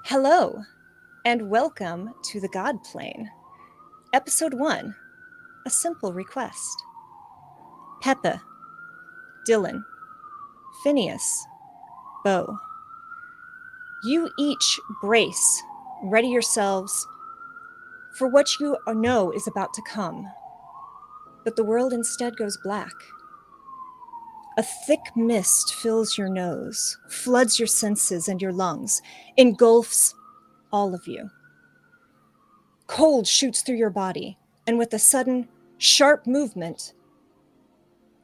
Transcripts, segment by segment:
Hello, and welcome to the Godplane. Episode 1, A Simple Request. Pepa, Dillon, Phineas, Bo. You each brace, ready yourselves for what you know is about to come. But the world instead goes black. A thick mist fills your nose, floods your senses and your lungs, engulfs all of you. Cold shoots through your body, and with a sudden, sharp movement,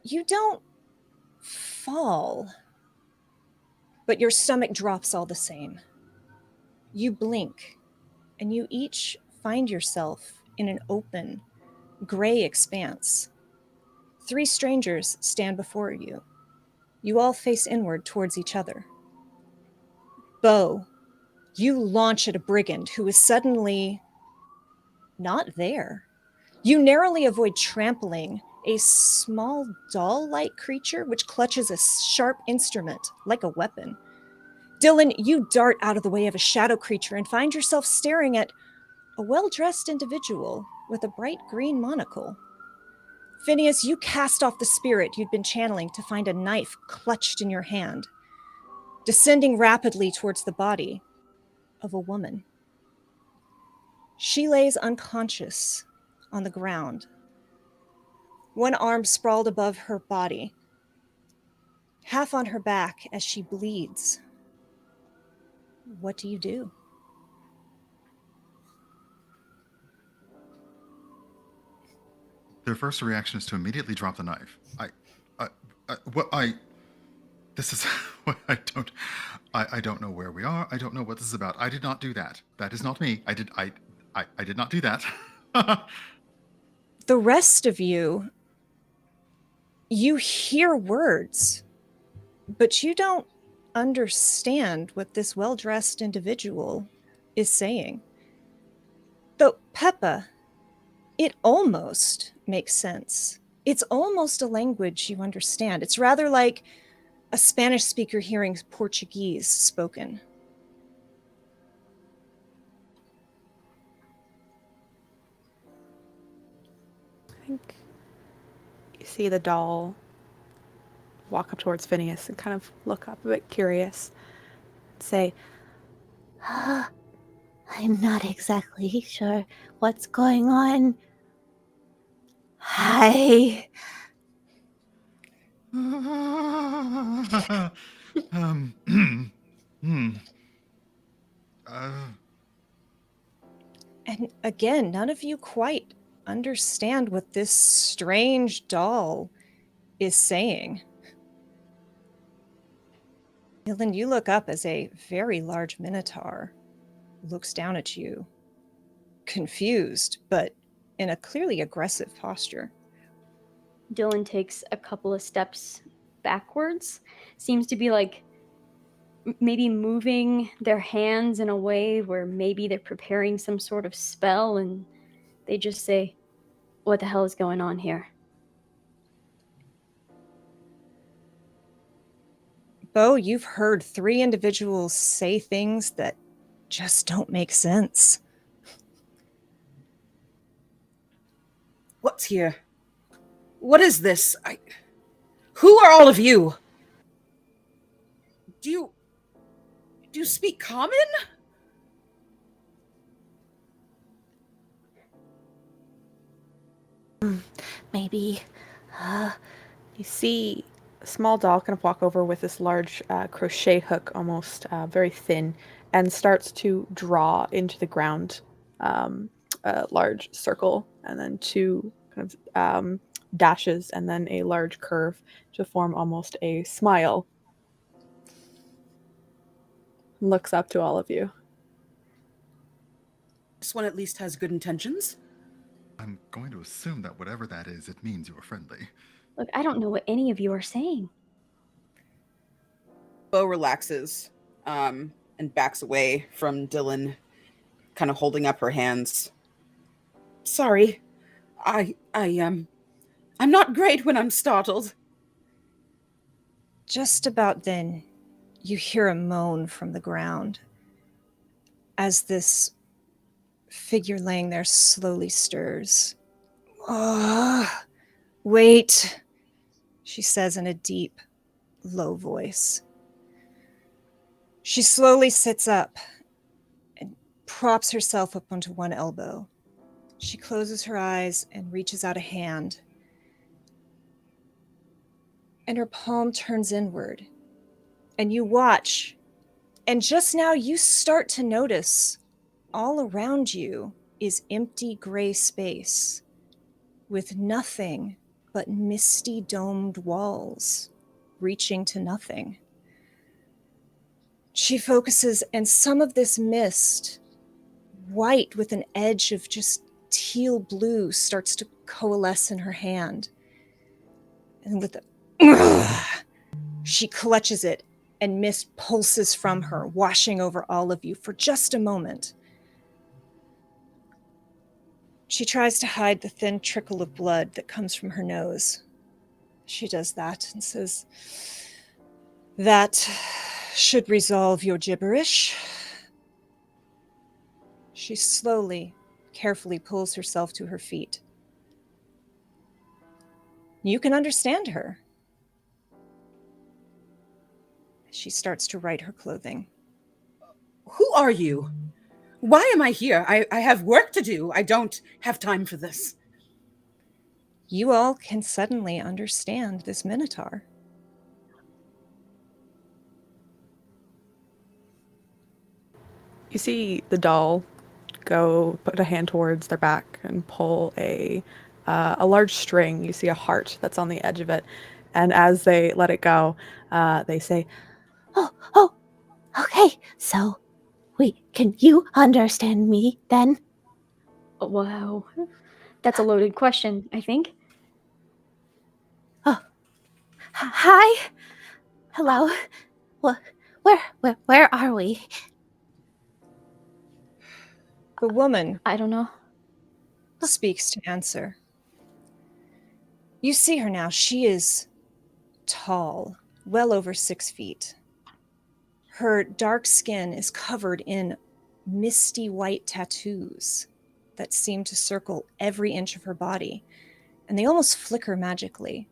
you don't fall, but your stomach drops all the same. You blink, and you each find yourself in an open, gray expanse. 3 strangers stand before you. You all face inward towards each other. Bo, you launch at a brigand who is suddenly not there. You narrowly avoid trampling a small doll-like creature which clutches a sharp instrument like a weapon. Dillon, you dart out of the way of a shadow creature and find yourself staring at a well-dressed individual with a bright green monocle. Phineas, you cast off the spirit you'd been channeling to find a knife clutched in your hand, descending rapidly towards the body of a woman. She lays unconscious on the ground, one arm sprawled above her body, half on her back as she bleeds. What do you do? Their first reaction is to immediately drop the knife. This is, I don't know where we are. I don't know what this is about. I did not do that. That is not me. I did not do that. The rest of you hear words, but you don't understand what this well-dressed individual is saying. Though Pepa, it almost makes sense. It's almost a language you understand. It's rather like a Spanish speaker hearing Portuguese spoken. I think you see the doll walk up towards Phineas and kind of look up a bit curious and say, I'm not exactly sure what's going on. Hi. And again, none of you quite understand what this strange doll is saying. Dillon, you look up as a very large minotaur looks down at you, confused, but in a clearly aggressive posture. Dillon takes a couple of steps backwards, seems to be like maybe moving their hands in a way where maybe they're preparing some sort of spell, and they just say, "What the hell is going on here?" Bo, you've heard 3 individuals say things that just don't make sense. What's here? What is this? Who are all of you? Do you speak common? Maybe. you see a small doll kind of walk over with this large crochet hook, almost very thin, and starts to draw into the ground a large circle and then 2 kind of dashes and then a large curve to form almost a smile. Looks up to all of you. This one at least has good intentions. I'm going to assume that whatever that is, it means you are friendly. Look, I don't know what any of you are saying. Bo relaxes and backs away from Dillon, kind of holding up her hands. Sorry. I'm not great when I'm startled. Just about then, you hear a moan from the ground. as this figure laying there slowly stirs. "Oh, wait," she says in a deep, low voice. She slowly sits up and props herself up onto one elbow. She closes her eyes and reaches out a hand. And her palm turns inward. And you watch. And just now you start to notice all around you is empty gray space with nothing but misty domed walls reaching to nothing. She focuses, and some of this mist, white with an edge of just teal blue, starts to coalesce in her hand. And with she clutches it, and mist pulses from her, washing over all of you for just a moment. She tries to hide the thin trickle of blood that comes from her nose. She does that and says, "That should resolve your gibberish." She slowly, carefully pulls herself to her feet. You can understand her. She starts to right her clothing. Who are you? Why am I here? I have work to do. I don't have time for this. You all can suddenly understand this Minotaur. You see the doll go put a hand towards their back and pull a large string. You see a heart that's on the edge of it. And as they let it go, they say, Oh, okay. So, wait, can you understand me then? Wow. That's a loaded question, I think. Oh, hi. Hello. Where are we? The woman I don't know. speaks to answer. You see her now. She is tall, well over 6 feet. Her dark skin is covered in misty white tattoos that seem to circle every inch of her body, and they almost flicker magically.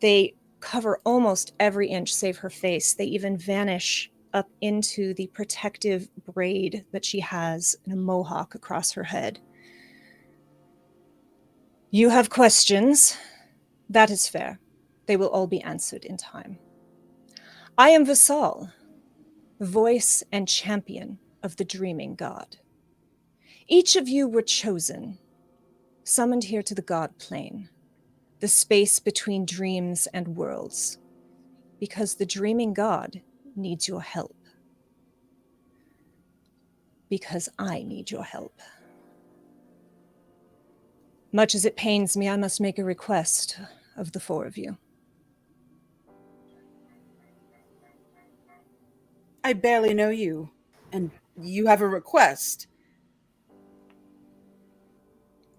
They cover almost every inch save her face. They even vanish up into the protective braid that she has in a mohawk across her head. You have questions. That is fair. They will all be answered in time. I am Vassal, voice and champion of the dreaming god. Each of you were chosen, summoned here to the Godplane, the space between dreams and worlds, because the dreaming god needs your help. Because I need your help. Much as it pains me, I must make a request of the 4 of you. I barely know you, and you have a request.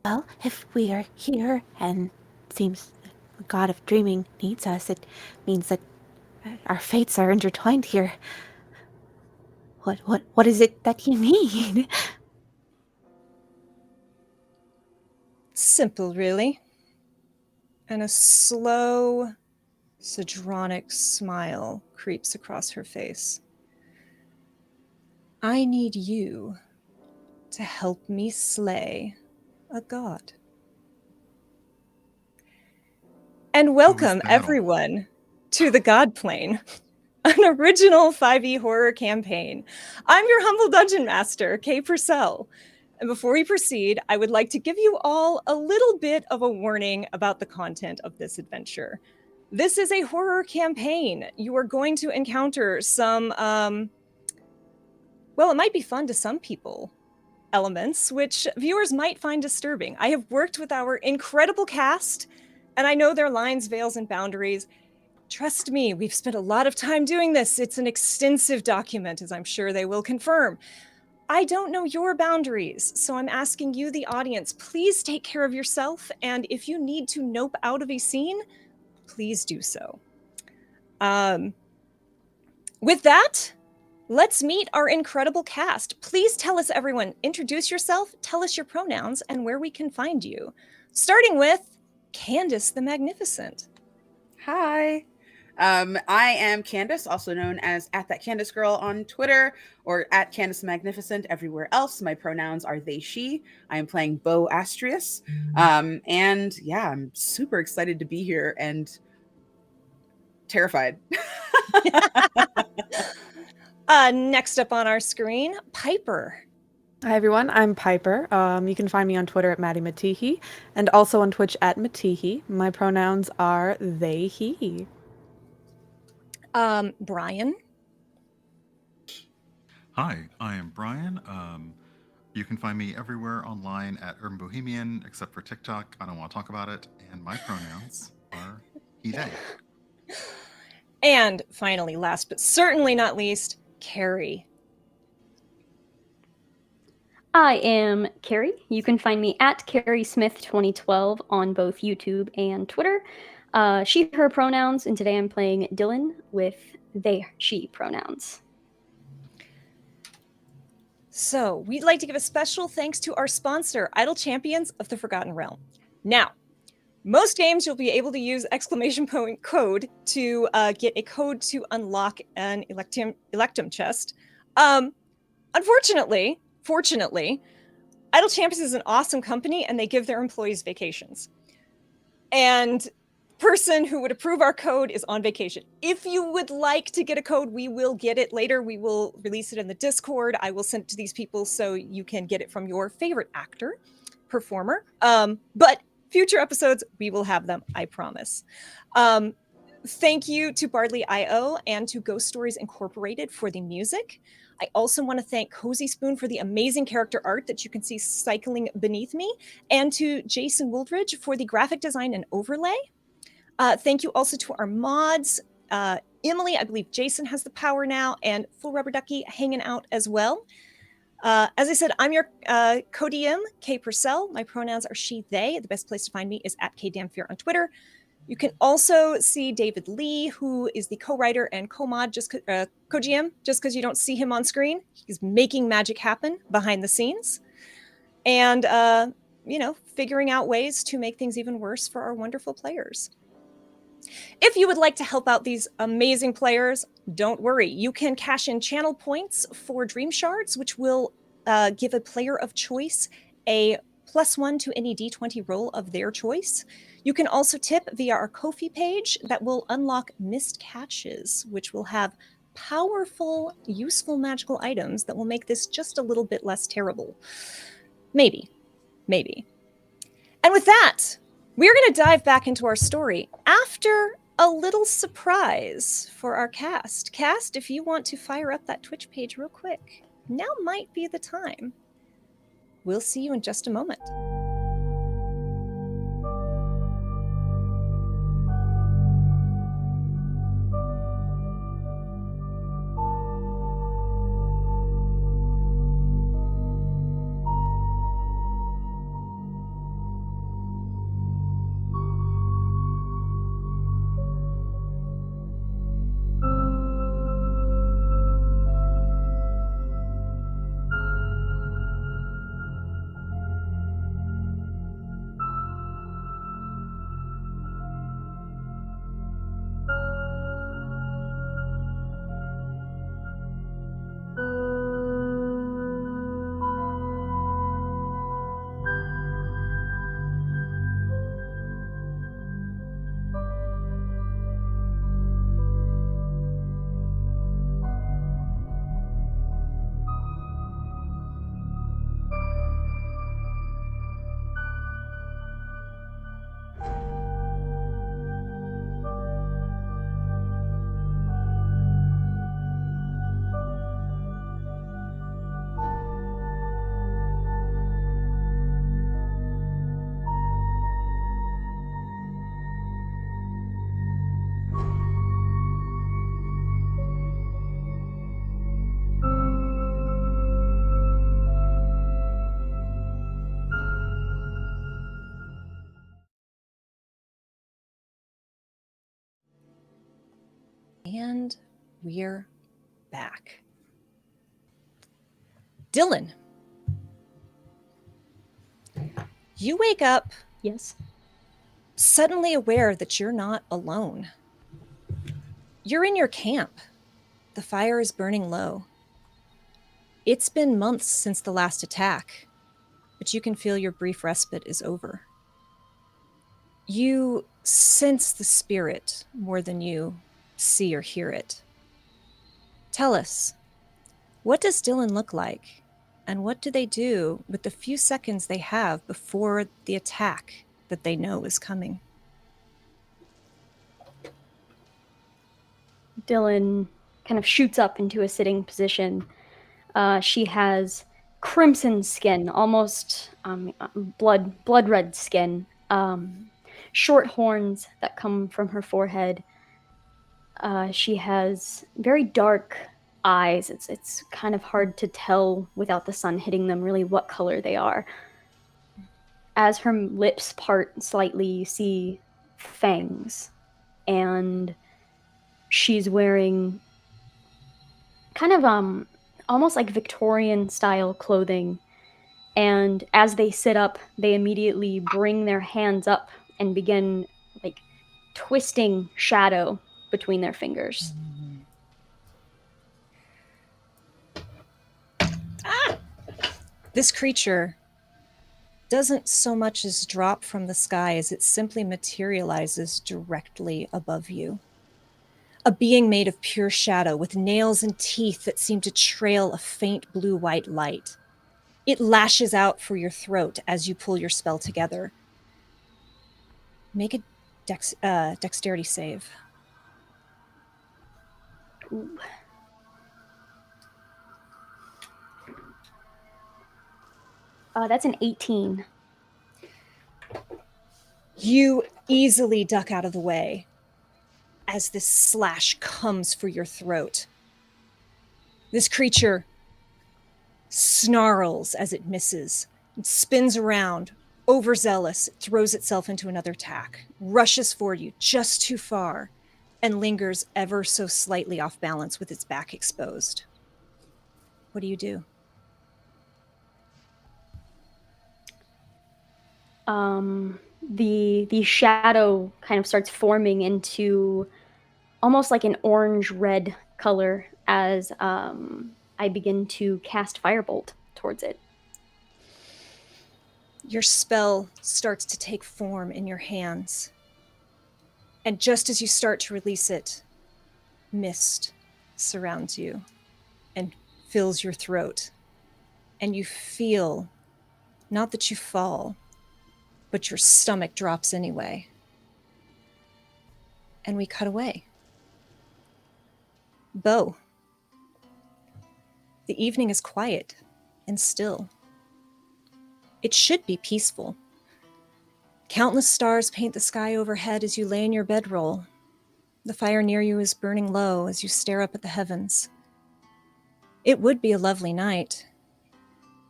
Well, if we are here and seems the god of dreaming needs us, it means that our fates are intertwined here. What is it that you need? Simple, really. And a slow, sardonic smile creeps across her face. I need you to help me slay a god. And welcome, that? everyone, to the Godplane, an original 5e horror campaign. I'm your humble dungeon master, Kay Purcell. And before we proceed, I would like to give you all a little bit of a warning about the content of this adventure. This is a horror campaign. You are going to encounter some, well, it might be fun to some people, elements, which viewers might find disturbing. I have worked with our incredible cast, and I know their lines, veils, and boundaries. Trust me, we've spent a lot of time doing this. It's an extensive document, as I'm sure they will confirm. I don't know your boundaries, so I'm asking you, the audience, please take care of yourself, and if you need to nope out of a scene, please do so. With that, let's meet our incredible cast. Please tell us, everyone, introduce yourself, tell us your pronouns, and where we can find you. Starting with Candace the Magnificent. Hi. I am Candace, also known as @thatCandaceGirl on Twitter or @Candace the Magnificent everywhere else. My pronouns are they, she. I am playing Bo Astrius. And yeah, I'm super excited to be here and terrified. Next up on our screen, Piper. Hi everyone, I'm Piper. You can find me on Twitter @MaddieMatihi and also on Twitch @Matihi. My pronouns are they, he. Brian. Hi, I am Brian. You can find me everywhere online at Urban Bohemian, except for TikTok. I don't want to talk about it. And my pronouns are he, they. And finally, last but certainly not least, Kerri. I am Kerri. You can find me @Kerri Smith 2012 on both YouTube and Twitter. She, her pronouns, and today I'm playing Dillon with they, she pronouns. So we'd like to give a special thanks to our sponsor, Idle Champions of the Forgotten Realm. Now, most games you'll be able to use exclamation point code to get a code to unlock an Electum chest. Unfortunately, fortunately, Idle Champions is an awesome company and they give their employees vacations. And person who would approve our code is on vacation. If you would like to get a code, we will get it later. We will release it in the Discord. I will send it to these people so you can get it from your favorite actor, performer. But future episodes, we will have them, I promise. Thank you to Bardly.io and to Ghost Stories Incorporated for the music. I also want to thank Cozy Spoon for the amazing character art that you can see cycling beneath me, and to Jason Wooldridge for the graphic design and overlay. Thank you also to our mods. Emily, I believe Jason has the power now, and Full Rubber Ducky hanging out as well. As I said, I'm your co-DM, Kay Purcell. My pronouns are she, they. The best place to find me is @KDamnFear on Twitter. You can also see David Lee, who is the co-writer and co-mod, co-GM, just because you don't see him on screen. He's making magic happen behind the scenes. And, figuring out ways to make things even worse for our wonderful players. If you would like to help out these amazing players, don't worry. You can cash in channel points for Dream Shards, which will give a player of choice a +1 to any D20 roll of their choice. You can also tip via our Ko-fi page that will unlock missed catches, which will have powerful, useful magical items that will make this just a little bit less terrible. Maybe. And with that, we're going to dive back into our story after a little surprise for our cast. Cast, if you want to fire up that Twitch page real quick, now might be the time. We'll see you in just a moment. And we're back. Dillon, you wake up Yes. suddenly aware that you're not alone. You're in your camp. The fire is burning low. It's been months since the last attack, but you can feel your brief respite is over. You sense the spirit more than you see or hear it. Tell us, what does Dillon look like? And what do they do with the few seconds they have before the attack that they know is coming? Dillon kind of shoots up into a sitting position. She has crimson skin, almost blood red skin. Short horns that come from her forehead. She has very dark eyes. It's kind of hard to tell without the sun hitting them really what color they are. As her lips part slightly, you see fangs, and she's wearing kind of almost like Victorian style clothing. And as they sit up, they immediately bring their hands up and begin like twisting shadow between their fingers. This creature doesn't so much as drop from the sky as it simply materializes directly above you. A being made of pure shadow with nails and teeth that seem to trail a faint blue-white light. It lashes out for your throat as you pull your spell together. Make a dexterity save. Ooh. That's an 18. You easily duck out of the way as this slash comes for your throat. This creature snarls as it misses, and spins around, overzealous, it throws itself into another attack, rushes for you just too far, and lingers ever so slightly off balance with its back exposed. What do you do? The shadow kind of starts forming into almost like an orange-red color as I begin to cast Firebolt towards it. Your spell starts to take form in your hands. And just as you start to release it, mist surrounds you and fills your throat. And you feel, not that you fall, but your stomach drops anyway. And we cut away. Bo. The evening is quiet and still. It should be peaceful. Countless stars paint the sky overhead as you lay in your bedroll. The fire near you is burning low as you stare up at the heavens. It would be a lovely night,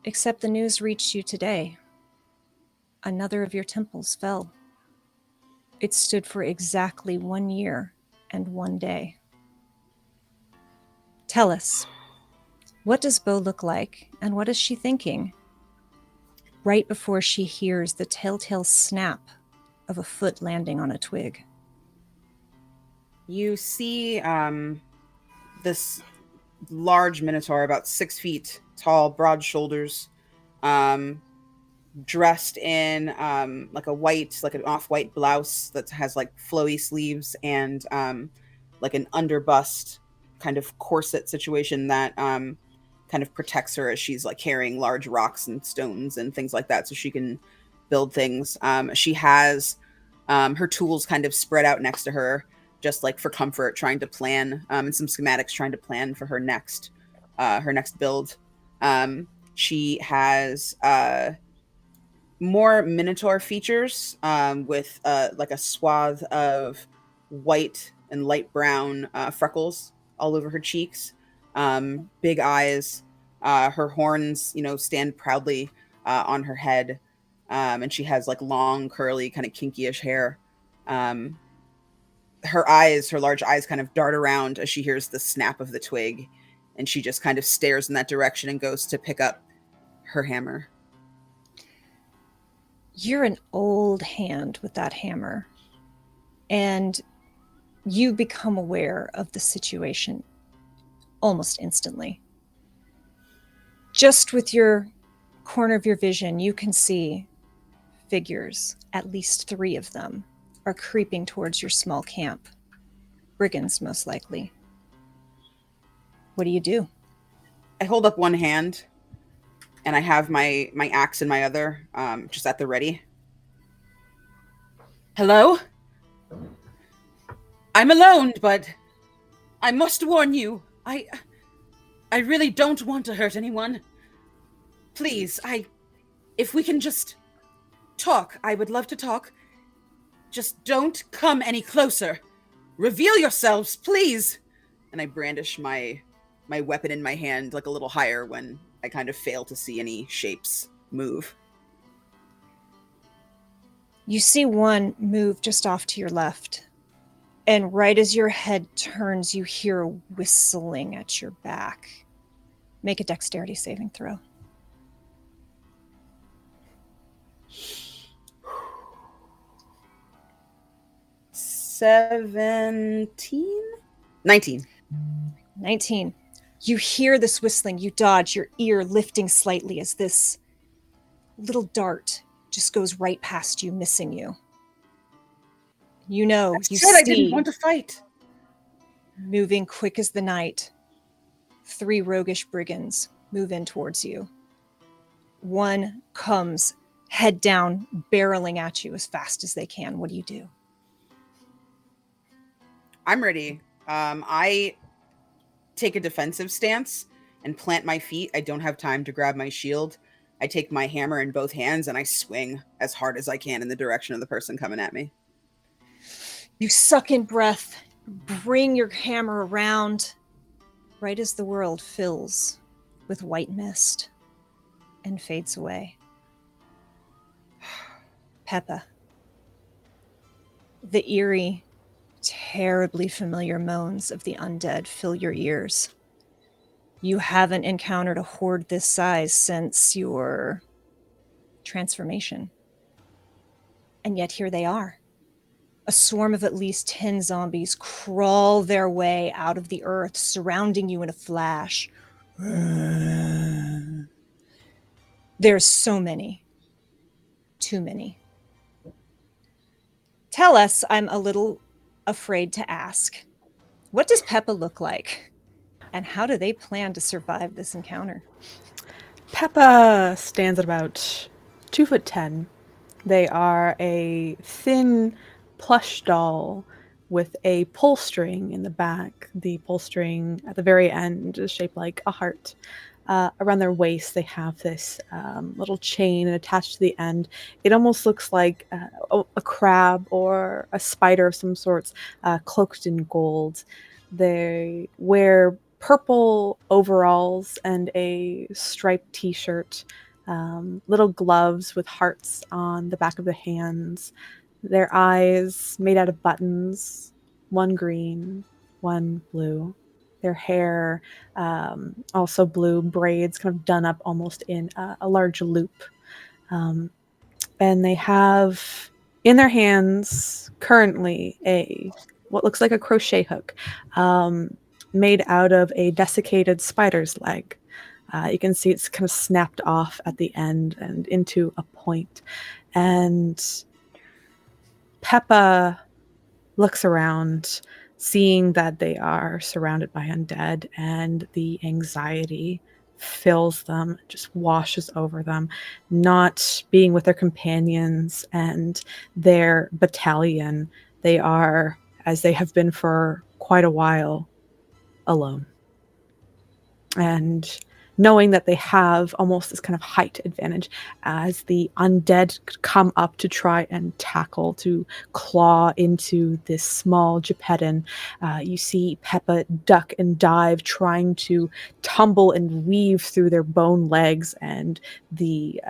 except the news reached you today. Another of your temples fell. It stood for exactly 1 year and 1 day. Tell us, what does Bo look like, and what is she thinking? Right before she hears the telltale snap of a foot landing on a twig. You see this large minotaur, about 6 feet tall, broad shoulders, dressed in like an off-white blouse that has like flowy sleeves and like an underbust kind of corset situation that kind of protects her as she's like carrying large rocks and stones and things like that so she can build things. She has her tools kind of spread out next to her, just like for comfort, trying to plan, and some schematics trying to plan for her next build. She has more minotaur features with like a swath of white and light brown freckles all over her cheeks, big eyes, her horns, stand proudly on her head, and she has like long, curly, kind of kinkyish hair. Her large eyes kind of dart around as she hears the snap of the twig, And she just kind of stares in that direction and goes to pick up her hammer. You're an old hand with that hammer, and you become aware of the situation almost instantly. Just with your corner of your vision, you can see figures, at least 3 of them, are creeping towards your small camp. Brigands, most likely. What do you do? I hold up one hand, and I have my axe in my other, just at the ready. Hello? I'm alone, but I must warn you, I really don't want to hurt anyone. Please, if we can just talk, I would love to talk. Just don't come any closer. Reveal yourselves, please. And I brandish my weapon in my hand like a little higher when I kind of fail to see any shapes move. You see one move just off to your left, and right as your head turns, you hear a whistling at your back. Make a dexterity saving throw. 17? 19. 19. You hear this whistling, you dodge, your ear lifting slightly as this little dart just goes right past you, missing you. You know, you said see, I didn't want to fight. Moving quick as the night, 3 roguish brigands move in towards you. One comes, head down, barreling at you as fast as they can. What do you do? I'm ready. I take a defensive stance and plant my feet. I don't have time to grab my shield. I take my hammer in both hands and I swing as hard as I can in the direction of the person coming at me. You suck in breath, bring your hammer around, right as the world fills with white mist and fades away. Pepa. The eerie, terribly familiar moans of the undead fill your ears. You haven't encountered a horde this size since your transformation. And yet here they are. A swarm of at least 10 zombies crawl their way out of the earth, surrounding you in a flash. There's so many. Too many. Tell us, I'm a little afraid to ask, what does Pepa look like? And how do they plan to survive this encounter? Pepa stands at about 2'10". They are a thin plush doll with a pull string in the back. The pull string at the very end is shaped like a heart. Around their waist, they have this little chain attached to the end. It almost looks like a crab or a spider of some sorts, cloaked in gold. They wear purple overalls and a striped t-shirt, little gloves with hearts on the back of the hands. Their eyes made out of buttons, one green, one blue. Their hair, also blue, braids kind of done up almost in a large loop. And they have in their hands currently what looks like a crochet hook made out of a desiccated spider's leg. You can see it's kind of snapped off at the end and into a point. And Pepa looks around, seeing that they are surrounded by undead, and the anxiety fills them, just washes over them, not being with their companions and their battalion. They are, as they have been for quite a while, alone. And knowing that they have almost this kind of height advantage as the undead come up to try and tackle, to claw into this small Geppetton. You see Pepa duck and dive, trying to tumble and weave through their bone legs and the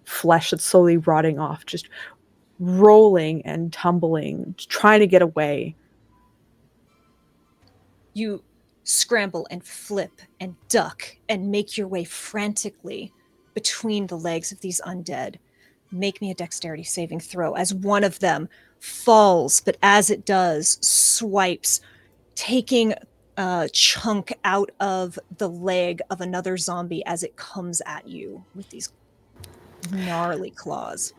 flesh that's slowly rotting off, just rolling and tumbling, trying to get away. You scramble and flip and duck and make your way frantically between the legs of these undead. Make me a dexterity saving throw as one of them falls, but as it does, swipes, taking a chunk out of the leg of another zombie as it comes at you with these gnarly claws.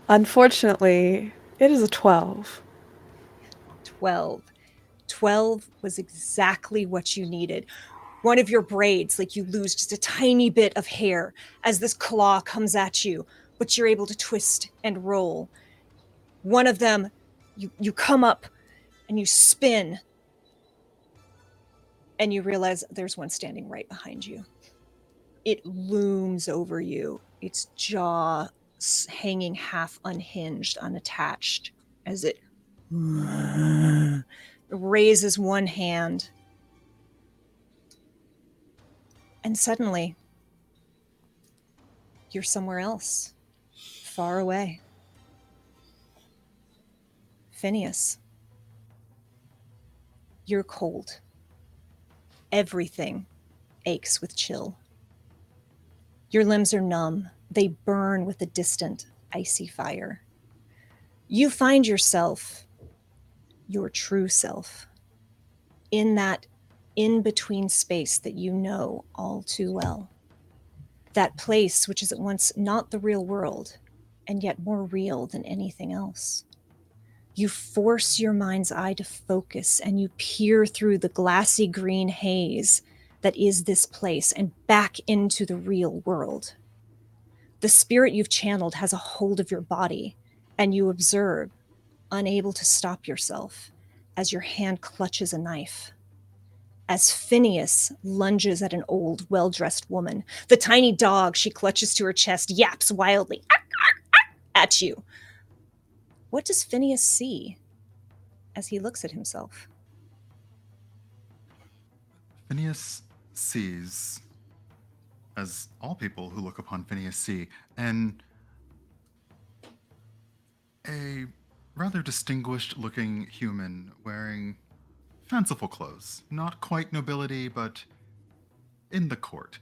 Unfortunately, it is a 12. 12. 12 was exactly what you needed. One of your braids, like you lose just a tiny bit of hair as this claw comes at you, but you're able to twist and roll. One of them, you come up and you spin, and you realize there's one standing right behind you. It looms over you, its jaw hanging half unhinged, unattached, as it raises one hand. And suddenly, you're somewhere else, far away. Phineas, you're cold. Everything aches with chill. Your limbs are numb. They burn with a distant, icy fire. You find yourself, your true self, in that in-between space that you know all too well. That place which is at once not the real world, and yet more real than anything else. You force your mind's eye to focus, and you peer through the glassy green haze that is this place and back into the real world. The spirit you've channeled has a hold of your body, and you observe, unable to stop yourself, as your hand clutches a knife. As Phineas lunges at an old, well-dressed woman, the tiny dog she clutches to her chest yaps wildly at you. What does Phineas see as he looks at himself? Phineas sees, as all people who look upon Phineas see, and a rather distinguished-looking human wearing fanciful clothes. Not quite nobility, but in the court.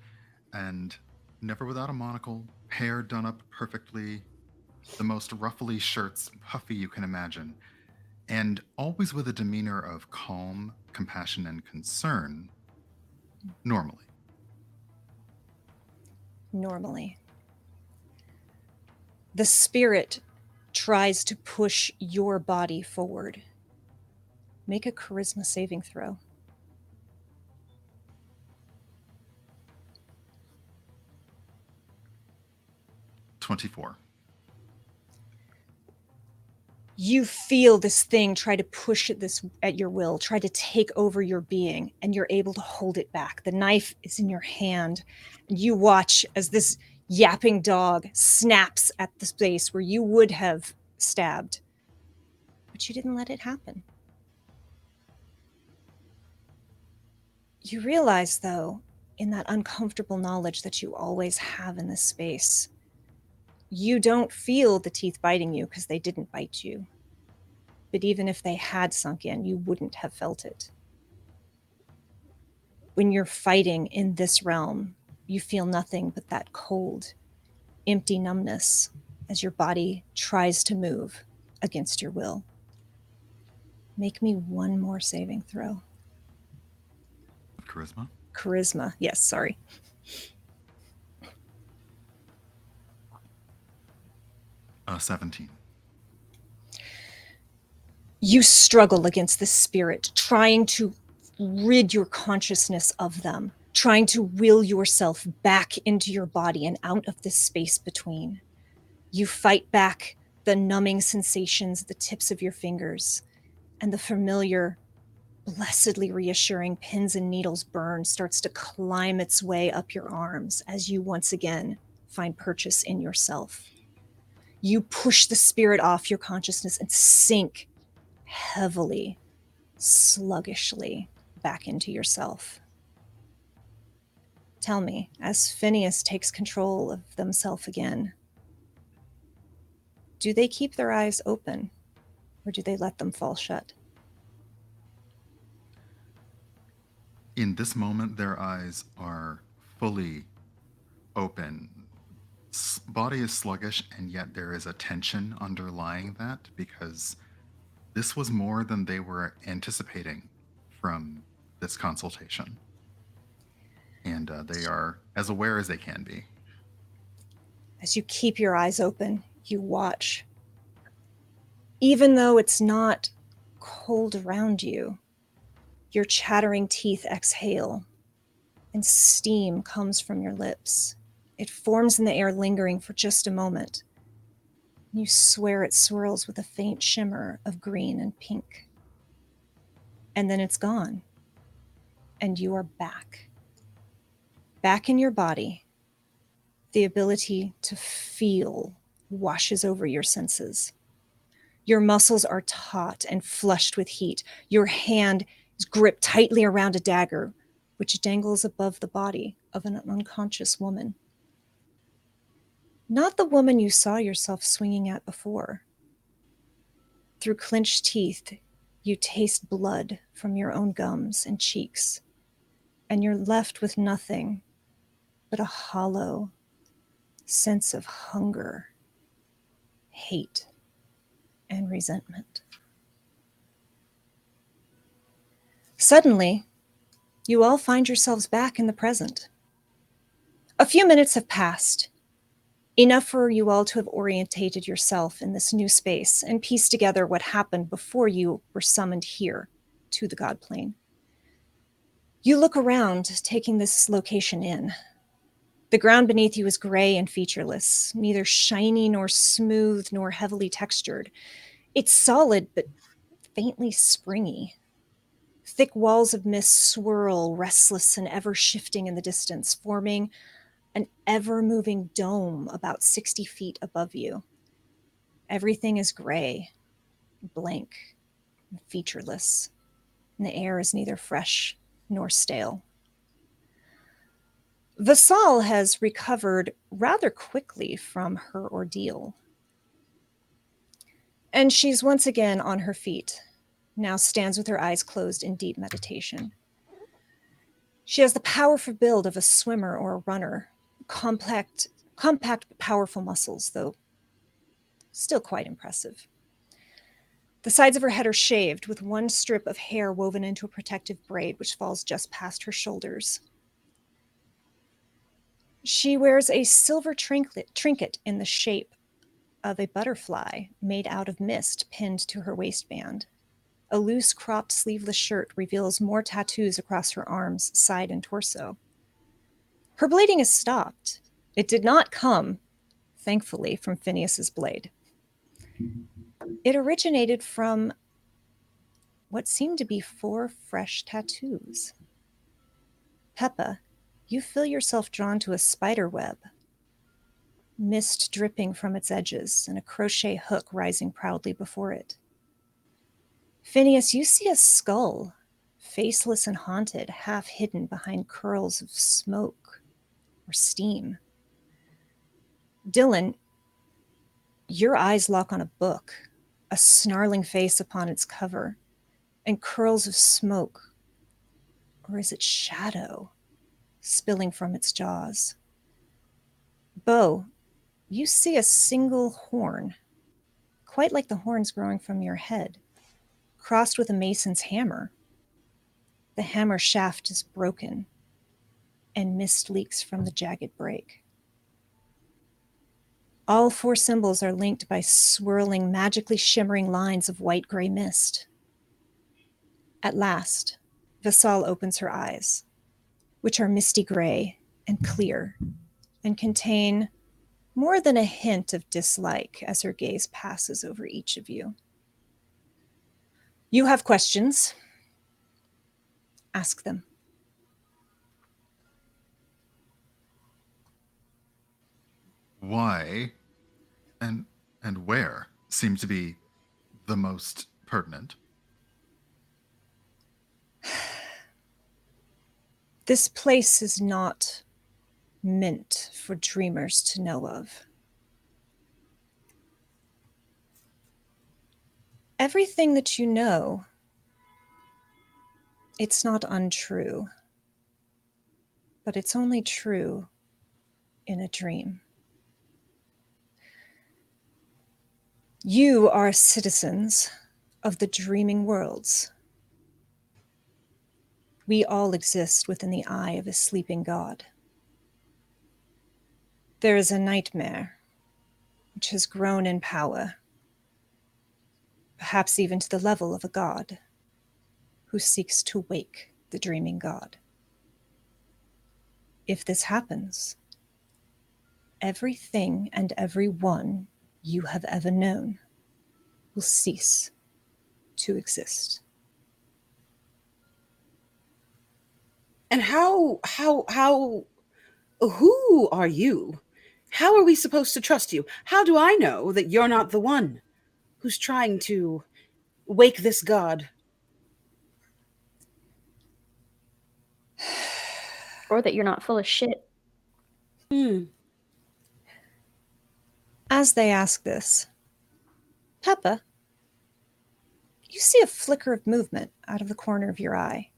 And never without a monocle, hair done up perfectly, the most ruffly shirts, puffy you can imagine, and always with a demeanor of calm, compassion, and concern, normally. Normally. The spirit tries to push your body forward. Make a charisma saving throw. "24. You feel this thing try to push this at your will, try to take over your being, and you're able to hold it back. The knife is in your hand. You watch as this yapping dog snaps at the space where you would have stabbed, but you didn't let it happen. You realize, though, in that uncomfortable knowledge that you always have in this space, you don't feel the teeth biting you because they didn't bite you. But even if they had sunk in, you wouldn't have felt it. When you're fighting in this realm, you feel nothing but that cold, empty numbness as your body tries to move against your will. Make me one more saving throw. Charisma? Charisma. Yes, sorry. Uh, 17. You struggle against the spirit, trying to rid your consciousness of them, trying to will yourself back into your body and out of this space between. You fight back the numbing sensations at the tips of your fingers, and the familiar, blessedly reassuring pins and needles burn starts to climb its way up your arms as you once again find purchase in yourself. You push the spirit off your consciousness and sink heavily, sluggishly back into yourself. Tell me, as Phineas takes control of themselves again, do they keep their eyes open, or do they let them fall shut? In this moment, their eyes are fully open. Body is sluggish, and yet there is a tension underlying that because this was more than they were anticipating from this consultation. And they are as aware as they can be. As you keep your eyes open, you watch. Even though it's not cold around you, your chattering teeth exhale, and steam comes from your lips. It forms in the air, lingering for just a moment. You swear it swirls with a faint shimmer of green and pink. And then it's gone. And you are back. Back in your body. The ability to feel washes over your senses. Your muscles are taut and flushed with heat. Your hand is gripped tightly around a dagger, which dangles above the body of an unconscious woman. Not the woman you saw yourself swinging at before. Through clenched teeth, you taste blood from your own gums and cheeks, and you're left with nothing but a hollow sense of hunger, hate, and resentment. Suddenly, you all find yourselves back in the present. A few minutes have passed, enough for you all to have orientated yourself in this new space and pieced together what happened before you were summoned here to the Godplane. You look around, taking this location in. The ground beneath you is gray and featureless, neither shiny nor smooth nor heavily textured. It's solid, but faintly springy. Thick walls of mist swirl, restless and ever-shifting in the distance, forming an ever-moving dome about 60 feet above you. Everything is gray, blank, and featureless, and the air is neither fresh nor stale. Vassal has recovered rather quickly from her ordeal. And she's once again on her feet, now stands with her eyes closed in deep meditation. She has the powerful build of a swimmer or a runner, compact but powerful muscles, though still quite impressive. The sides of her head are shaved, with one strip of hair woven into a protective braid which falls just past her shoulders. She wears a silver trinket in the shape of a butterfly made out of mist pinned to her waistband. A loose, cropped, sleeveless shirt reveals more tattoos across her arms, side, and torso. Her bleeding is stopped. It did not come, thankfully, from Phineas's blade. It originated from what seemed to be 4 fresh tattoos. Pepa, you feel yourself drawn to a spider web, mist dripping from its edges and a crochet hook rising proudly before it. Phineas, you see a skull, faceless and haunted, half hidden behind curls of smoke or steam. Dillon, your eyes lock on a book, a snarling face upon its cover, and curls of smoke, or is it shadow, spilling from its jaws. Bo, you see a single horn, quite like the horns growing from your head, crossed with a mason's hammer. The hammer shaft is broken, and mist leaks from the jagged break. All 4 symbols are linked by swirling, magically shimmering lines of white-gray mist. At last, Vassal opens her eyes, which are misty gray and clear, and contain more than a hint of dislike as her gaze passes over each of you. You have questions. Ask them. Why and where seem to be the most pertinent. This place is not meant for dreamers to know of. Everything that you know, it's not untrue. but it's only true in a dream. You are citizens of the dreaming worlds. We all exist within the eye of a sleeping god. There is a nightmare which has grown in power, perhaps even to the level of a god, who seeks to wake the dreaming god. If this happens, everything and everyone you have ever known will cease to exist. And who are you? How are we supposed to trust you? How do I know that you're not the one who's trying to wake this god? Or that you're not full of shit. As they ask this, Pepa, you see a flicker of movement out of the corner of your eye.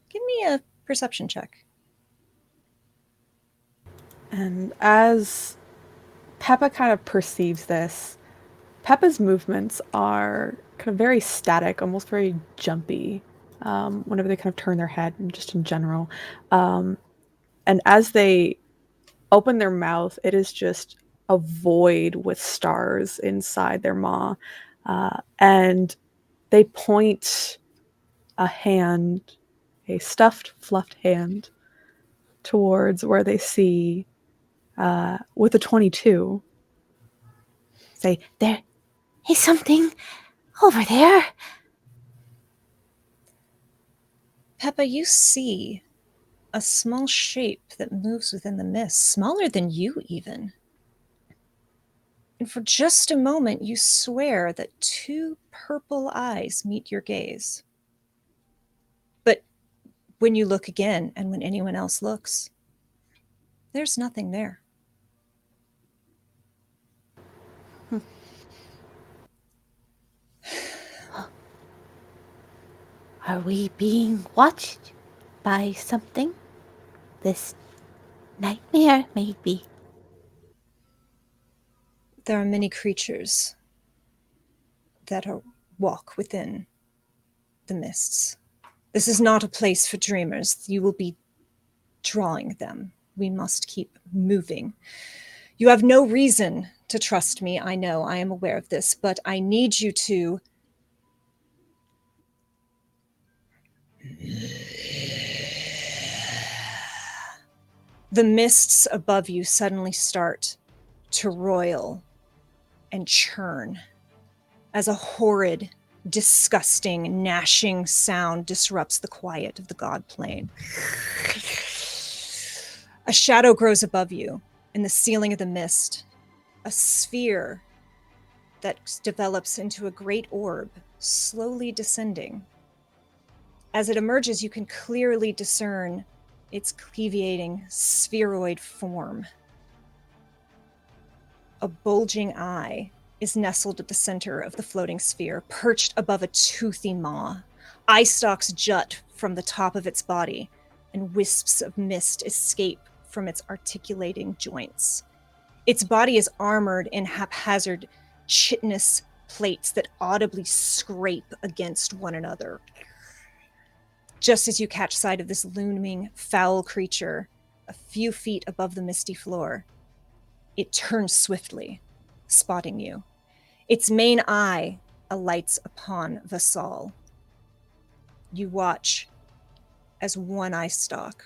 Give me a perception check. And as Pepa kind of perceives this, Peppa's movements are kind of very static, almost very jumpy, whenever they kind of turn their head and just in general. And as they open their mouth, it is just a void with stars inside their maw. And they point a hand, a stuffed, fluffed hand, towards where they see, with a 22, Say, there is something over there. Pepa, you see a small shape that moves within the mist, smaller than you even. And for just a moment, you swear that two purple eyes meet your gaze. But when you look again, and when anyone else looks, there's nothing there. Are we being watched by something? This nightmare, maybe. There are many creatures that walk within the mists. This is not a place for dreamers. You will be drawing them. We must keep moving. You have no reason to trust me. I know, I am aware of this, but I need you to the mists above you suddenly start to roil and churn as a horrid, disgusting, gnashing sound disrupts the quiet of the Godplane. A shadow grows above you in the ceiling of the mist, a sphere that develops into a great orb, slowly descending. As it emerges, you can clearly discern its cleavating spheroid form. A bulging eye is nestled at the center of the floating sphere, perched above a toothy maw. Eye stalks jut from the top of its body, and wisps of mist escape from its articulating joints. Its body is armored in haphazard, chitinous plates that audibly scrape against one another. Just as you catch sight of this looming, foul creature a few feet above the misty floor, it turns swiftly, spotting you. Its main eye alights upon Vassal. You watch as one eye stalk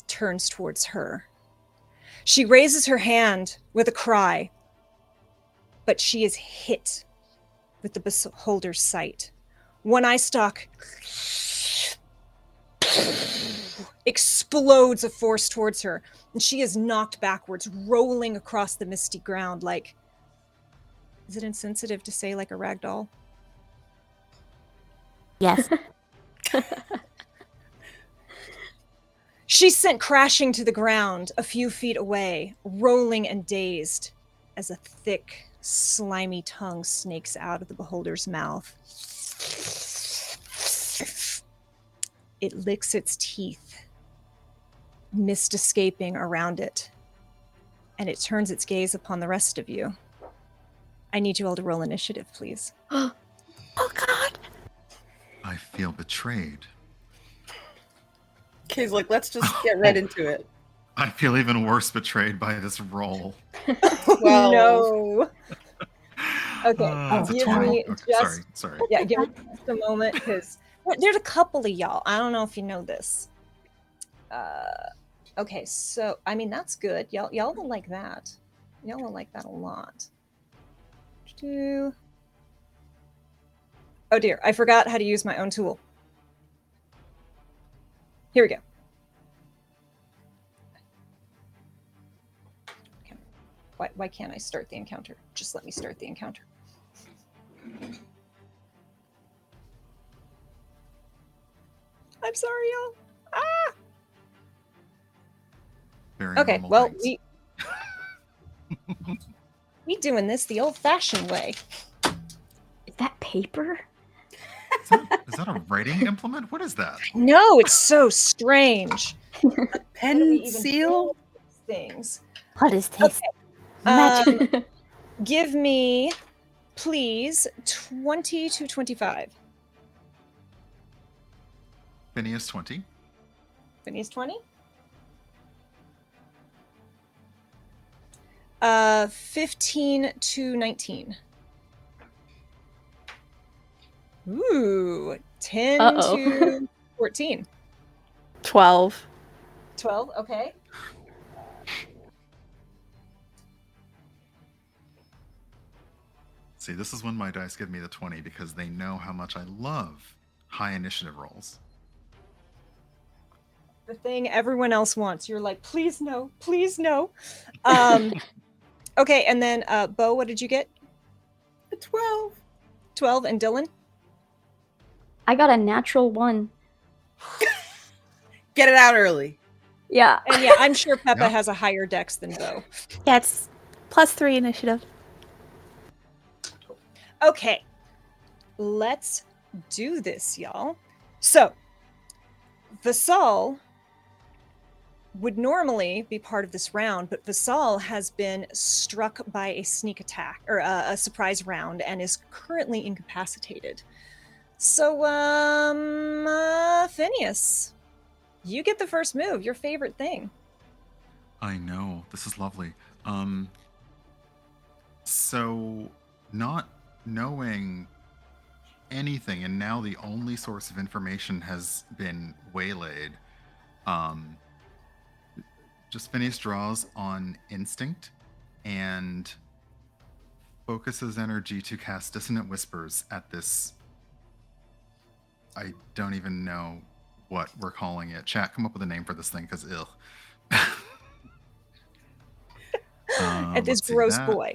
turns towards her. She raises her hand with a cry, but she is hit with the beholder's sight. One eye stalk explodes a force towards her, and she is knocked backwards, rolling across the misty ground like... Is it insensitive to say like a rag doll? Yes. She's sent crashing to the ground a few feet away, rolling and dazed, as a thick, slimy tongue snakes out of the beholder's mouth. It licks its teeth mist escaping around it, and it turns its gaze upon the rest of you. I need you all to roll initiative, please. Oh God! I feel betrayed. Kay's like, let's just get right into it. I feel even worse betrayed by this roll. Well, No. Okay, It's a give 20. me Okay, just sorry. yeah, give me just a moment because there's a couple of y'all. I don't know if you know this. Okay, so I mean that's good. Y'all will like that. Y'all will like that a lot. Oh dear, I forgot how to use my own tool. Here we go. Okay. Why can't I start the encounter? Just let me start the encounter. I'm sorry, y'all. Ah! Very Okay, normal well, things. we doing this the old-fashioned way. Is that paper? Is that a writing implement? What is that? No, it's so strange. How do we pen even seal. do things. What is this? Okay. Magic. Give me, please, 20 to 25. Phineas 20. Phineas 20. 15 to 19. Ooh, 10 Uh-oh. to 14. 12. 12, okay. See, this is when my dice give me the 20 because they know how much I love high initiative rolls. The thing everyone else wants. You're like, please no, please no. Okay, and then Bo, what did you get? A 12. 12, and Dillon? I got a natural 1. Get it out early. Yeah. And yeah, I'm sure Pepa Yep. has a higher dex than Bo. Yeah, it's +3 initiative. Okay, let's do this, y'all. So, Vassal would normally be part of this round, but Vassal has been struck by a sneak attack or a surprise round and is currently incapacitated. So, Phineas, you get the first move. Your favorite thing. I know. This is lovely. So not knowing anything, and now the only source of information has been waylaid. Just Phineas draws on instinct and focuses energy to cast Dissonant Whispers at this. I don't even know what we're calling it. Chat, come up with a name for this thing, because ill. At this let's see, gross that- boy.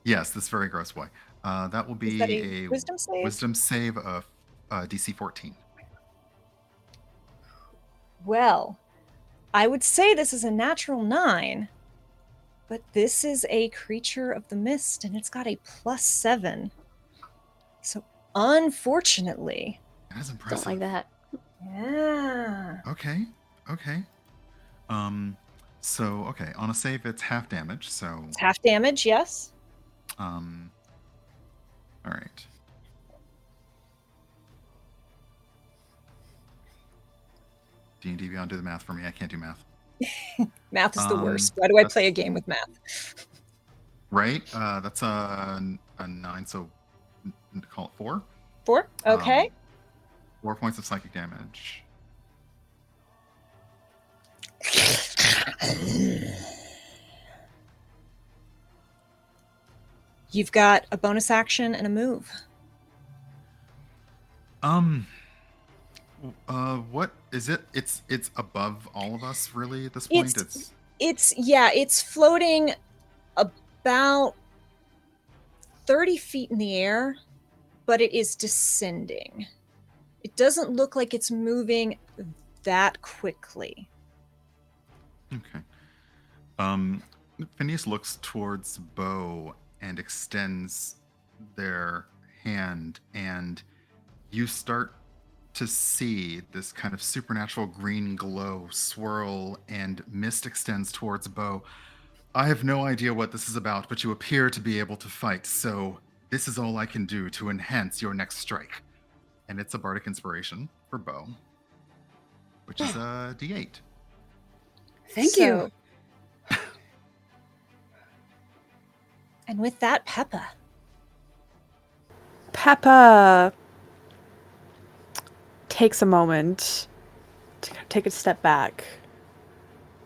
Yes, this very gross boy. That will be Is that a wisdom save? Wisdom save of DC 14. Well, I would say this is a natural 9, but this is a creature of the mist and it's got a +7. So unfortunately, That is impressive. Don't like that. yeah. Okay. So okay, on a save it's half damage. So It's half damage, yes. all right. D&D Beyond, do the math for me. I can't do math. Math is the worst. Why do I that's- play a game with math? Right? That's a 9, so call it 4. 4? Okay. 4 points of psychic damage. You've got a bonus action and a move. What is it? It's above all of us, really, at this point. It's floating about 30 feet in the air, but it is descending. It doesn't look like it's moving that quickly. Okay. Phineas looks towards Bo and extends their hand, and you start to see this kind of supernatural green glow swirl and mist extends towards Bo. I have no idea what this is about, but you appear to be able to fight, so this is all I can do to enhance your next strike. And it's a bardic inspiration for Bo, which is a d8. Thank you. And with that, Pepa. Pepa takes a moment to take a step back,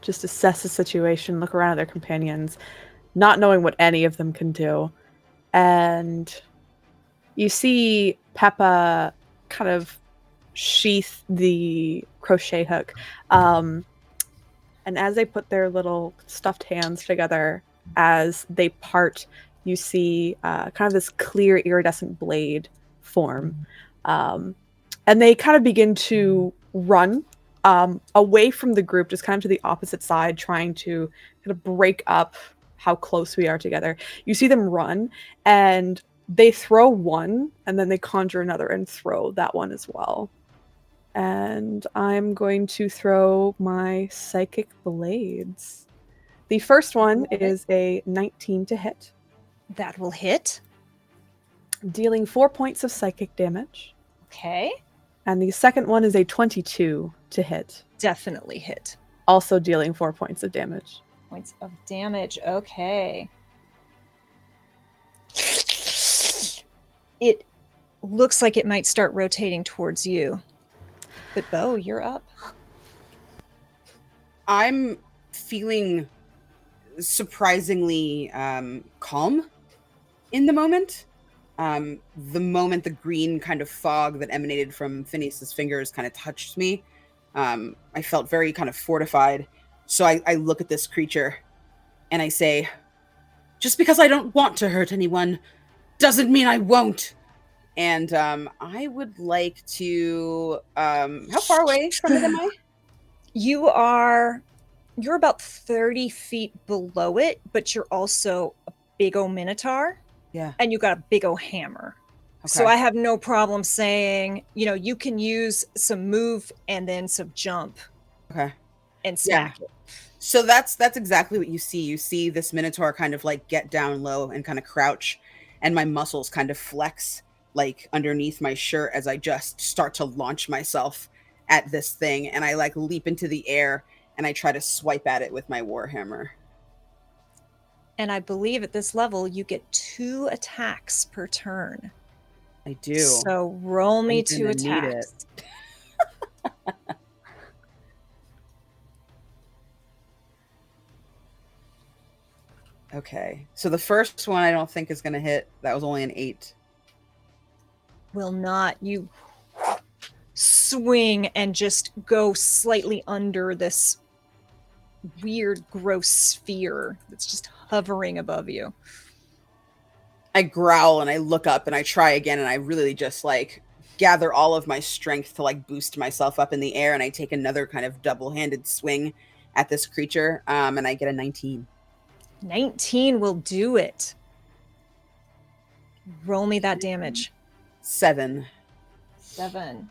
just assess the situation, look around at their companions, not knowing what any of them can do. And you see Pepa kind of sheath the crochet hook. And as they put their little stuffed hands together, as they part, you see kind of this clear iridescent blade form. And they kind of begin to run away from the group, just kind of to the opposite side, trying to kind of break up how close we are together. You see them run, and they throw one, and then they conjure another and throw that one as well. And I'm going to throw my psychic blades. The first one is a 19 to hit. That will hit. Dealing 4 points of psychic damage. Okay. And the second one is a 22 to hit. Definitely hit. Also dealing 4 points of damage. Points of damage. Okay. It looks like it might start rotating towards you. But Bo, you're up. I'm feeling surprisingly calm in the moment. The moment the green kind of fog that emanated from Phineas's fingers kind of touched me, I felt very kind of fortified. So I look at this creature and I say, just because I don't want to hurt anyone doesn't mean I won't. And I would like to... how far away from it am I? You're about 30 feet below it, but you're also a big old minotaur. Yeah. And you got a big old hammer. Okay. So I have no problem saying, you can use some move and then some jump. Okay. And smack it. So that's exactly what you see. You see this minotaur kind of like get down low and kind of crouch, and my muscles kind of flex like underneath my shirt as I just start to launch myself at this thing, and I like leap into the air and I try to swipe at it with my warhammer. And I believe at this level you get 2 attacks per turn. I do. So roll me 2 attacks. Okay. So the first one I don't think is going to hit. That was only an 8. Will not. You swing and just go slightly under this weird, gross sphere that's just hovering above you. I growl and I look up and I try again, and I really just like gather all of my strength to like boost myself up in the air, and I take another kind of double-handed swing at this creature, and I get a 19. 19 will do it. Roll me that damage. 7. 7.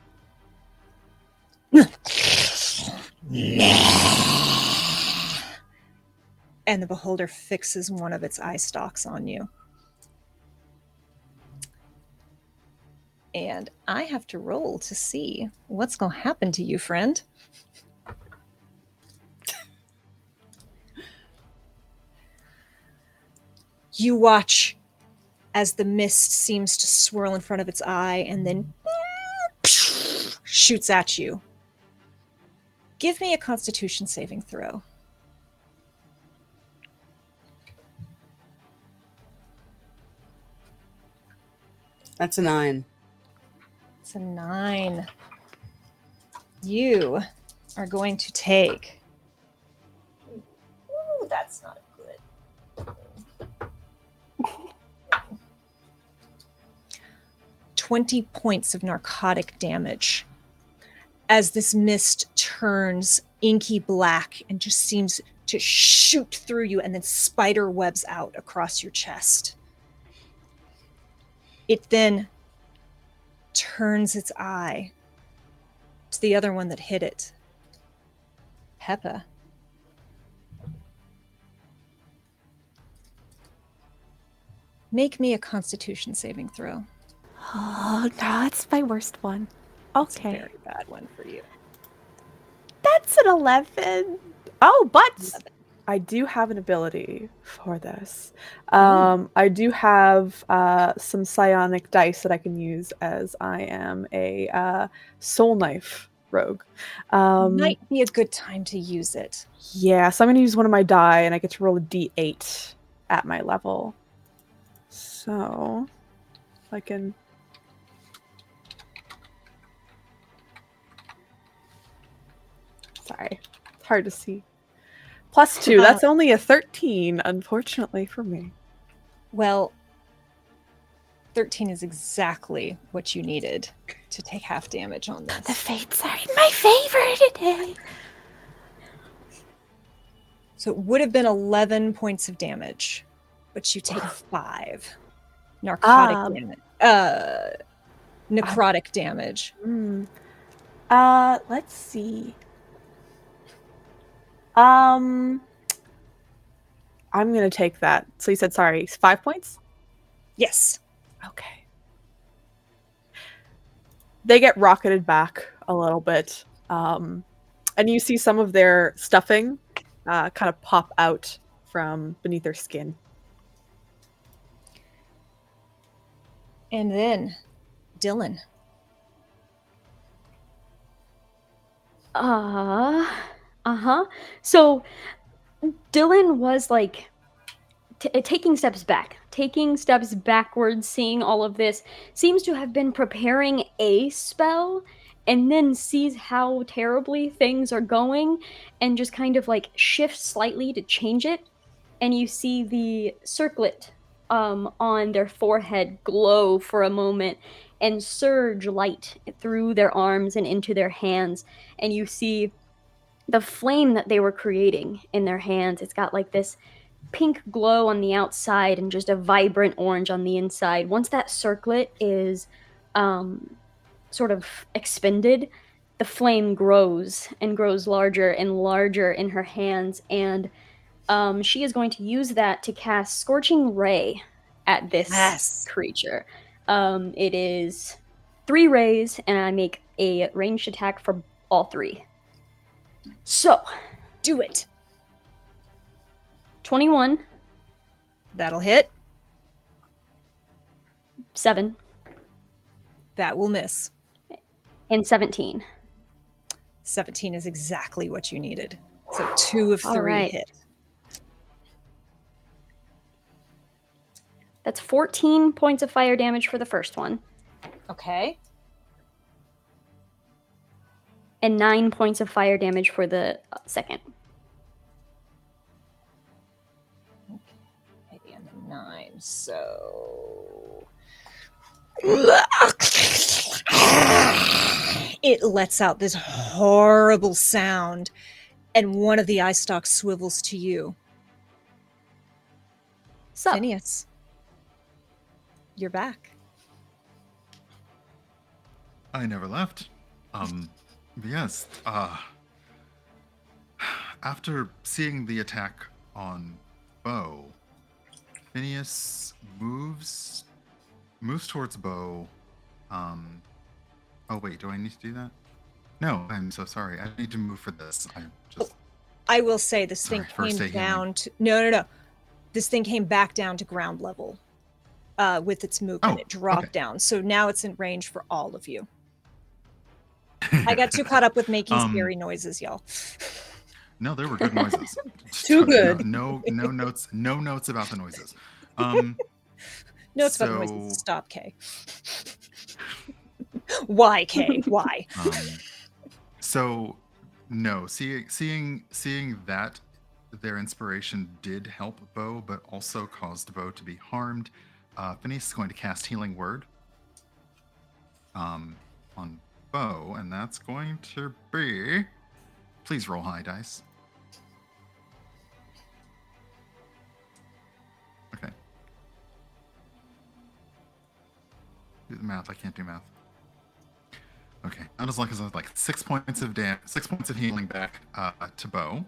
And the beholder fixes one of its eye stalks on you. And I have to roll to see what's going to happen to you, friend. You watch as the mist seems to swirl in front of its eye and then shoots at you. Give me a Constitution saving throw. That's a 9. It's a 9. You are going to take... Ooh, that's not good. 20 points of narcotic damage as this mist turns inky black and just seems to shoot through you and then spider webs out across your chest. It then turns its eye to the other one that hit it. Pepa. Make me a Constitution saving throw. Oh, no, it's my worst one. It's a Okay. very bad one for you. That's an 11. Oh, but I do have an ability for this. Ooh. I do have some psionic dice that I can use as I am a soul knife rogue. Might be a good time to use it. Yeah, so I'm going to use one of my die, and I get to roll a d8 at my level. So, if I can... Sorry, it's hard to see. +2, that's only a 13, unfortunately for me. Well, 13 is exactly what you needed to take half damage on The this. fates are in my favor today. So it would have been 11 points of damage, but you take 5 narcotic damage. Necrotic damage. Let's see. I'm gonna take that. So you said, sorry, 5 points? Yes. Okay. They get rocketed back a little bit. And you see some of their stuffing kind of pop out from beneath their skin. And then Dillon. So Dillon was like taking steps backwards, seeing all of this, seems to have been preparing a spell, and then sees how terribly things are going and just kind of like shifts slightly to change it. And you see the circlet on their forehead glow for a moment and surge light through their arms and into their hands. And you see the flame that they were creating in their hands. It's got like this pink glow on the outside and just a vibrant orange on the inside. Once that circlet is sort of expended, the flame grows and grows larger and larger in her hands, and she is going to use that to cast Scorching Ray at this creature. It is 3 rays, and I make a ranged attack for all 3. So, Do it. 21. That'll hit. 7. That will miss. And 17. 17 is exactly what you needed. So 2 of 3 All right. hit. That's 14 points of fire damage for the first one. Okay. And 9 points of fire damage for the second. Maybe on the 9. So it lets out this horrible sound, and one of the eye stalks swivels to you. So, Phineas, you're back. I never left. Yes. After seeing the attack on Bo, Phineas moves towards Bo. Oh wait, do I need to do that? No, I'm so sorry. I need to move for this. I will say this Sorry, thing first came aid down to no. This thing came back down to ground level with its movement. Oh, It dropped okay. down. So now it's in range for all of you. I got too caught up with making scary noises, y'all. No, they were good noises. Too good. No notes. No notes about the noises. Notes about the noises. Stop, K. Why, K? Why? So, no. Seeing that their inspiration did help Bo, but also caused Bo to be harmed. Phineas is going to cast Healing Word on Bo, and that's going to be. Please roll high dice. Okay. Do the math. I can't do math. Okay, and as long as I was like 6 points of damage, 6 points of healing back to Bo.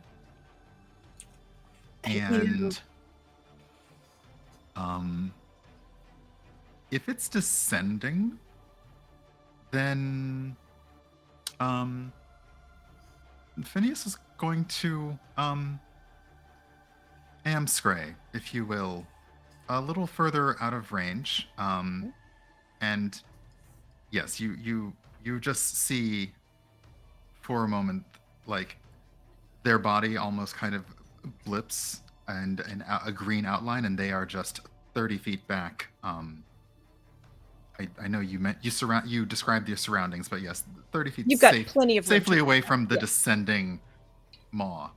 And if it's descending, then Phineas is going to Amscray, if you will, a little further out of range. And yes, you just see for a moment like their body almost kind of blips and a green outline, and they are just 30 feet back. I know you described the surroundings, but yes, 30 feet. You've got plenty of room safely to away go. from the Yeah. descending maw.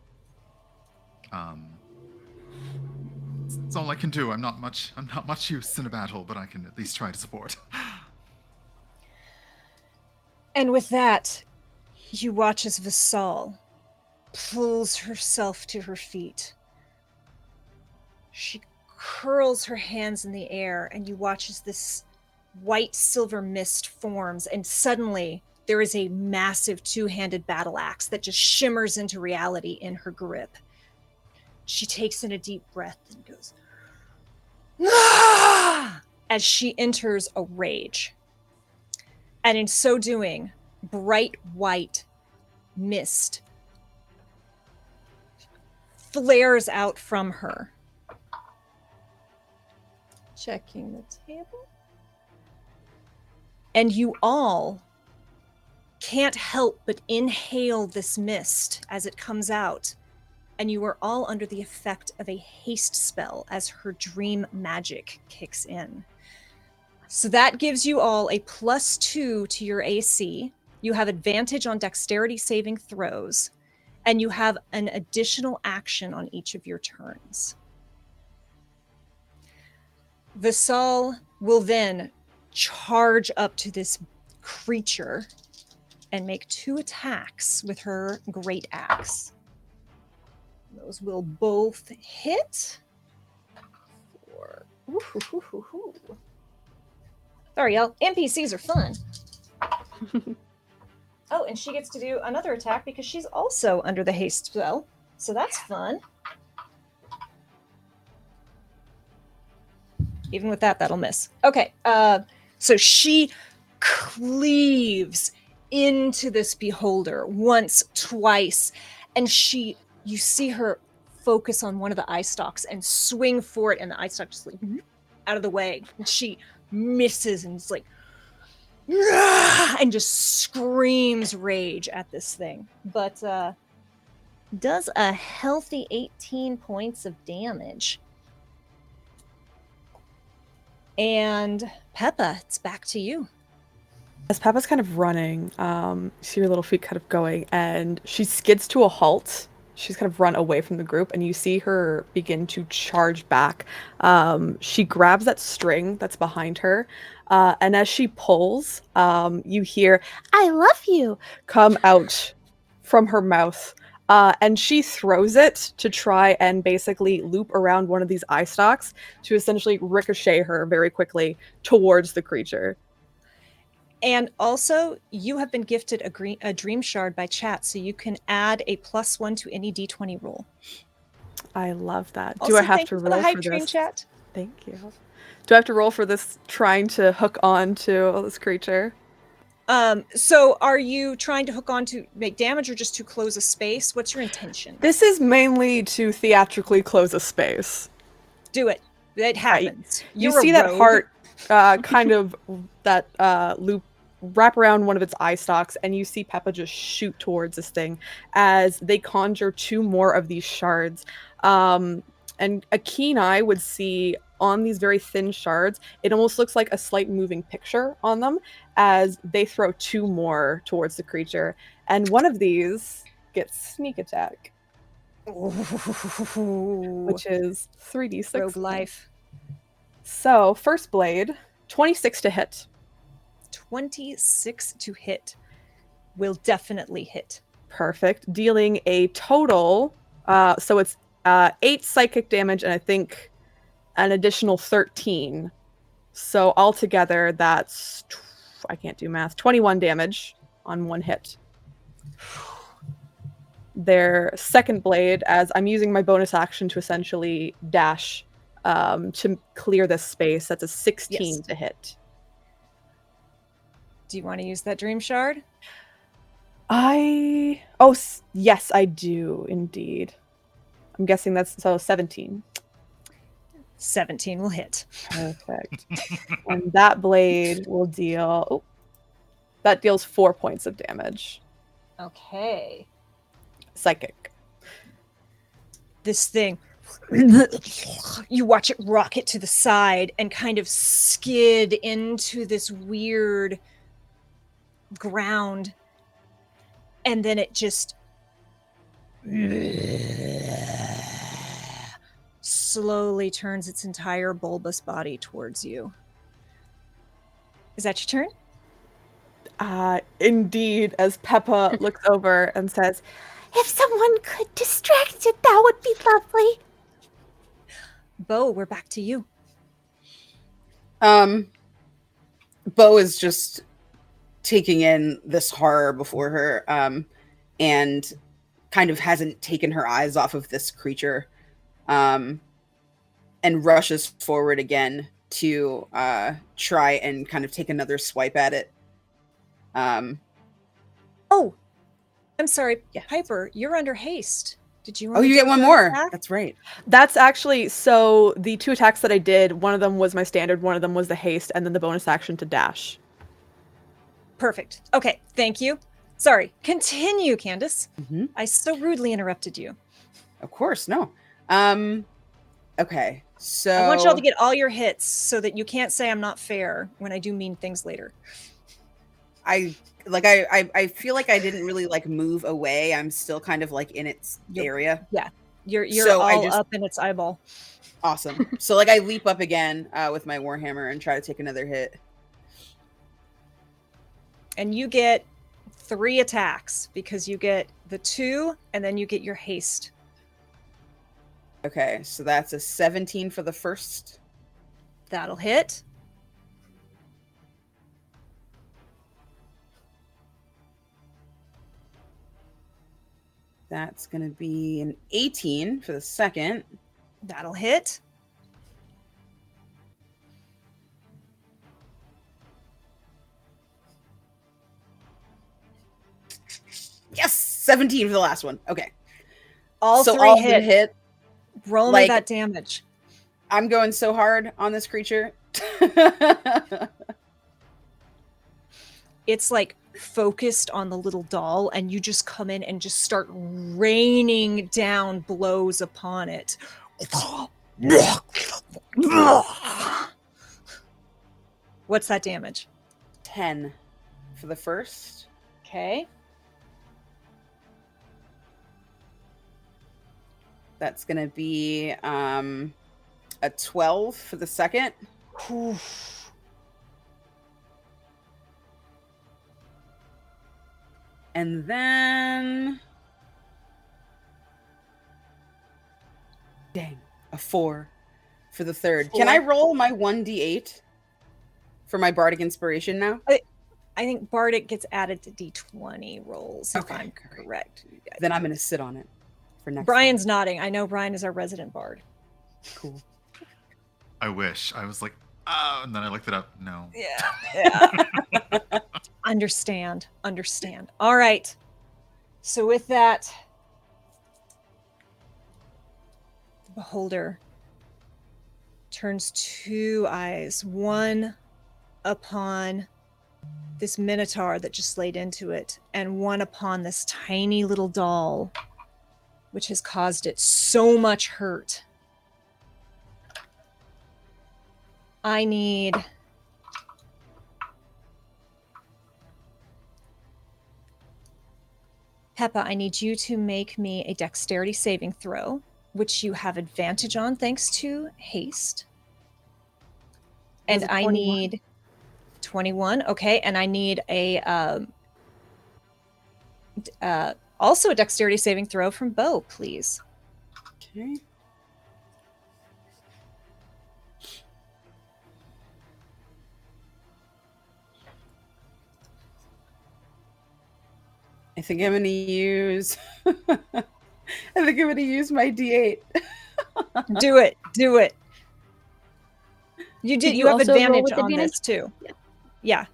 That's all I can do. I'm not much use in a battle, but I can at least try to support. And with that, you watch as Vassal pulls herself to her feet. She curls her hands in the air, and you watch as this white silver mist forms, and suddenly there is a massive two-handed battle axe that just shimmers into reality in her grip. She takes in a deep breath and goes, "Ah!" as she enters a rage. And in so doing, bright white mist flares out from her. Checking the table. And you all can't help but inhale this mist as it comes out. And you are all under the effect of a haste spell as her dream magic kicks in. So that gives you all a +2 to your AC. You have advantage on dexterity saving throws, and you have an additional action on each of your turns. Vassal will then charge up to this creature and make 2 attacks with her great axe. Those will both hit. Sorry, y'all. NPCs are fun. Oh, and she gets to do another attack because she's also under the haste spell. So that's fun. Even with that, that'll miss. Okay, so she cleaves into this beholder once, twice, and you see her focus on one of the eye stalks and swing for it, and the eye stalk just like out of the way. And she misses and it's like, and just screams rage at this thing. But does a healthy 18 points of damage. And Pepa, it's back to you. As Pepa's kind of running, you see her little feet kind of going, and she skids to a halt. She's kind of run away from the group, and you see her begin to charge back. She grabs that string that's behind her, and as she pulls, you hear, "I love you," come out from her mouth. And she throws it to try and basically loop around one of these eye stalks to essentially ricochet her very quickly towards the creature. And also, you have been gifted a dream shard by chat, so you can add a +1 to any D20 roll. I love that. Also, Do I have thank to you for roll the hype for dream this? chat? Thank you. Do I have to roll for this trying to hook on to this creature? So are you trying to hook on to make damage or just to close a space? What's your intention? This is mainly to theatrically close a space. Do it. It happens. You You're see a that rogue. heart kind of that loop wrap around one of its eye stalks, and you see Pepa just shoot towards this thing as they conjure 2 more of these shards. And a keen eye would see on these very thin shards, it almost looks like a slight moving picture on them as they throw 2 more towards the creature. And one of these gets sneak attack, which is 3d6. Rogue life. So, first blade, 26 to hit. 26 to hit. Will definitely hit. Perfect. Dealing a total, so it's 8 psychic damage, and I think an additional 13. So altogether, that's, I can't do math, 21 damage. on one hit. Their second blade, as I'm using my bonus action to essentially dash to clear this space, that's a 16 Yes. to hit. Do you want to use that dream shard? Yes, I do indeed. I'm guessing that's 17. 17 will hit. Perfect. And that blade will deal. That deals 4 points of damage. Okay. Psychic. This thing, you watch it rocket to the side and kind of skid into this weird ground. And then it just slowly turns its entire bulbous body towards you. Is that your turn? Indeed, as Pepa looks over and says, If someone could distract it, that would be lovely. Bo, we're back to you. Bo is just taking in this horror before her, and kind of hasn't taken her eyes off of this creature, and rushes forward again to try and kind of take another swipe at it. Oh, I'm sorry, Yes. Piper, you're under haste. Did you want Oh, to you do get one another more. attack? That's right. That's actually, so the 2 attacks that I did, one of them was my standard, one of them was the haste, and then the bonus action to dash. Perfect. Okay, thank you. Sorry, continue, Candace. Mm-hmm. I so rudely interrupted you. Of course, no. Okay, so I want y'all to get all your hits so that you can't say I'm not fair when I do mean things later. I feel like I didn't really like move away. I'm still kind of like in its area. Yeah, you're So I all just- up in its eyeball. Awesome. So like I leap up again with my warhammer and try to take another hit. And you get 3 attacks because you get the 2 and then you get your haste. Okay, so that's a 17 for the first. That'll hit. That's going to be an 18 for the second. That'll hit. Yes, 17 for the last one. Okay. All so 3 all hit. hit. Roll me like- that damage. I'm going so hard on this creature. It's like focused on the little doll, and you just come in and just start raining down blows upon it. What's that damage? 10 for the first. Okay. That's going to be a 12 for the second. And then... Dang. A 4 for the third. Can I roll my 1d8 for my bardic inspiration now? I think Bardic gets added to D20 rolls, if Okay, I'm great. correct. Then I'm going to sit on it for next Brian's nodding. I know Brian is our resident bard. time. Cool. I wish. I was like, oh, and then I looked it up. No. Yeah. Understand. All right. So with that, the beholder turns 2 eyes, one upon this minotaur that just laid into it, and one upon this tiny little doll, which has caused it so much hurt. I need Pepa, I need you to make me a dexterity saving throw, which you have advantage on thanks to haste. And I need 21. Okay, and I need a also a dexterity saving throw from Bo, please. Okay. I think I'm gonna use. I think I'm gonna use my D8. Do it. Do it. You did. Did You you have also roll advantage with on advantage? this too. Yeah. Yeah.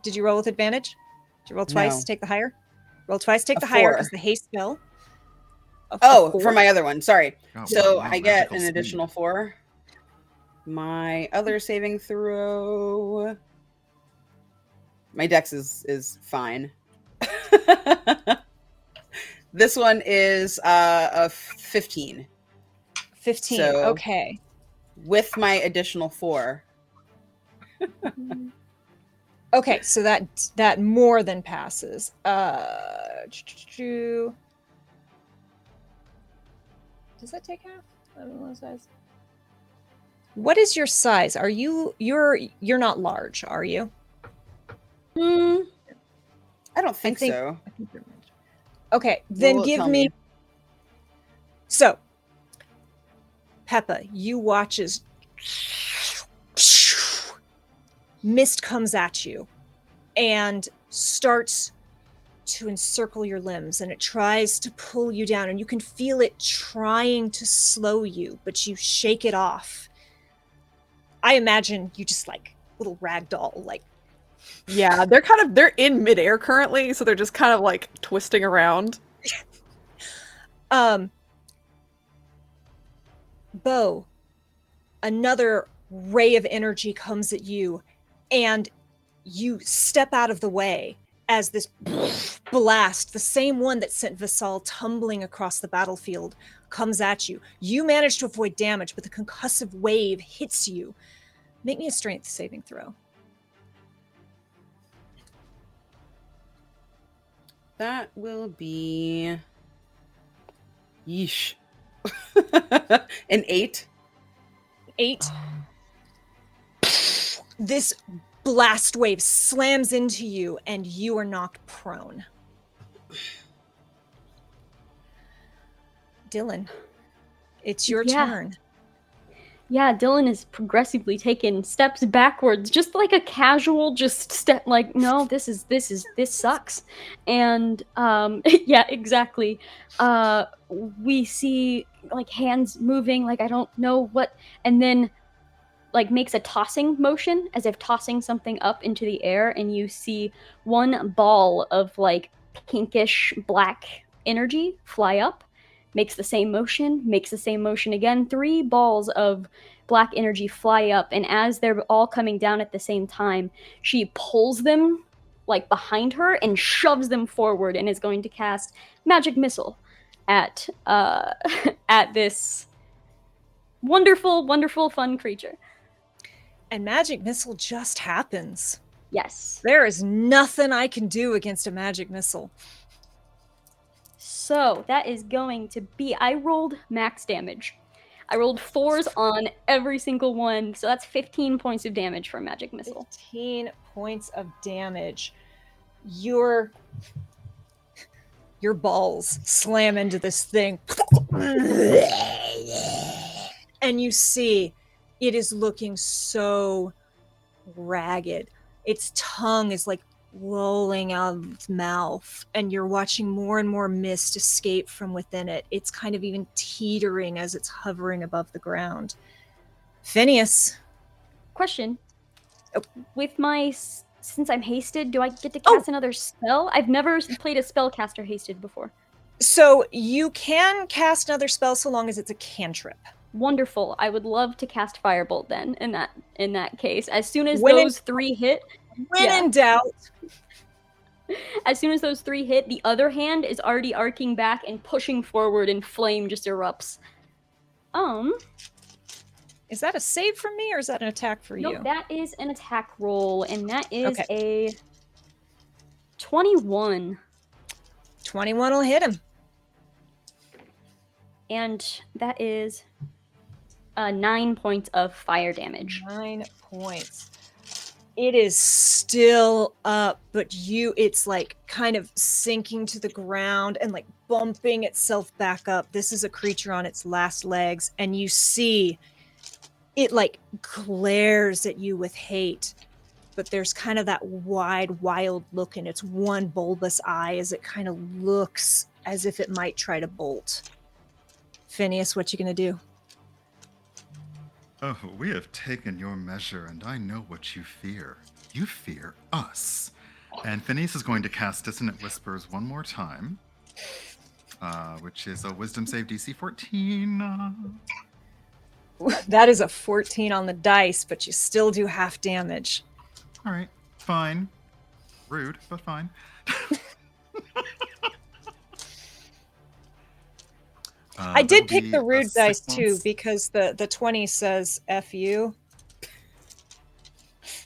Did you roll with advantage? Did you roll twice No. to take the higher? Roll twice, take A the higher because 4. the haste spell. A Oh, 4? for my other one. Sorry. Oh, So wow, I get magical an speed. additional 4. My other saving throw. My dex is fine. This one is a 15. 15. So- Okay. With my additional 4. Okay, so that more than passes. Does that take half? I don't know what size. What is your size? Are you're not large, are you? I don't think think- so. I think you're large. Okay, then will it give tell me. me? So, Pepa, you watch as mist comes at you and starts to encircle your limbs, and it tries to pull you down, and you can feel it trying to slow you, but you shake it off. I imagine you just like little ragdoll, like Yeah, they're in midair currently, so they're just kind of like twisting around. Bo, another ray of energy comes at you, and you step out of the way as this blast, the same one that sent Vassal tumbling across the battlefield, comes at you. You manage to avoid damage, but the concussive wave hits you. Make me a strength saving throw. That will be. Yeesh. An 8. 8. This blast wave slams into you, and you are knocked prone. Dillon, it's your turn. Yeah, Dillon is progressively taking steps backwards, just like a casual just step, like, no, this sucks. And yeah, exactly. We see like hands moving, like I don't know what, and then like makes a tossing motion as if tossing something up into the air, and you see one ball of like pinkish black energy fly up. Makes the same motion again. 3 balls of black energy fly up, and as they're all coming down at the same time, she pulls them like behind her and shoves them forward, and is going to cast magic missile at at this wonderful fun creature. And magic missile just happens. Yes. There is nothing I can do against a magic missile. So that is going to be, I rolled max damage. I rolled 4s on every single one, so that's 15 points of damage for magic missile. 15 points of damage. Your balls slam into this thing. And you see it is looking so ragged. Its tongue is like rolling out of its mouth, and you're watching more and more mist escape from within it. It's kind of even teetering as it's hovering above the ground. Phineas. Question. With my, since I'm hasted, do I get to Oh. cast another spell? I've never played a spellcaster hasted before. So you can cast another spell so long as it's a cantrip. Wonderful. I would love to cast Firebolt then in that case. As soon as When those 3 hit, When in doubt. as soon as those 3 hit, the other hand is already arcing back and pushing forward, and flame just erupts. Is that a save from me, or is that an attack for you? No, that is an attack roll, and that is Okay. a 21. 21 will hit him. And that is 9 points of fire damage. 9 points. It is still up, but it's like kind of sinking to the ground and like bumping itself back up. This is a creature on its last legs, and you see it like glares at you with hate. but there's kind of that wide, wild look in its one bulbous eye as it kind of looks as if it might try to bolt. Phineas, what you gonna do? Oh, we have taken your measure, and I know what you fear. You fear us. And Phineas is going to cast Dissonant Whispers one more time, which is a Wisdom save DC 14. That is a 14 on the dice, but you still do half damage. All right, fine. Rude, but fine. I did that'll pick be the a rude 6 dice too points. because the 20 says F you,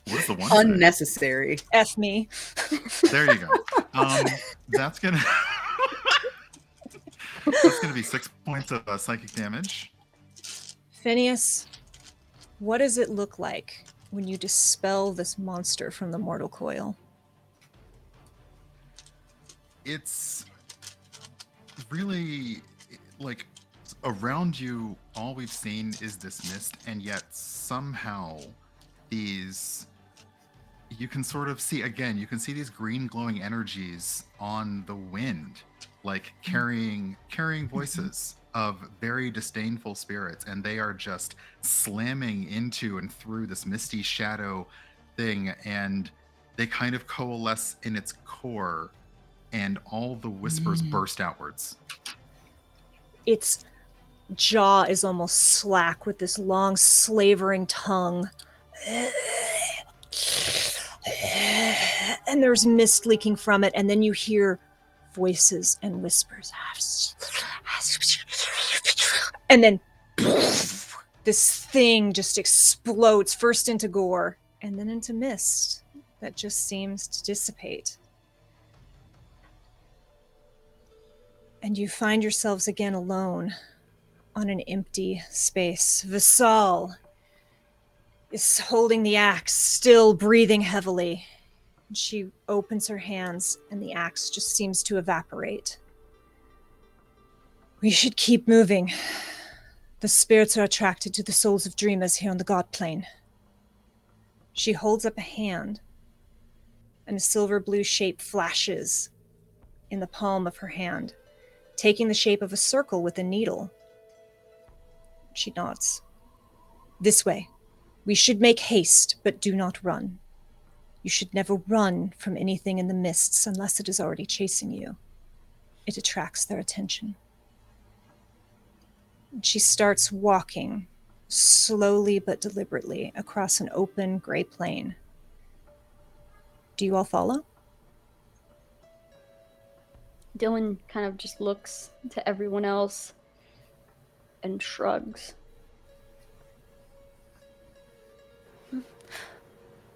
What does the one say? Unnecessary. F me. There you go. That's gonna that's gonna be 6 points of psychic damage. Phineas, what does it look like when you dispel this monster from the mortal coil? It's really like around you, all we've seen is this mist, and yet somehow these you can sort of see again, you can see these green glowing energies on the wind, like carrying voices of very disdainful spirits, and they are just slamming into and through this misty shadow thing, and they kind of coalesce in its core, and all the whispers burst outwards. Its jaw is almost slack with this long slavering tongue. And there's mist leaking from it, and then you hear voices and whispers. And then this thing just explodes, first into gore and then into mist that just seems to dissipate. And you find yourselves again alone on an empty space. Vassal is holding the axe, still breathing heavily. She opens her hands, and the axe just seems to evaporate. We should keep moving. The spirits are attracted to the souls of dreamers here on the Godplane. She holds up a hand, and a silver blue shape flashes in the palm of her hand, taking the shape of a circle with a needle. She nods. This way. We should make haste, but do not run. You should never run from anything in the mists unless it is already chasing you. It attracts their attention. And she starts walking, slowly but deliberately, across an open gray plain. Do you all follow? Dillon kind of just looks to everyone else and shrugs.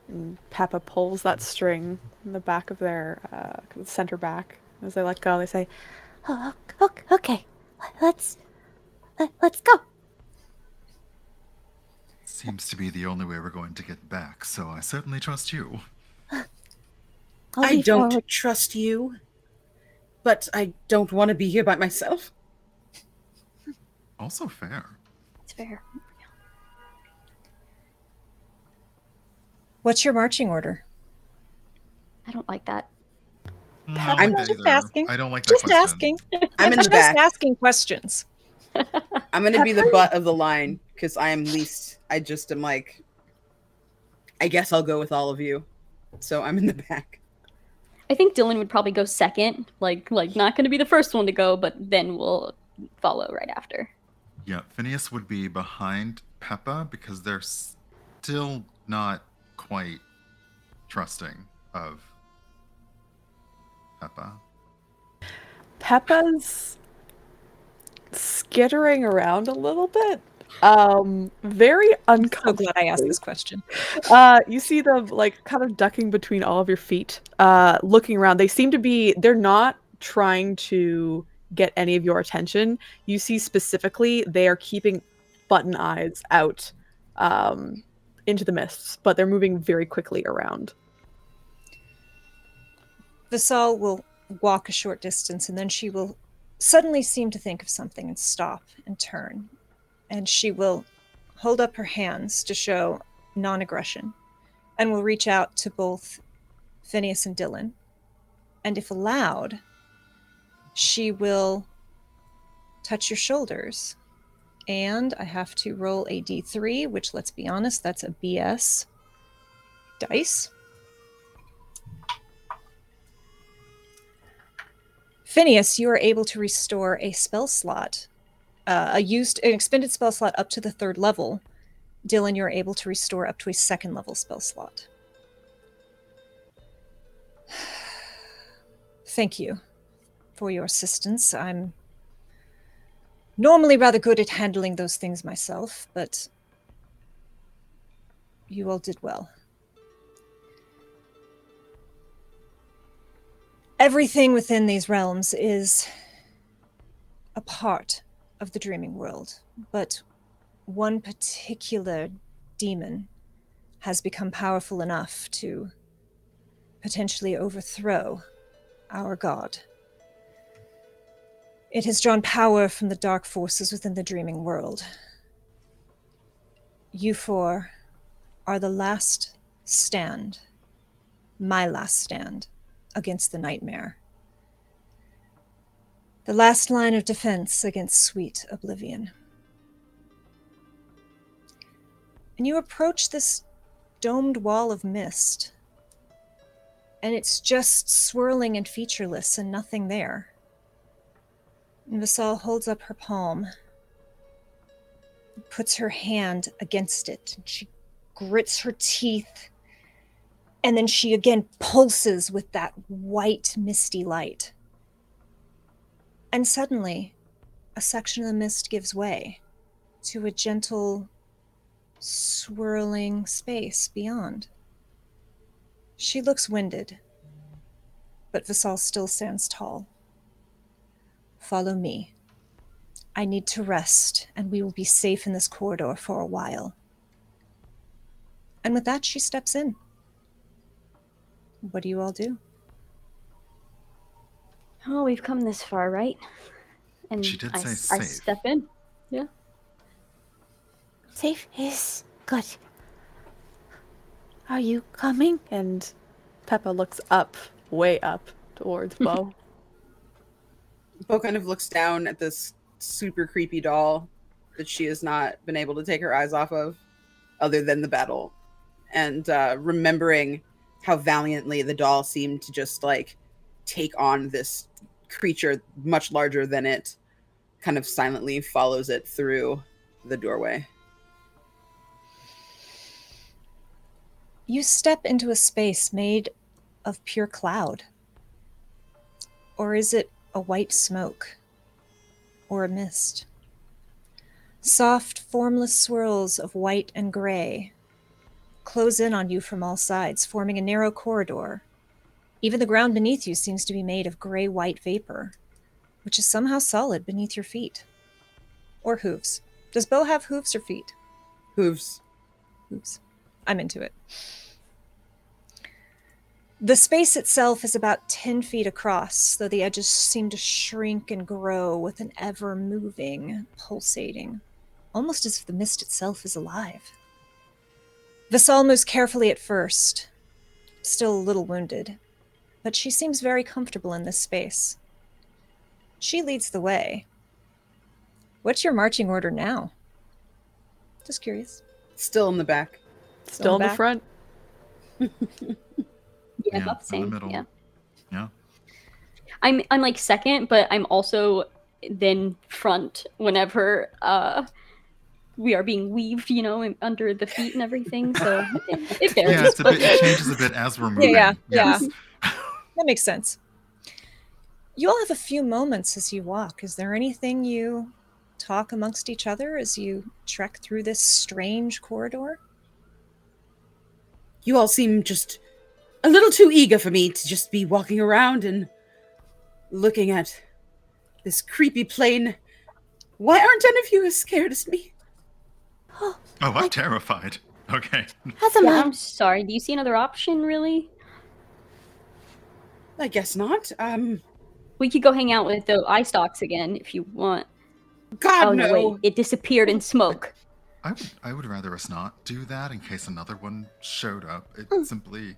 And Pepa pulls that string in the back of their center back. As they let go, they say, Oh, okay. Let's go. Seems to be the only way we're going to get back, so I certainly trust you. I don't trust you, but I don't want to be here by myself. Also fair. It's fair. What's your marching order? I don't like that. I'm like that just either. asking. I don't like that Just question. asking. I'm in the Just back. asking questions. I'm going to be the butt of the line because I am least. I just am like, I guess I'll go with all of you. So I'm in the back. I think Dillon would probably go second, like not going to be the first one to go, but then we'll follow right after. Yeah, Phineas would be behind Pepa because they're still not quite trusting of Pepa. Pepa's skittering around a little bit. Very So uncomfortable. glad I asked this question. You see them like kind of ducking between all of your feet, looking around. They're not trying to get any of your attention. You see specifically they are keeping button eyes out into the mists, but they're moving very quickly around. Vassal will walk a short distance, and then she will suddenly seem to think of something and stop and turn. And she will hold up her hands to show non-aggression. and will reach out to both Phineas and Dillon. And if allowed, she will touch your shoulders. And I have to roll a d3, which, let's be honest, that's a BS dice. Phineas, you are able to restore a spell slot, an expended spell slot up to the 3rd level. Dillon, you're able to restore up to a 2nd level spell slot. Thank you for your assistance. I'm normally rather good at handling those things myself, but you all did well. Everything within these realms is a part of the dreaming world, but one particular demon has become powerful enough to potentially overthrow our god. It has drawn power from the dark forces within the dreaming world. You four are the last stand, my last stand, against the nightmare. The last line of defense against sweet oblivion. And you approach this domed wall of mist, and it's just swirling and featureless and nothing there. And Vassal holds up her palm, puts her hand against it, and she grits her teeth, and then she again pulses with that white, misty light. And suddenly, a section of the mist gives way to a gentle, swirling space beyond. She looks winded, but Vassal still stands tall. Follow me. I need to rest, and we will be safe in this corridor for a while. And with that, she steps in. What do you all do? Oh, we've come this far, right? And She did say I safe. step in. Yeah. Safe is good. Are you coming? And Pepa looks up, way up, towards Bo. Bo kind of looks down at this super creepy doll that she has not been able to take her eyes off of, other than the battle. And remembering how valiantly the doll seemed to just like take on this creature much larger than it, kind of silently follows it through the doorway. You step into a space made of pure cloud. Or is it a white smoke? Or a mist? Soft, formless swirls of white and gray close in on you from all sides, forming a narrow corridor. Even the ground beneath you seems to be made of gray-white vapor, which is somehow solid beneath your feet. Or hooves. Does Bo have hooves or feet? Hooves. Hooves. I'm into it. The space itself is about 10 feet across, though the edges seem to shrink and grow with an ever-moving, pulsating, almost as if the mist itself is alive. Vassal moves carefully at first, still a little wounded, but she seems very comfortable in this space. She leads the way. What's your marching order now? Just curious. Still in the back. Still in the back? front. Yeah, about the in the same. middle. Yeah. Yeah. I'm like second, but I'm also then front whenever we are being weaved, under the feet and everything. So it varies. Yeah, it changes a bit as we're moving. Yeah. Yes. That makes sense. You all have a few moments as you walk. Is there anything you talk amongst each other as you trek through this strange corridor? You all seem just a little too eager for me to just be walking around and looking at this creepy plane. Why aren't any of you as scared as me? Oh, I'm terrified. Okay. As a Yeah, man, I'm sorry. Do you see another option, really? I guess not. We could go hang out with the eye stalks again if you want. God, Oh, no. no, wait. It disappeared in smoke. I would rather us not do that in case another one showed up. It simply,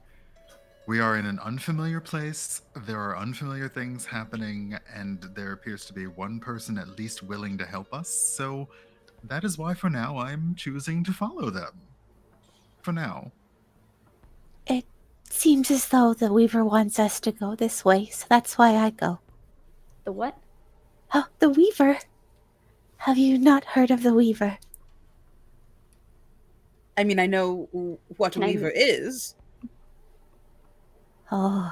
we are in an unfamiliar place, there are unfamiliar things happening, and there appears to be one person at least willing to help us, so that is why for now I'm choosing to follow them. For now. It seems as though the Weaver wants us to go this way, so that's why I go. The what? Oh, the Weaver. Have you not heard of the Weaver? I mean, I know what a Can I- weaver is. Oh,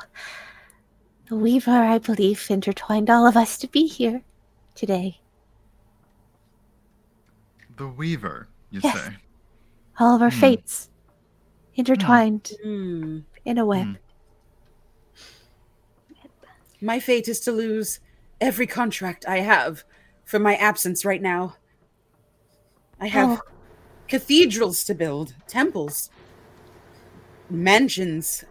the Weaver, I believe, intertwined all of us to be here today. The Weaver, you Yes. say? All of our Hmm. fates intertwined Hmm. in a web. Hmm. My fate is to lose every contract I have for my absence right now. I have cathedrals to build, temples, mansions.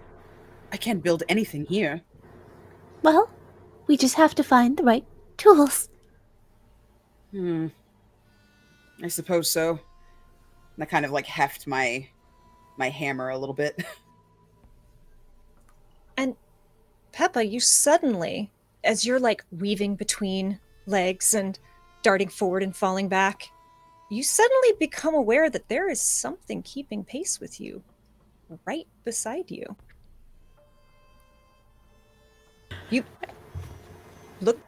I can't build anything here. Well, we just have to find the right tools. I suppose so. And I kind of like heft my hammer a little bit. And Pepa, you suddenly, as you're like weaving between legs and darting forward and falling back, you suddenly become aware that there is something keeping pace with you right beside you. You look.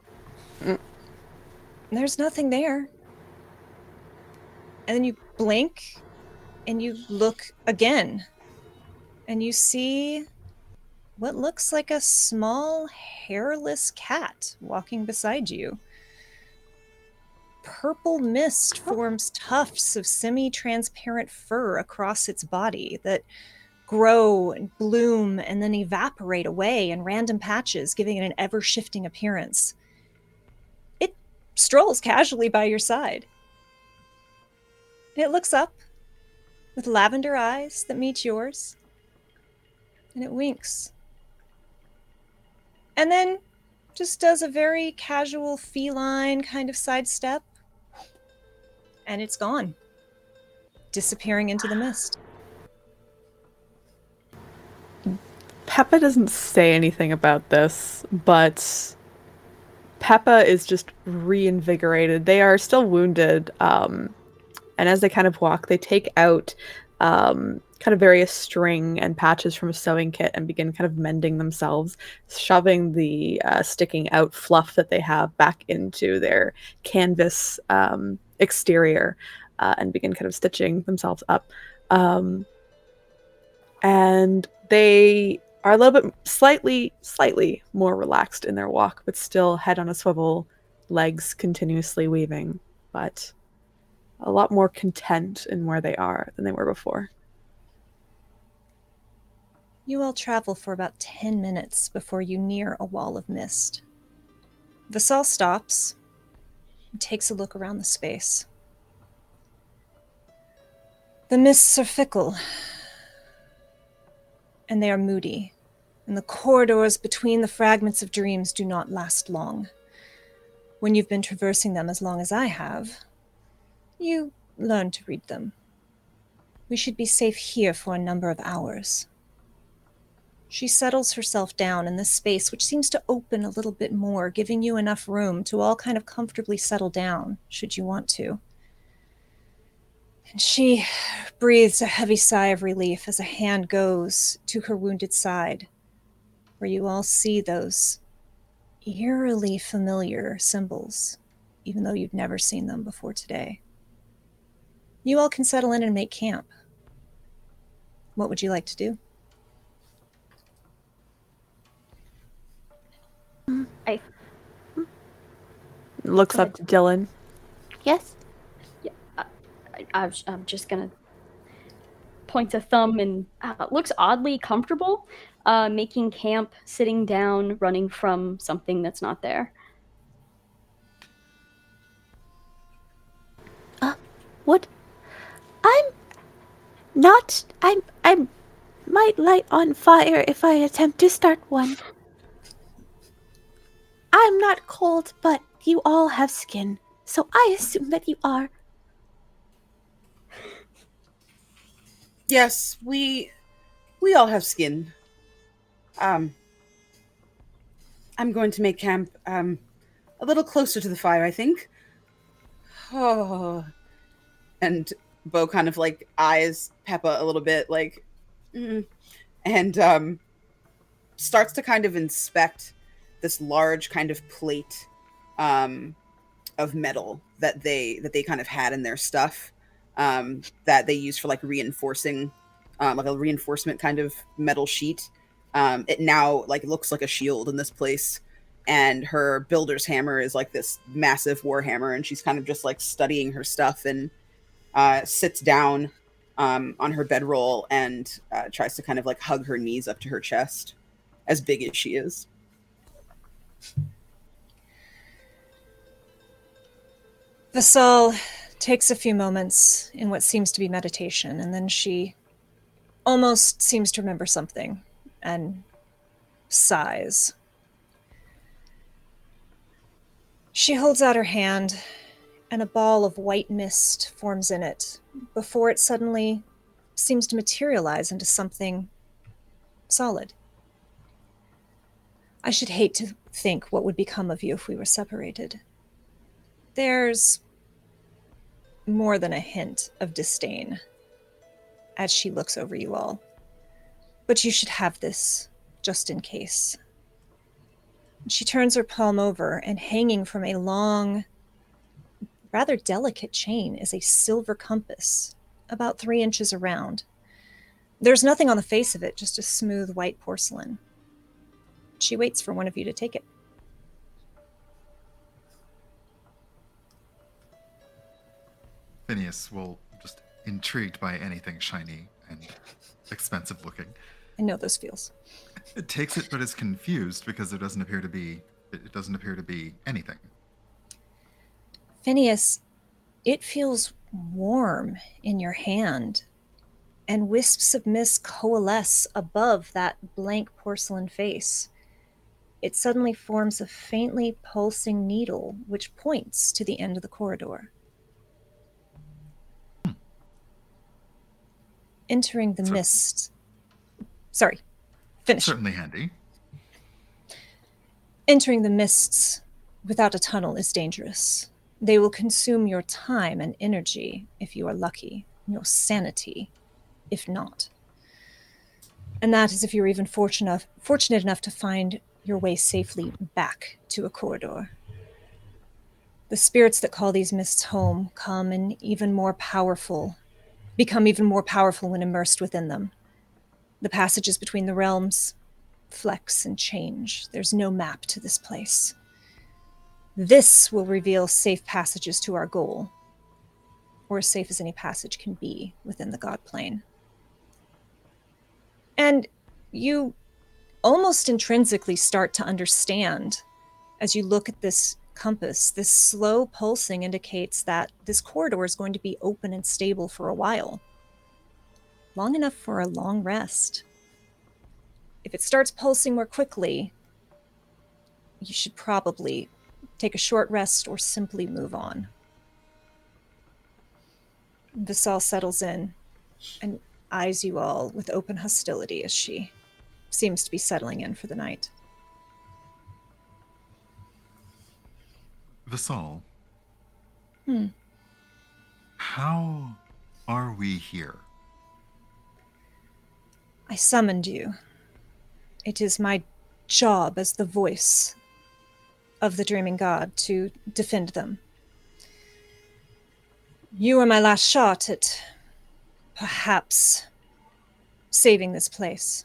There's nothing there. And then you blink and you look again. And you see what looks like a small, hairless cat walking beside you. Purple mist forms tufts of semi-transparent fur across its body that grow and bloom and then evaporate away in random patches, giving it an ever-shifting appearance. It strolls casually by your side. It looks up with lavender eyes that meet yours, and it winks. And then just does a very casual feline kind of sidestep, and it's gone, disappearing into the mist. Pepa doesn't say anything about this, but Pepa is just reinvigorated. They are still wounded, and as they kind of walk, they take out kind of various string and patches from a sewing kit and begin kind of mending themselves, shoving the sticking out fluff that they have back into their canvas exterior, and begin kind of stitching themselves up. And they are a little bit slightly more relaxed in their walk, but still head on a swivel, legs continuously weaving, but a lot more content in where they are than they were before. You all travel for about 10 minutes before you near a wall of mist. Vassal stops and takes a look around the space. The mists are fickle, and they are moody, and the corridors between the fragments of dreams do not last long. When you've been traversing them as long as I have, you learn to read them. We should be safe here for a number of hours. She settles herself down in this space, which seems to open a little bit more, giving you enough room to all kind of comfortably settle down, should you want to. And she breathes a heavy sigh of relief as a hand goes to her wounded side, where you all see those eerily familiar symbols, even though you've never seen them before today. You all can settle in and make camp. What would you like to do? Looks Go up to Dillon. Yes? I'm just gonna point a thumb and looks oddly comfortable, making camp, sitting down, running from something that's not there. What? I'm not. I might light on fire if I attempt to start one. I'm not cold, but you all have skin, so I assume that you are. Yes, we all have skin. Um, I'm going to make camp a little closer to the fire, I think. Oh, and Bo kind of like eyes Pepa a little bit, like, and starts to kind of inspect this large kind of plate um, of metal that they kind of had in their stuff, that they use for like reinforcing, like a reinforcement kind of metal sheet. It now like looks like a shield in this place, and her builder's hammer is like this massive war hammer, and she's kind of just like studying her stuff and sits down on her bedroll and tries to kind of like hug her knees up to her chest, as big as she is. Vassal takes a few moments in what seems to be meditation, and then she almost seems to remember something and sighs. She holds out her hand, and a ball of white mist forms in it before it suddenly seems to materialize into something solid. I should hate to think what would become of you if we were separated. There's more than a hint of disdain as she looks over you all. But you should have this, just in case. She turns her palm over, and hanging from a long, rather delicate chain is a silver compass, about 3 inches around. There's nothing on the face of it, just a smooth white porcelain. She waits for one of you to take it. Phineas will, just intrigued by anything shiny and expensive looking, I know those feels. it takes it but is confused because it doesn't appear to be anything. Phineas, it feels warm in your hand, and wisps of mist coalesce above that blank porcelain face. It suddenly forms a faintly pulsing needle which points to the end of the corridor. Entering the mist. Sorry, finish. Certainly handy. Entering the mists without a tunnel is dangerous. They will consume your time and energy if you are lucky, your sanity if not. And that is if you're even fortunate enough to find your way safely back to a corridor. The spirits that call these mists home become even more powerful when immersed within them. The passages between the realms flex and change. There's no map to this place. This will reveal safe passages to our goal, or as safe as any passage can be within the Godplane. And you almost intrinsically start to understand as you look at this compass. This slow pulsing indicates that this corridor is going to be open and stable for a while. Long enough for a long rest. If it starts pulsing more quickly, you should probably take a short rest or simply move on. Vassal settles in and eyes you all with open hostility as she seems to be settling in for the night. Vassal. How are we here? I summoned you. It is my job as the voice of the Dreaming God to defend them. You are my last shot at perhaps saving this place,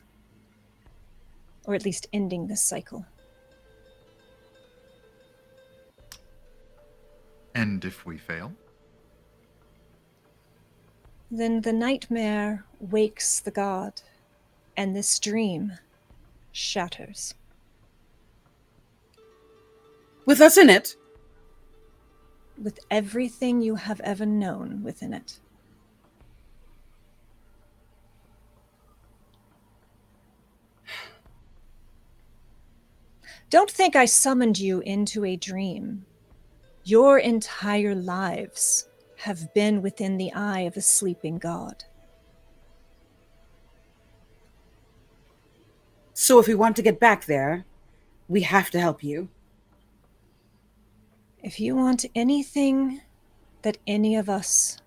or at least ending this cycle. And if we fail? Then the nightmare wakes the god, and this dream shatters. With us in it? With everything you have ever known within it. Don't think I summoned you into a dream. Your entire lives have been within the eye of a sleeping god. So if we want to get back there, we have to help you. If you want anything that any of us,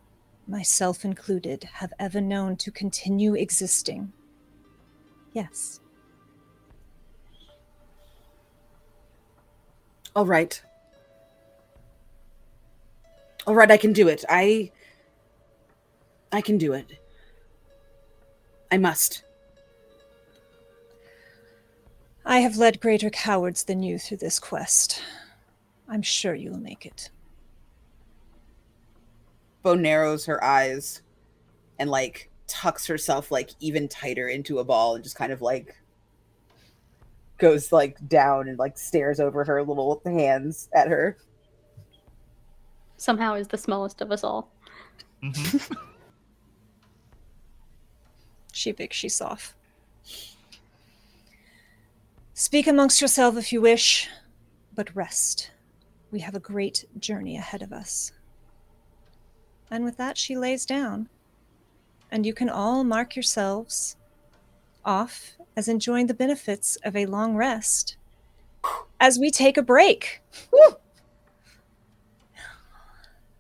myself included, have ever known to continue existing, yes. All right. All right, I can do it. I can do it. I must. I have led greater cowards than you through this quest. I'm sure you'll make it. Bo narrows her eyes and like tucks herself like even tighter into a ball and just kind of like goes like down and like stares over her little hands at her. Somehow is the smallest of us all. Mm-hmm. She big, she soft. Speak amongst yourself if you wish, but rest. We have a great journey ahead of us. And with that, she lays down. And you can all mark yourselves off as enjoying the benefits of a long rest as we take a break. Woo!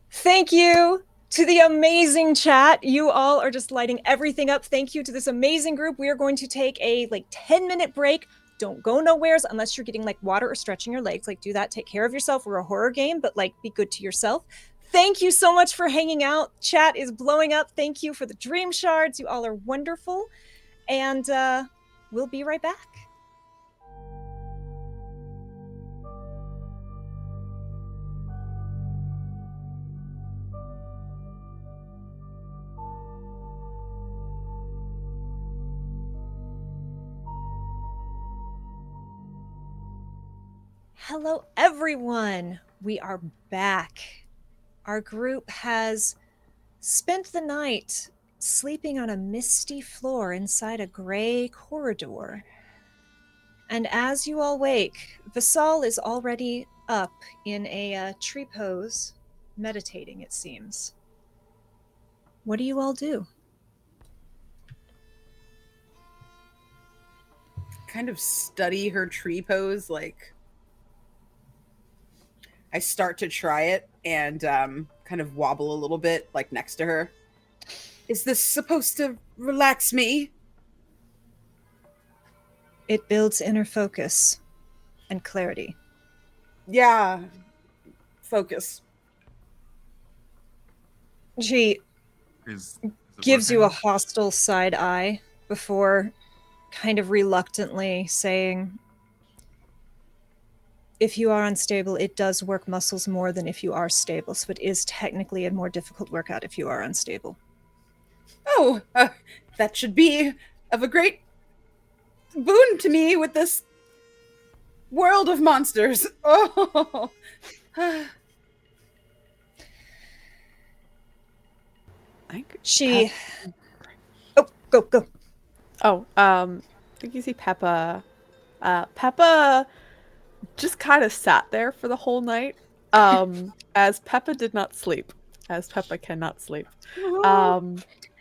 Thank you to the amazing chat. You all are just lighting everything up. Thank you to this amazing group. We are going to take a 10-minute break. Don't go nowheres unless you're getting water or stretching your legs. Do that. Take care of yourself. We're a horror game, but be good to yourself. Thank you so much for hanging out. Chat is blowing up. Thank you for the dream shards. You all are wonderful. And we'll be right back. Hello, everyone. We are back. Our group has spent the night sleeping on a misty floor inside a gray corridor. And as you all wake, Vasal is already up in a tree pose, meditating, it seems. What do you all do? Kind of study her tree pose, I start to try it and kind of wobble a little bit, next to her. Is this supposed to relax me? It builds inner focus and clarity. Yeah. Focus. She Is gives you a working? hostile side eye before kind of reluctantly saying, if you are unstable, it does work muscles more than if you are stable. So it is technically a more difficult workout if you are unstable. Oh, that should be of a great boon to me with this world of monsters. Oh. She... Oh, go. Oh, I think you see Pepa. Pepa just kind of sat there for the whole night, as Pepa did not sleep, as Pepa cannot sleep.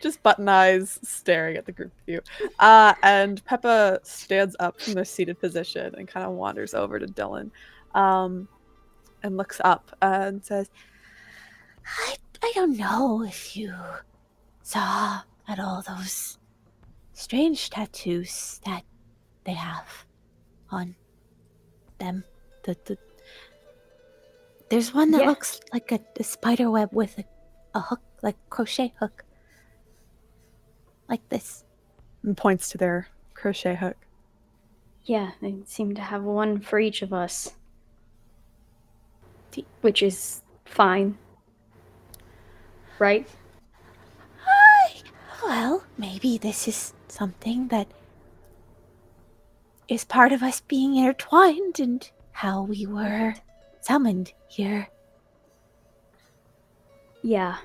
Just button eyes staring at the group of you. And Pepa stands up from their seated position and kind of wanders over to Dillon, and looks up and says, I don't know if you saw at all those strange tattoos that they have on them. There's one that looks like a spider web with a hook, like crochet hook. Like this. and points to their crochet hook. Yeah, they seem to have one for each of us. Which is fine. Right? Well, maybe this is something that is part of us being intertwined and how we were summoned here. Yeah.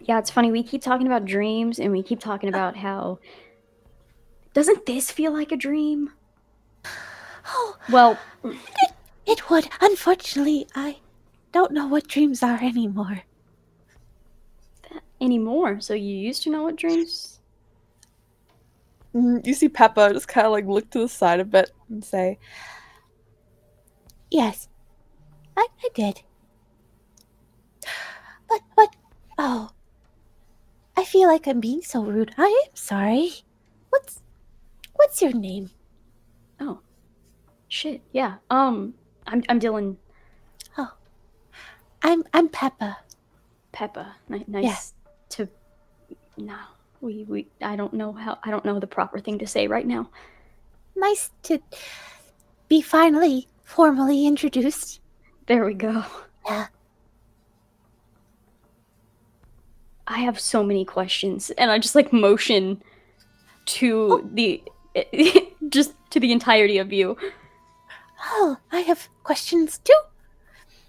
Yeah, it's funny. We keep talking about dreams and we keep talking about how... Doesn't this feel like a dream? Oh, well... It would. Unfortunately, I don't know what dreams are anymore. Anymore? So you used to know what dreams You see Pepa just kind of like look to the side a bit and say, Yes, I did. But, oh, I feel like I'm being so rude. I am sorry. What's your name? Oh, shit. Yeah. I'm Dillon. Oh, I'm Pepa. Pepa. Yeah. Nice to. No, I don't know the proper thing to say right now. Nice to be finally formally introduced. There we go. Yeah. I have so many questions, and I just like motion to the just to the entirety of you. Oh, I have questions too.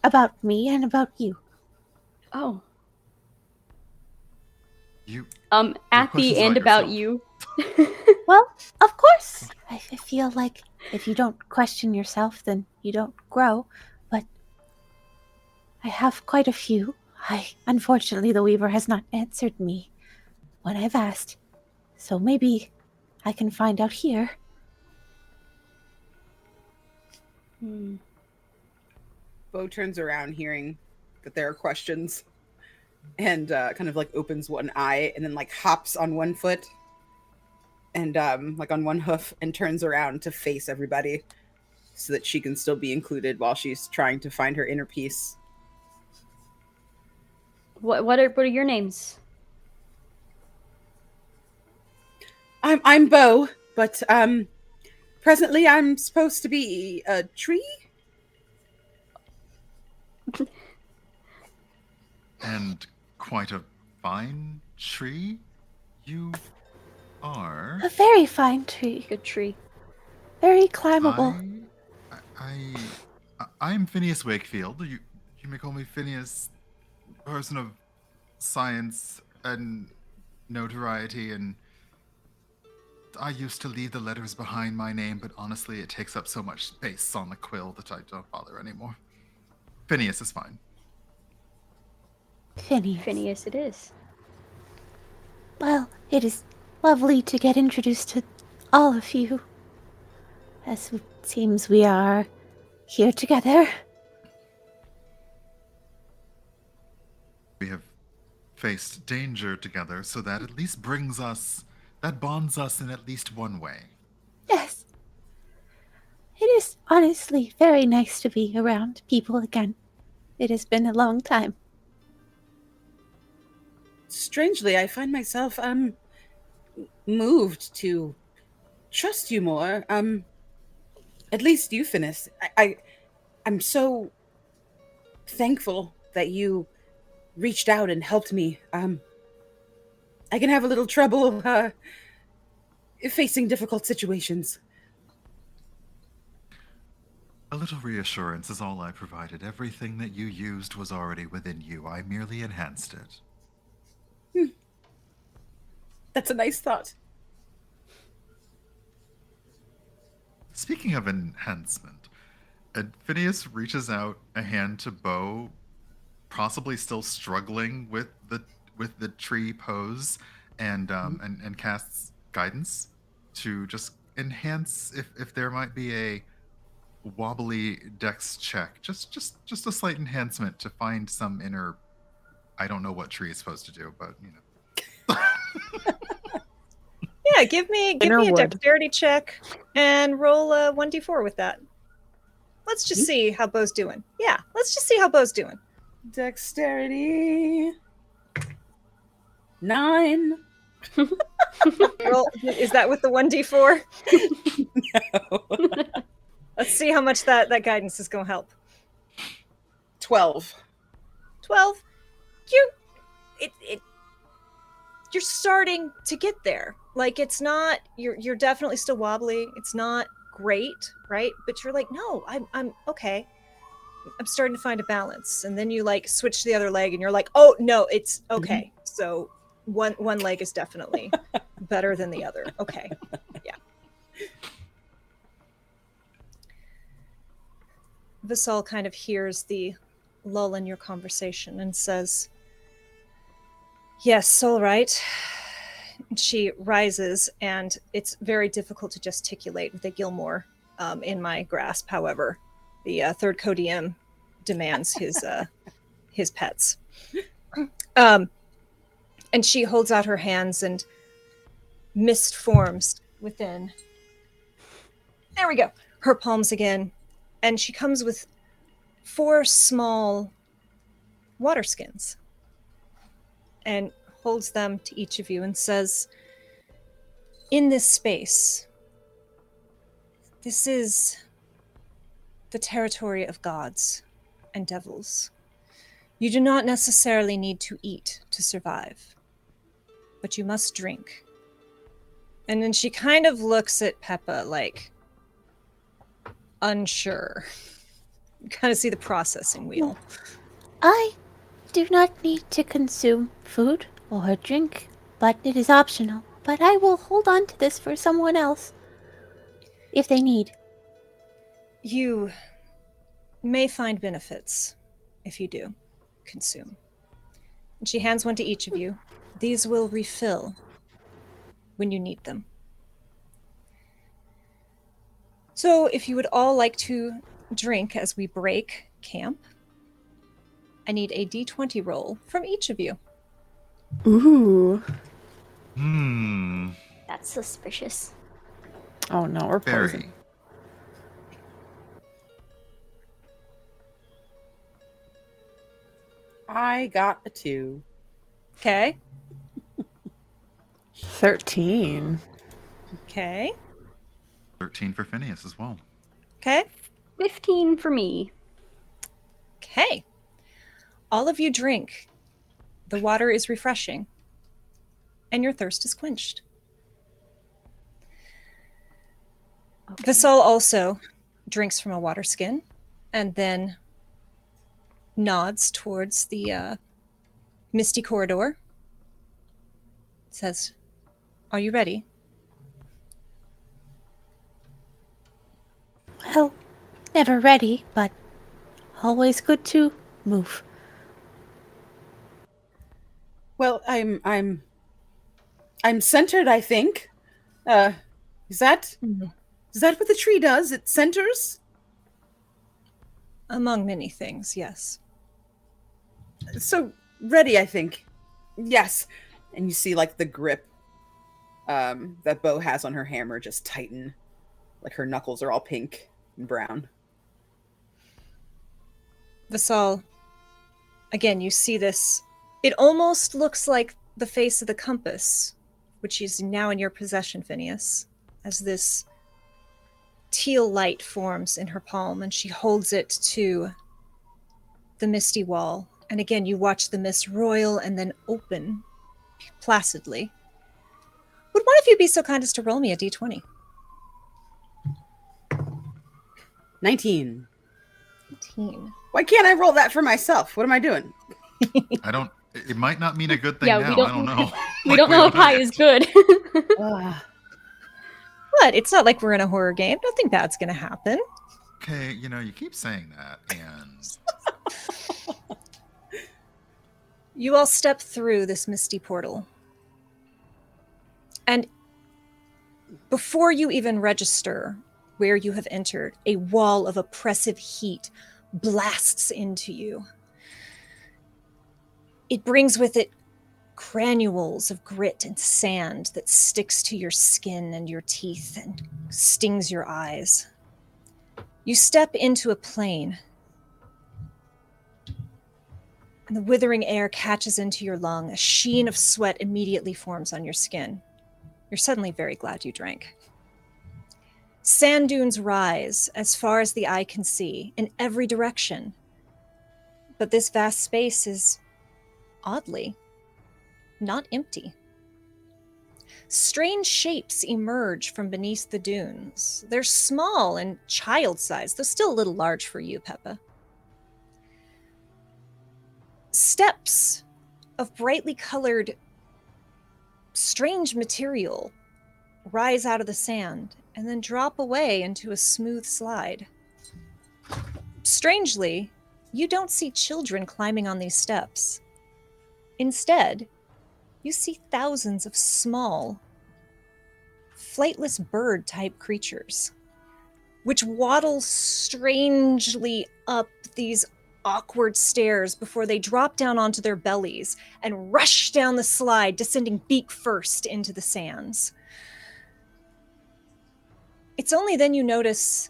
About me and about you. Oh. You At the questions end about about yourself. you. Well, of course. I feel like if you don't question yourself, then you don't grow. But I have quite a few. Unfortunately, the Weaver has not answered me when I've asked. So maybe I can find out here. Bo turns around, hearing that there are questions, and kind of like opens one eye and then like hops on one foot and like on one hoof and turns around to face everybody so that she can still be included while she's trying to find her inner peace. What are your names? I'm Bo, but presently I'm supposed to be a tree. And quite a fine tree you are. A very fine tree. Good tree. Very climbable. I'm Phineas Wakefield. You may call me Phineas, person of science and notoriety, and I used to leave the letters behind my name, but honestly, it takes up so much space on the quill that I don't bother anymore. Phineas is fine. Phineas it is. Well, it is lovely to get introduced to all of you. As it seems we are here together. We have faced danger together, so that at least bonds us in at least one way. Yes. It is honestly very nice to be around people again. It has been a long time. Strangely, I find myself moved to trust you more. At least you, Phineas. I'm so thankful that you reached out and helped me. I can have a little trouble facing difficult situations. A little reassurance is all I provided. Everything that you used was already within you. I merely enhanced it. That's a nice thought. Speaking of enhancement, Phineas reaches out a hand to Bo, possibly still struggling with the tree pose, and casts guidance to just enhance if there might be a wobbly dex check, just a slight enhancement to find some inner. I don't know what tree is supposed to do, but you know. Yeah, give me Inner a wood. dexterity check and roll a 1d4 with that. Let's just see how Bo's doing. Yeah, let's just see how Bo's doing. Dexterity 9. Roll, is that with the 1d4? No. Let's see how much that guidance is going to help. 12. 12. You're starting to get there. Like, it's not, you're definitely still wobbly. It's not great, right? But you're like, no, I'm okay. I'm starting to find a balance. And then you like switch to the other leg and you're like, oh no, it's okay. So one leg is definitely better than the other. Okay. Yeah. Visal kind of hears the lull in your conversation and says, yes, all right. She rises, and it's very difficult to gesticulate with a Gilmore in my grasp. However, the third Codium demands his pets. And she holds out her hands, and mist forms within. There we go. Her palms again. And she comes with 4 small water skins and holds them to each of you and says, in this space, this is the territory of gods and devils. You do not necessarily need to eat to survive, but you must drink. And then she kind of looks at Pepa like unsure. You kind of see the processing wheel. I do not need to consume food or drink, but it is optional. But I will hold on to this for someone else if they need. You may find benefits if you do consume. And she hands one to each of you. These will refill when you need them. So if you would all like to drink as we break camp, I need a d20 roll from each of you. Ooh. That's suspicious. Oh no, we're poisoned. Very. I got a 2. Okay. 13. Okay. 13 for Phineas as well. Okay. 15 for me. Okay. All of you drink. The water is refreshing, and your thirst is quenched. Okay. Purcell also drinks from a water skin, and then nods towards the misty corridor. Says, "Are you ready?" Well, never ready, but always good to move. Well, I'm centered, I think. Is that what the tree does? It centers? Among many things, yes. So ready, I think. Yes. And you see like the grip that Bo has on her hammer just tighten. Like her knuckles are all pink and brown. Vasal, again, you see this. It almost looks like the face of the compass, which is now in your possession, Phineas, as this teal light forms in her palm, and she holds it to the misty wall. And again, you watch the mist roil and then open placidly. Would one of you be so kind as to roll me a d20? 19. 19. Why can't I roll that for myself? What am I doing? I don't. It might not mean a good thing Yeah, now. we don't, I don't know. We don't know if high is good. But it's not like we're in a horror game. Nothing bad's going to happen. Okay, you keep saying that, and You all step through this misty portal. And before you even register where you have entered, a wall of oppressive heat blasts into you. It brings with it granules of grit and sand that sticks to your skin and your teeth and stings your eyes. You step into a plane, and the withering air catches into your lung. A sheen of sweat immediately forms on your skin. You're suddenly very glad you drank. Sand dunes rise as far as the eye can see in every direction. But this vast space is, oddly, not empty. Strange shapes emerge from beneath the dunes. They're small and child-sized, though still a little large for you, Pepa. Steps of brightly colored, strange material rise out of the sand and then drop away into a smooth slide. Strangely, you don't see children climbing on these steps. Instead, you see thousands of small, flightless bird-type creatures, which waddle strangely up these awkward stairs before they drop down onto their bellies and rush down the slide, descending beak first into the sands. It's only then you notice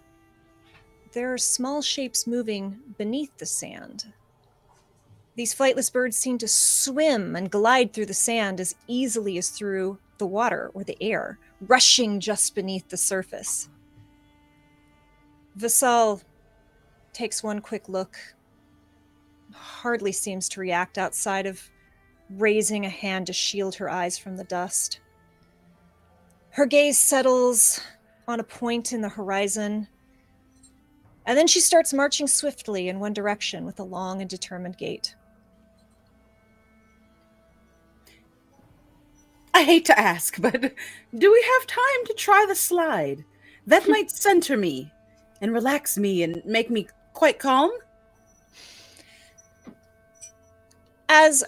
there are small shapes moving beneath the sand. These flightless birds seem to swim and glide through the sand as easily as through the water or the air, rushing just beneath the surface. Vassal takes one quick look, hardly seems to react outside of raising a hand to shield her eyes from the dust. Her gaze settles on a point in the horizon, and then she starts marching swiftly in one direction with a long and determined gait. I hate to ask, but do we have time to try the slide? That might center me and relax me and make me quite calm.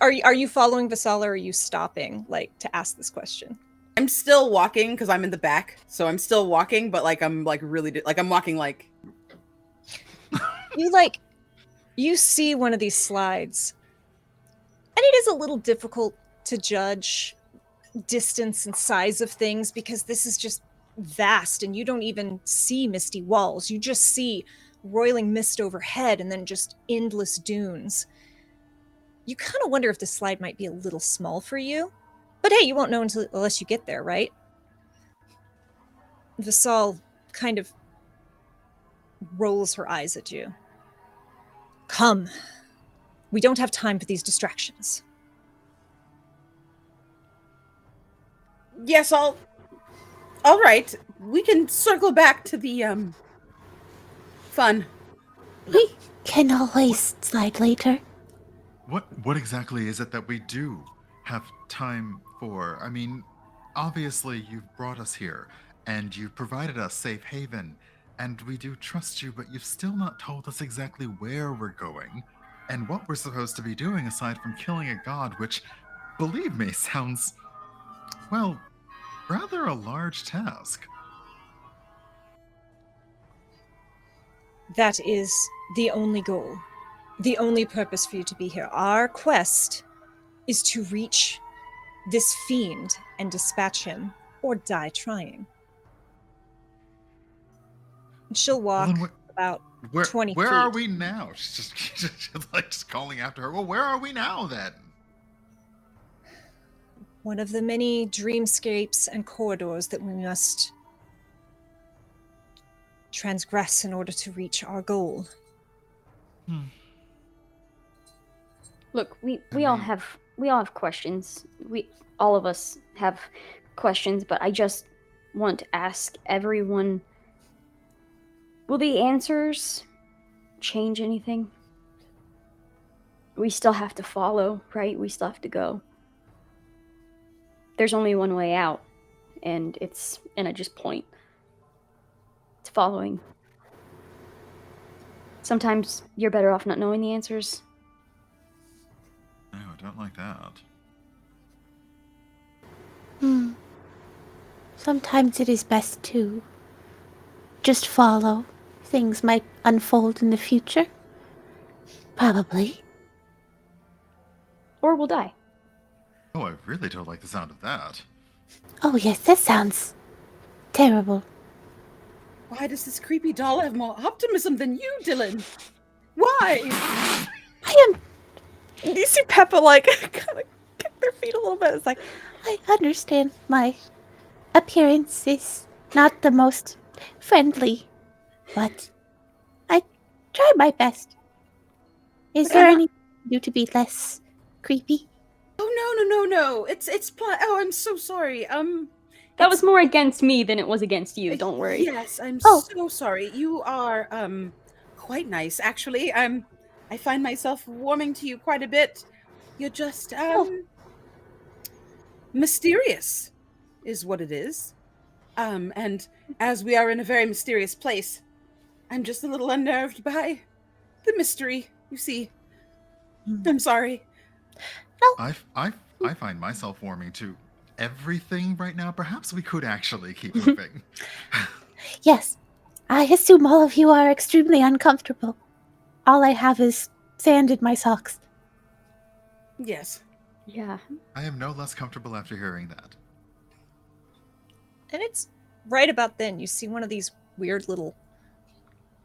Are you following Vassal, or are you stopping, to ask this question? I'm still walking because I'm in the back, so I'm still walking, but I'm really I'm walking You see one of these slides, and it is a little difficult to judge distance and size of things because this is just vast, and you don't even see misty walls. You just see roiling mist overhead and then just endless dunes. You kind of wonder if this slide might be a little small for you, but hey, you won't know unless you get there, right? Vassal kind of rolls her eyes at you. Come. We don't have time for these distractions. Yes, all right. We can circle back to the fun. We can always slide later. What exactly is it that we do have time for? I mean, obviously you've brought us here, and you've provided us safe haven, and we do trust you, but you've still not told us exactly where we're going, and what we're supposed to be doing aside from killing a god, which, believe me, sounds, well, rather a large task. That is the only goal, the only purpose for you to be here. Our quest is to reach this fiend and dispatch him, or die trying. And she'll walk about 20 feet. Where are we now? She's just calling after her. Well, where are we now then? One of the many dreamscapes and corridors that we must transgress in order to reach our goal. Look, we all have questions. All of us have questions, but I just want to ask everyone, will the answers change anything? We still have to follow, right? We still have to go. There's only one way out, and I just point. It's following. Sometimes you're better off not knowing the answers. No, I don't like that. Sometimes it is best to just follow. Things might unfold in the future. Probably. Or we'll die. Oh, I really don't like the sound of that. Oh yes, that sounds terrible. Why does this creepy doll have more optimism than you, Dillon? Why? You see Pepa kind of kick their feet a little bit. It's like, I understand my appearance is not the most friendly, but I try my best. Is there anything I can do to be less creepy? Oh no! Oh, I'm so sorry. That was more against me than it was against you. Don't worry. Yes, I'm so sorry. You are quite nice, actually. I find myself warming to you quite a bit. You're just mysterious, is what it is. And as we are in a very mysterious place, I'm just a little unnerved by the mystery. You see, I'm sorry. I I find myself warming to everything right now. Perhaps we could actually keep moving. Yes, I assume all of you are extremely uncomfortable. All I have is sand in my socks. Yes. Yeah. I am no less comfortable after hearing that. And it's right about then you see one of these weird little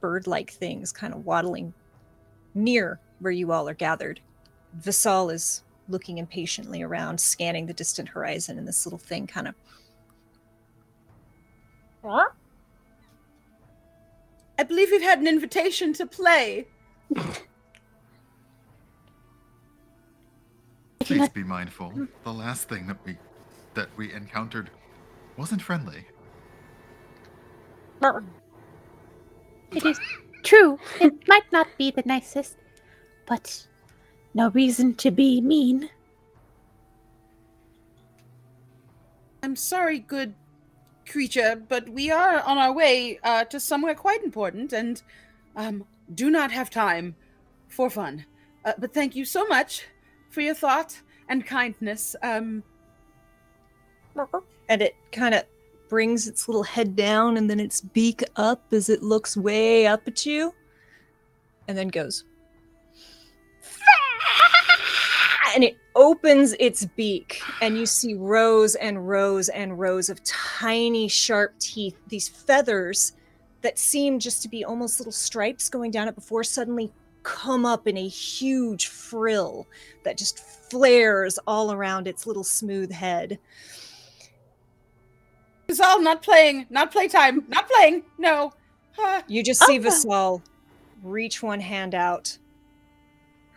bird-like things kind of waddling near where you all are gathered. Visal is looking impatiently around, scanning the distant horizon, and this little thing kind of... I believe we've had an invitation to play. Please be mindful. The last thing that we encountered wasn't friendly. It is true. It might not be the nicest, but no reason to be mean. I'm sorry, good creature, but we are on our way to somewhere quite important and do not have time for fun. But thank you so much for your thought and kindness. And it kind of brings its little head down and then its beak up as it looks way up at you. And then goes... And it opens its beak, and you see rows and rows and rows of tiny, sharp teeth. These feathers that seem just to be almost little stripes going down it before suddenly come up in a huge frill that just flares all around its little smooth head. Visal, not playing, not playtime, not playing, no. You just see Visal reach one hand out.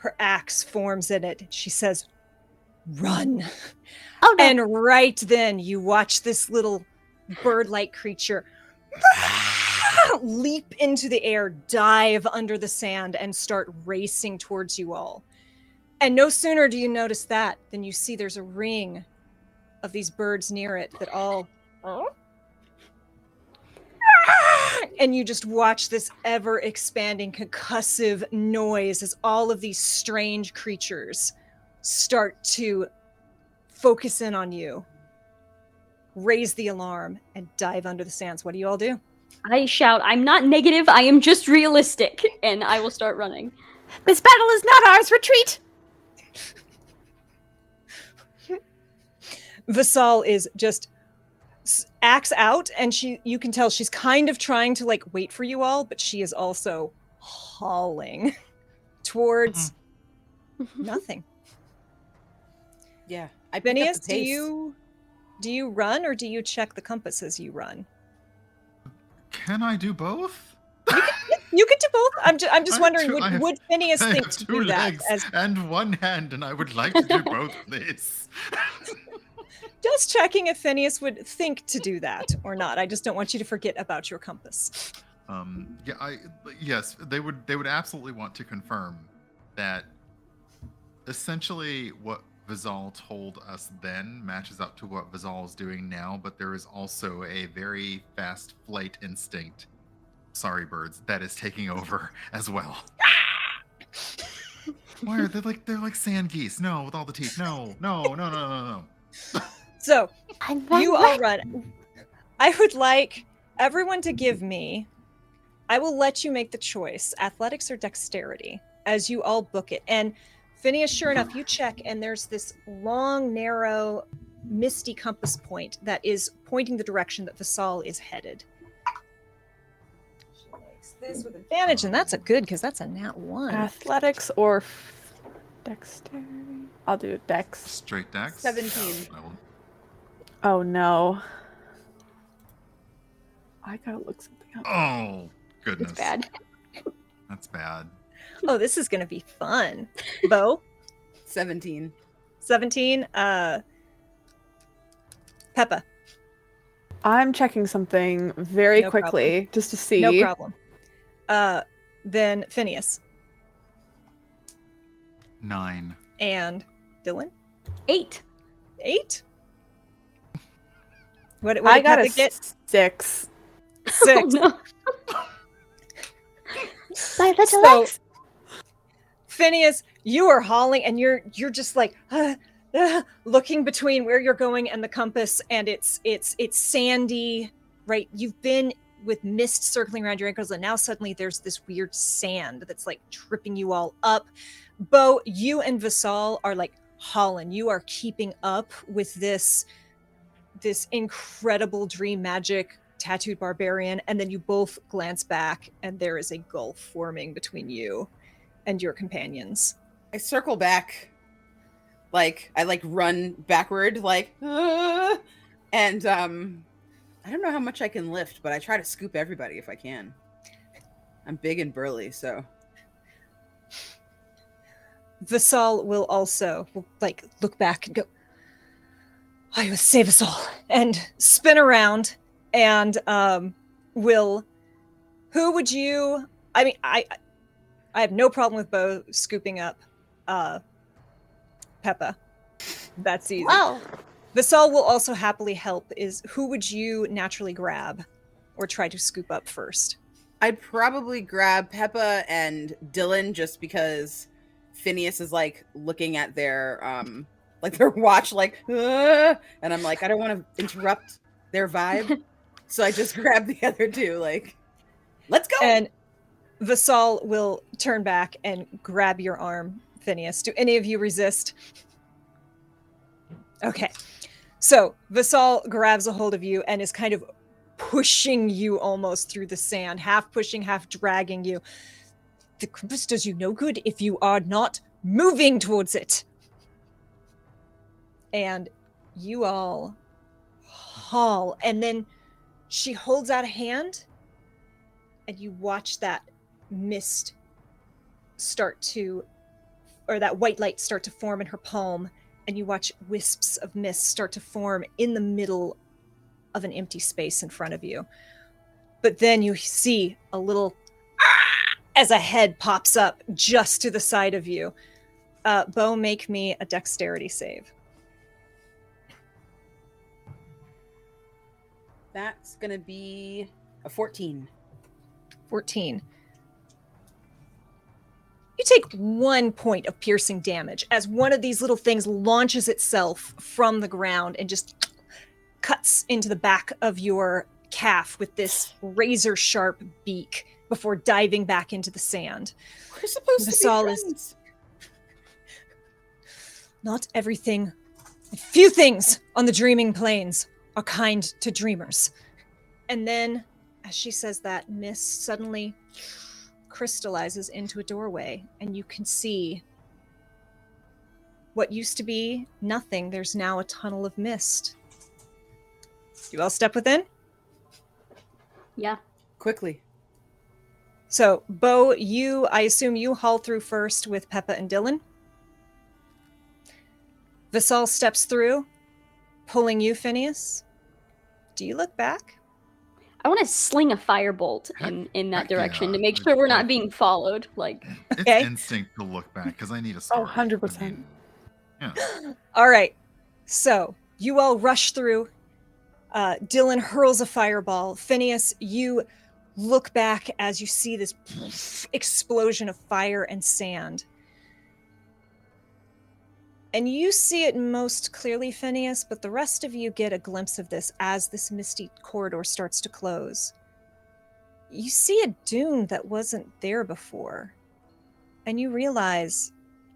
Her axe forms in it. She says, "Run." Oh, no. And right then you watch this little bird-like creature leap into the air, dive under the sand, and start racing towards you all. And no sooner do you notice that than you see there's a ring of these birds near it that all... And you just watch this ever-expanding concussive noise as all of these strange creatures start to focus in on you, raise the alarm, and dive under the sands. What do you all do? I shout, "I'm not negative, I am just realistic," and I will start running. This battle is not ours. Retreat! Visal is just axe out, and you can tell she's kind of trying to like wait for you all, but she is also hauling towards nothing. Yeah, I Phineas, pick up the do you run or do you check the compass as you run? Can I do both? You can do both. I'm just wondering, I would Phineas I think have to two do that? legs and one hand, and I would like to do both, please. Just checking if Phineas would think to do that or not. I just don't want you to forget about your compass. Yes, they would absolutely want to confirm that essentially what Visal told us then matches up to what Visal is doing now, but there is also a very fast flight instinct, sorry birds, that is taking over as well. Why are they're like sand geese? No, with all the teeth. No. So I'm you all run. I would like everyone to give me, I will let you make the choice, athletics or dexterity, as you all book it. And Phineas, sure enough, you check, and there's this long, narrow, misty compass point that is pointing the direction that Visal is headed. She makes this with advantage, and that's a good, because that's a nat 1. Athletics or dexterity? I'll do dex. Straight dex. 17. Oh no. I gotta look something up. Oh goodness. It's bad. That's bad. Oh, this is going to be fun. Bo? 17. 17. Pepa. I'm checking something very No quickly problem. just to see. No problem. Then Phineas. 9. And Dillon? 8. 8? What I did got Pepa a get? 6. 6. Oh, no. My little So- legs. Phineas, you are hauling, and you're just like, looking between where you're going and the compass, and it's sandy, right? You've been with mist circling around your ankles, and now suddenly there's this weird sand that's like tripping you all up. Bo, you and Vasal are like hauling. You are keeping up with this incredible dream magic tattooed barbarian, and then you both glance back, and there is a gulf forming between you and your companions. I circle back, like I run backward, and I don't know how much I can lift, but I try to scoop everybody if I can. I'm big and burly, so. Vasal will also look back and go, I will save us all, and spin around and will. Who would you? I mean, I have no problem with Bo scooping up Pepa. That's easy. Wow. Vasal will also happily help. Who would you naturally grab or try to scoop up first? I'd probably grab Pepa and Dillon just because Phineas is like looking at their their watch and I'm like, I don't want to interrupt their vibe. So I just grab the other two, let's go. And Vasal will turn back and grab your arm, Phineas. Do any of you resist? Okay. So Vasal grabs a hold of you and is kind of pushing you almost through the sand, half pushing, half dragging you. The compass does you no good if you are not moving towards it. And you all haul. And then she holds out a hand, and you watch that mist that white light start to form in her palm, and you watch wisps of mist start to form in the middle of an empty space in front of you. But then you see a little as a head pops up just to the side of you. Bo, make me a dexterity save. That's going to be a 14. 14. You take 1 point of piercing damage as one of these little things launches itself from the ground and just cuts into the back of your calf with this razor-sharp beak before diving back into the sand. We're supposed to be friends. Not everything. A few things on the dreaming plains are kind to dreamers. And then, as she says that, mist suddenly crystallizes into a doorway, and you can see what used to be nothing. There's now a tunnel of mist. You all step within? Yeah. Quickly. So, Bo, I assume you haul through first with Pepa and Dillon. Vasal steps through, pulling you, Phineas. Do you look back? I want to sling a firebolt in that direction to make sure we're not being followed. It's Okay. instinct to look back because I need a story. 100%. Yeah. All right. So you all rush through. Dillon hurls a fireball. Phineas, you look back as you see this explosion of fire and sand. And you see it most clearly, Phineas, but the rest of you get a glimpse of this as this misty corridor starts to close. You see a dune that wasn't there before, and you realize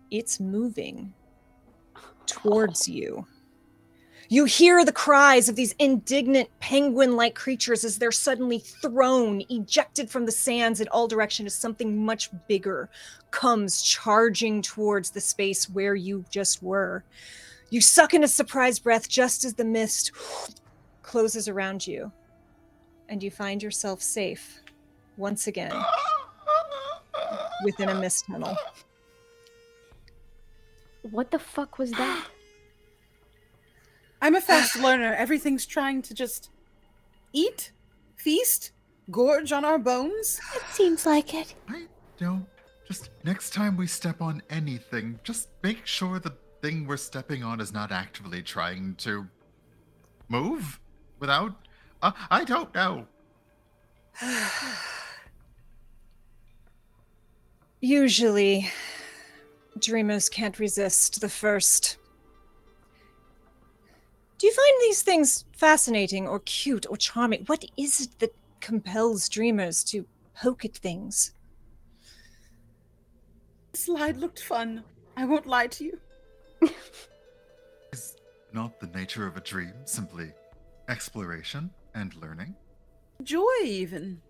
it's moving towards you. You hear the cries of these indignant penguin-like creatures as they're suddenly thrown, ejected from the sands in all directions as something much bigger comes charging towards the space where you just were. You suck in a surprised breath just as the mist closes around you, and you find yourself safe once again within a mist tunnel. What the fuck was that? I'm a fast learner. Everything's trying to just eat, feast, gorge on our bones. It seems like it. I don't. Just next time we step on anything, just make sure the thing we're stepping on is not actively trying to move without. I don't know. Usually, dreamers can't resist the first Do you find these things fascinating or cute or charming? What is it that compels dreamers to poke at things? The slide looked fun. I won't lie to you. Is not the nature of a dream simply exploration and learning? Joy, even.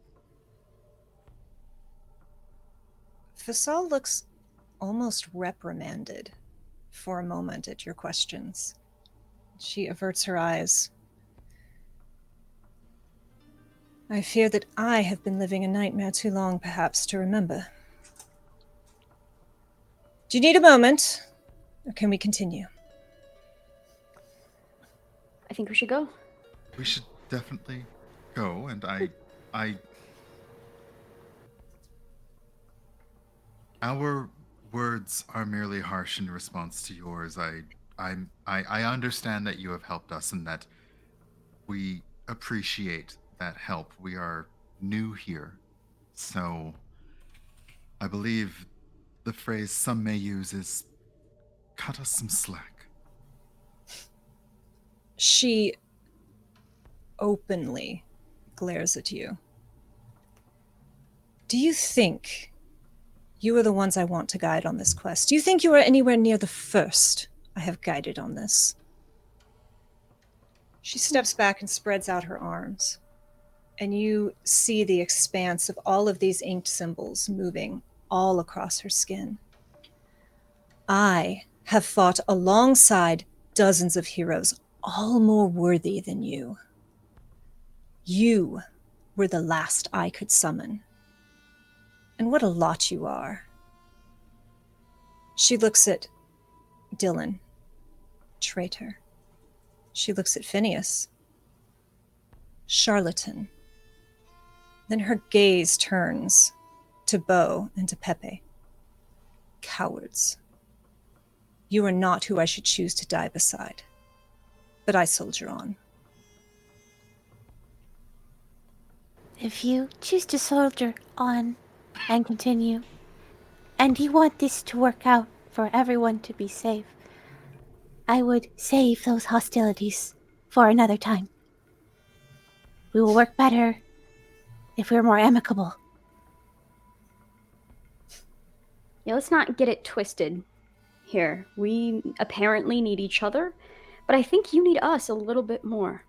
Purcell looks almost reprimanded for a moment at your questions. She averts her eyes. I fear that I have been living a nightmare too long, perhaps, to remember. Do you need a moment, or can we continue? I think we should go. We should definitely go, and our words are merely harsh in response to yours. I understand that you have helped us and that we appreciate that help. We are new here. So I believe the phrase some may use is cut us some slack. She openly glares at you. Do you think you are the ones I want to guide on this quest? Do you think you are anywhere near the first I have guided on this? She steps back and spreads out her arms, and you see the expanse of all of these inked symbols moving all across her skin. I have fought alongside dozens of heroes, all more worthy than you. You were the last I could summon. And what a lot you are. She looks at Dillon, traitor. She looks at Phineas, charlatan. Then her gaze turns to Beau and to Pepe. Cowards. You are not who I should choose to die beside. But I soldier on. If you choose to soldier on and continue, and you want this to work out for everyone to be safe, I would save those hostilities for another time. We will work better if we're more amicable. Yeah, let's not get it twisted here. We apparently need each other, but I think you need us a little bit more.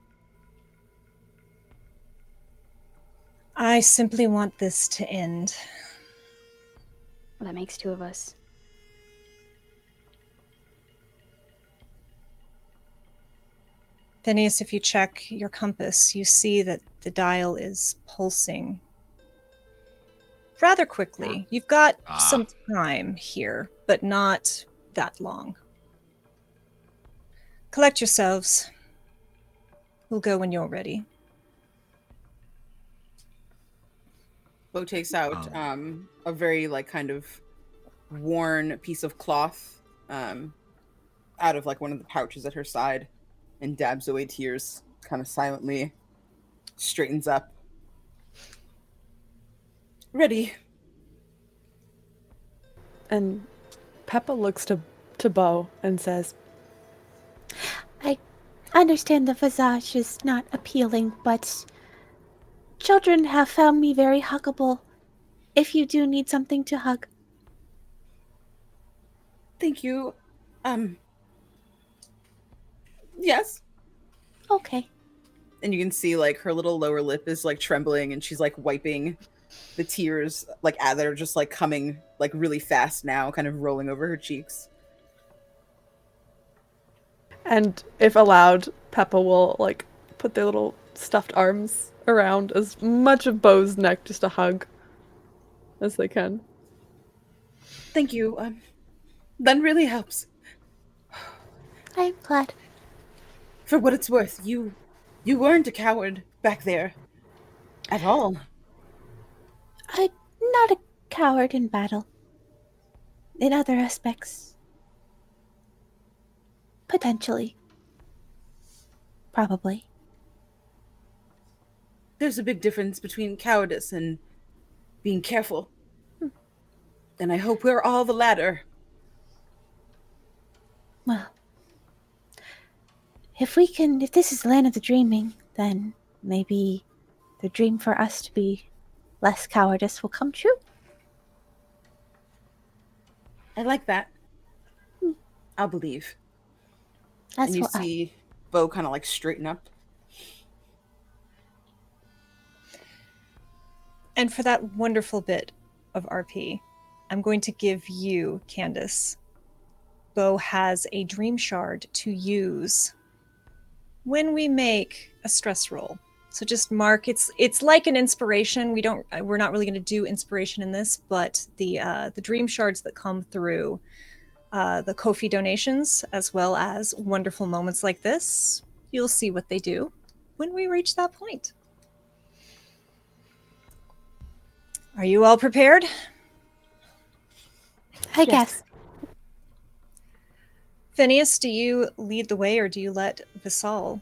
I simply want this to end. Well, that makes two of us. Phineas, if you check your compass, you see that the dial is pulsing rather quickly. You've got some time here, but not that long. Collect yourselves. We'll go when you're ready. Beau takes out a very kind of worn piece of cloth out of one of the pouches at her side and dabs away tears kind of silently, straightens up. Ready. And Pepa looks to Beau and says, I understand the visage is not appealing, but children have found me very huggable. If you do need something to hug. Thank you. Yes. Okay. And you can see her little lower lip is trembling, and she's wiping the tears that are just coming really fast now, kind of rolling over her cheeks. and if allowed, Pepa will put their little stuffed arms around as much of Beau's neck just a hug as they can. Thank you. That really helps. I'm glad. For what it's worth, you weren't a coward back there. At all. I'm not a coward in battle. In other aspects. Potentially. Probably. There's a big difference between cowardice and being careful. And I hope we're all the latter. Well, if this is the land of the dreaming, then maybe the dream for us to be less cowardice will come true. I like that. I'll believe. That's and you what see Bo kind of like straighten up. And for that wonderful bit of RP, I'm going to give you, Candace. Bo has a dream shard to use when we make a stress roll. So just mark, it's like an inspiration. We're not really going to do inspiration in this, but the dream shards that come through the Ko-fi donations, as well as wonderful moments like this, you'll see what they do when we reach that point. Are you all prepared? I guess. Phineas, do you lead the way or do you let Visal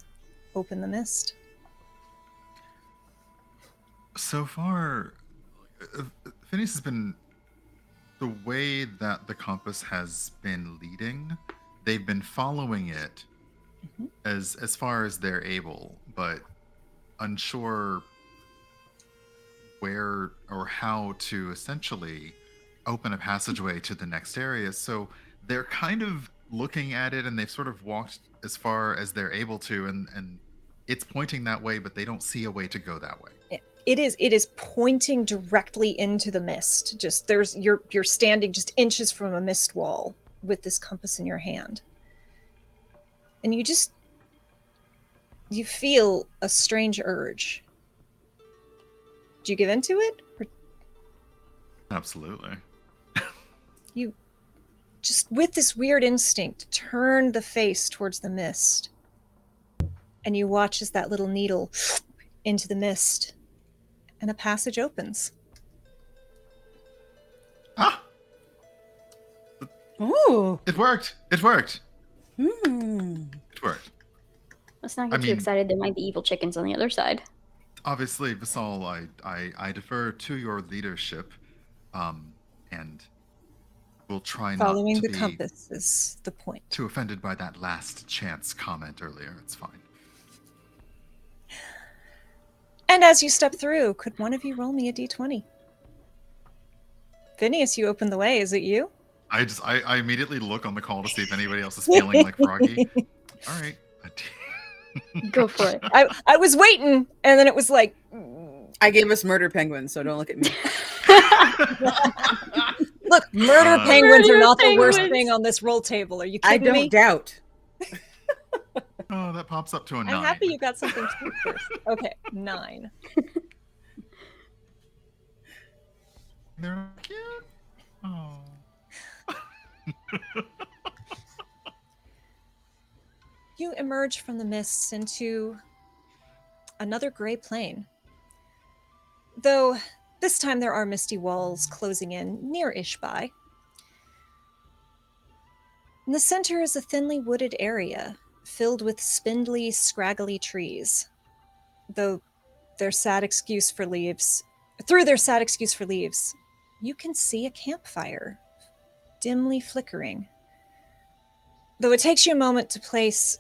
open the mist? So far, Phineas has been, the way that the compass has been leading, they've been following it as far as they're able, but unsure where or how to essentially open a passageway to the next area. So they're kind of looking at it and they've sort of walked as far as they're able to, and it's pointing that way, but they don't see a way to go that way. It is pointing directly into the mist. Just you're standing just inches from a mist wall with this compass in your hand. And you feel a strange urge. Do you give into it? Or Absolutely. you just, with this weird instinct, turn the face towards the mist. And you watch as that little needle into the mist. And a passage opens. Ah! Ooh. It worked! It worked! Hmm. It worked. Let's not get too excited. There might be evil chickens on the other side. Obviously, Visal, I defer to your leadership, and we'll try Following not to the be compass is the point. too offended by that last chance comment earlier. It's fine. And as you step through, could one of you roll me a d20? Phineas, you open the way. Is it you? I immediately look on the call to see if anybody else is feeling like Froggy. All right. Go for it. I was waiting, and then it was like... I gave us murder penguins, so don't look at me. Look, murder penguins are not the worst penguins. thing on this roll table. Are you I kidding me? don't doubt. Oh, that pops up to a 9. I'm happy you got something to do first. Okay, 9. They're cute. Oh. You emerge from the mists into another gray plain. Though this time there are misty walls closing in near-ish by. In the center is a thinly wooded area filled with spindly, scraggly trees. Though their sad excuse for leaves, you can see a campfire dimly flickering. Though it takes you a moment to place,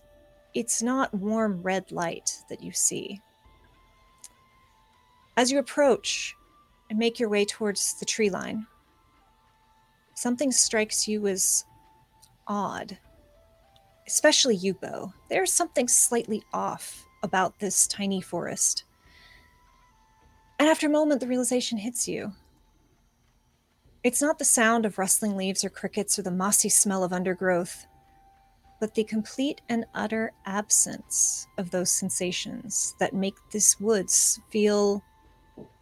it's not warm red light that you see. As you approach and make your way towards the tree line, something strikes you as odd. Especially you, Bo. There's something slightly off about this tiny forest. And after a moment, the realization hits you. It's not the sound of rustling leaves or crickets or the mossy smell of undergrowth, but the complete and utter absence of those sensations that make this woods feel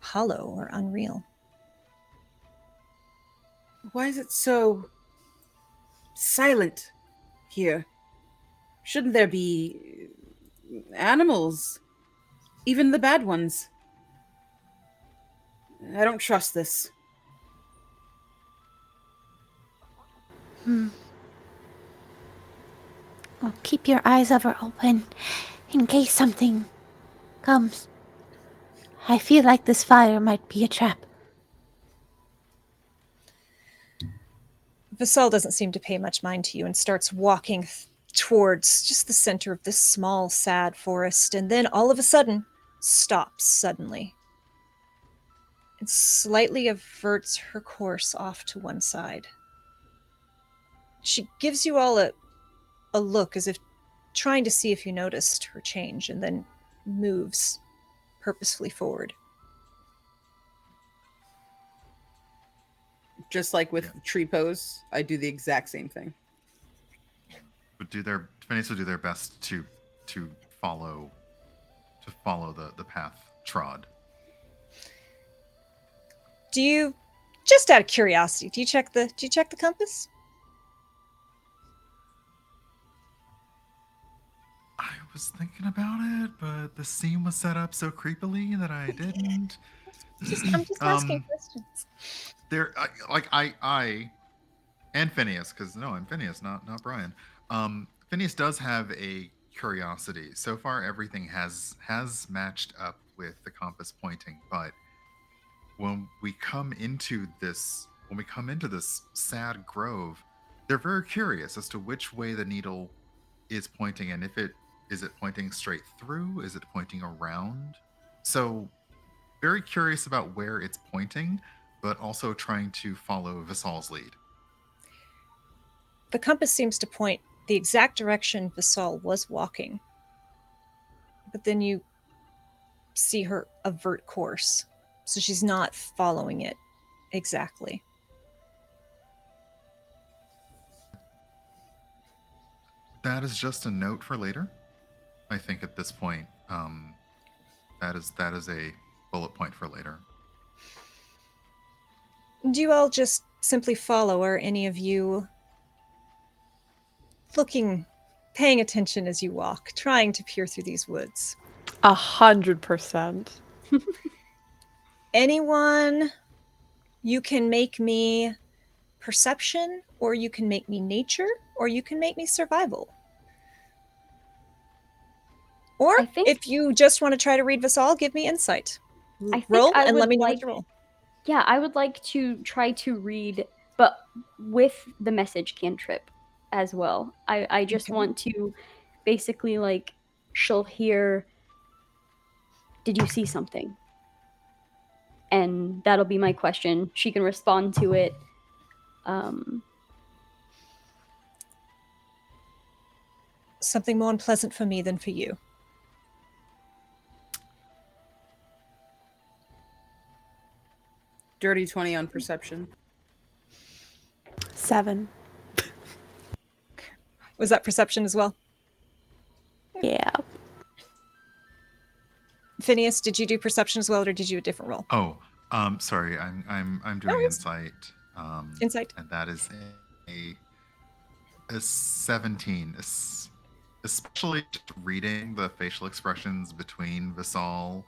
hollow or unreal. Why is it so silent here? Shouldn't there be animals? Even the bad ones. I don't trust this. Well, keep your eyes ever open in case something comes. I feel like this fire might be a trap. Visal doesn't seem to pay much mind to you and starts walking towards just the center of this small, sad forest, and then all of a sudden stops suddenly and slightly averts her course off to one side. She gives you all a look as if trying to see if you noticed her change, and then moves purposefully forward. Just like with tree pose, I do the exact same thing. Phineas will do their best to follow the path trod. Do you, just out of curiosity, do you check the compass? I was thinking about it, but the scene was set up so creepily that I didn't. I'm just asking questions. I and Phineas, because no, I'm Phineas, not Brian. Phineas does have a curiosity. So far, everything has matched up with the compass pointing, but when we come into this sad grove, they're very curious as to which way the needle is pointing, and if it is it pointing straight through, is it pointing around. So very curious about where it's pointing, but also trying to follow Visal's lead. The compass seems to point the exact direction Visal was walking, but then you see her avert course, so she's not following it exactly. That is just a note for later. I think at this point, that is a bullet point for later. Do you all just simply follow, or any of you paying attention as you walk, trying to peer through these woods? 100%. Anyone, you can make me perception, or you can make me nature, or you can make me survival. Or if you just want to try to read Visal, give me insight. Roll and let me know what you roll. Yeah, I would like to try to read, but with the message cantrip as well. I just want to basically, like, she'll hear, "Did you see something?" And that'll be my question. She can respond to it. Something more unpleasant for me than for you. Dirty 20 on perception. 7. Was that perception as well? Yeah. Phineas, did you do perception as well, or did you do a different roll? Oh, sorry, I'm doing insight. Insight. And that is a 17. Especially just reading the facial expressions between Visal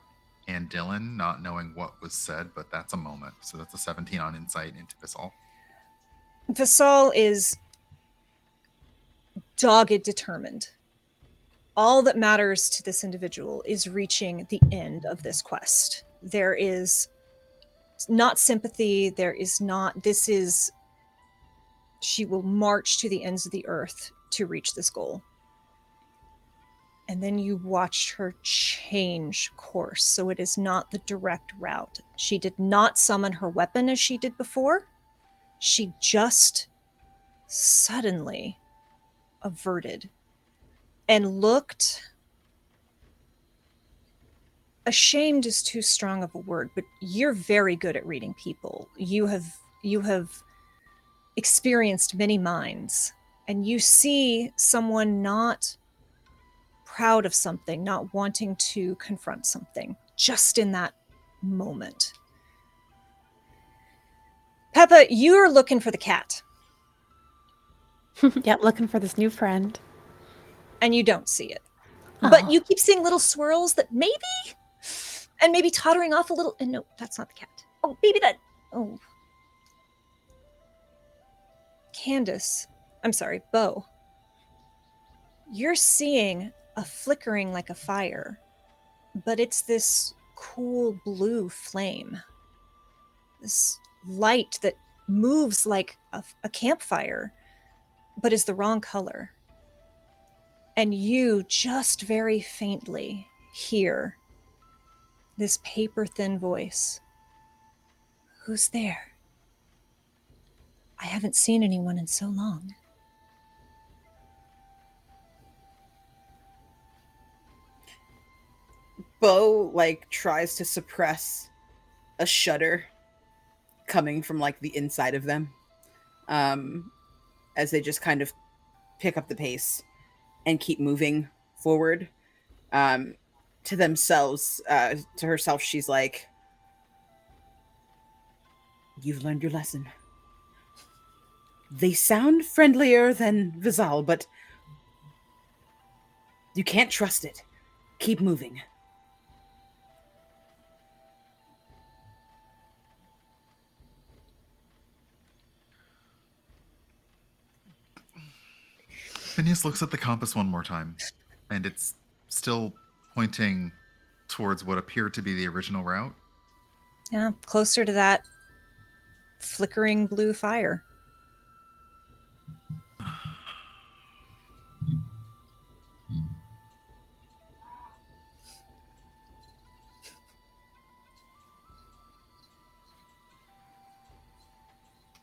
and Dillon, not knowing what was said, but that's a moment. So that's a 17 on insight into Visal. Visal is dogged, determined. All that matters to this individual is reaching the end of this quest. There is not sympathy. There is not, she will march to the ends of the earth to reach this goal. And then you watched her change course, so it is not the direct route. She did not summon her weapon as she did before. She just suddenly averted and looked, ashamed is too strong of a word, but you're very good at reading people. You have experienced many minds, and you see someone not proud of something, not wanting to confront something, just in that moment. Pepa, you're looking for the cat. Yep, looking for this new friend. And you don't see it. But you keep seeing little swirls that maybe tottering off a little. And no, that's not the cat. Oh, maybe that. Oh. Candace. I'm sorry, Bo. You're seeing a flickering like a fire, but it's this cool blue flame. This light that moves like a campfire, but is the wrong color. And you just very faintly hear this paper-thin voice. Who's there? I haven't seen anyone in so long. Bo, like, tries to suppress a shudder coming from, like, the inside of them, as they just kind of pick up the pace and keep moving forward. To themselves, to herself, she's like, "You've learned your lesson. They sound friendlier than Vizal, but you can't trust it. Keep moving." Phineas looks at the compass one more time, and it's still pointing towards what appeared to be the original route. Yeah, closer to that flickering blue fire.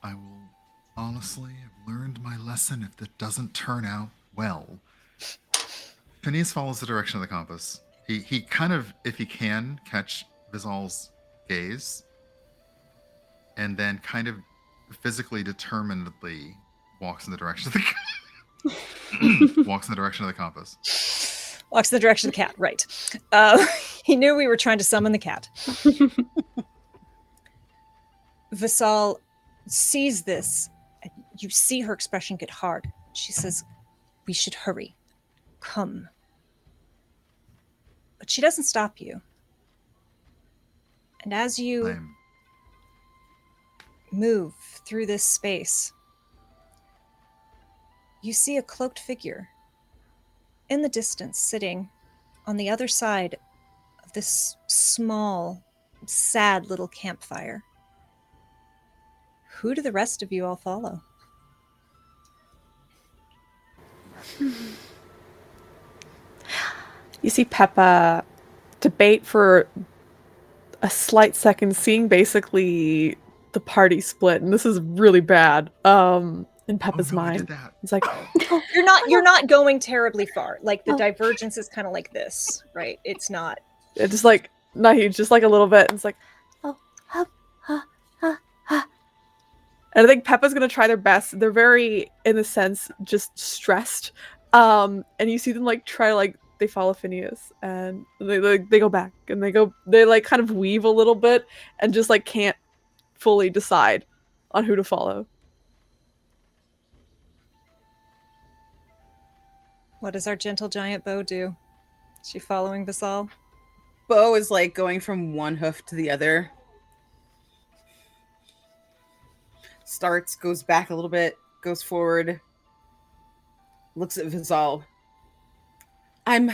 I will honestly have learned my lesson if that doesn't turn out well. Phineas follows the direction of the compass. He kind of, if he can, catch Vizal's gaze, and then kind of physically determinedly walks in the direction of the walks in the direction of the compass. Walks in the direction of the cat, right. He knew we were trying to summon the cat. Vizal sees this. You see her expression get hard. She says, "We should hurry. Come." But she doesn't stop you. And as you move through this space, you see a cloaked figure in the distance sitting on the other side of this small, sad little campfire. Who do the rest of you all follow? You see Pepa debate for a slight second, seeing basically the party split, and this is really bad. In Peppa's mind, it's like, you're not going terribly far. Like the divergence is kind of like this, right? It's not. It's just like not huge, just like a little bit. And it's like, and I think Peppa's gonna try their best. They're very, in a sense, just stressed. And you see them like try like. They follow Phineas and they go back and they like kind of weave a little bit and just like can't fully decide on who to follow. What does our gentle giant Bo do? Is she following Vizal? Bo is like going from one hoof to the other. Starts, goes back a little bit, goes forward, looks at Vizal. I'm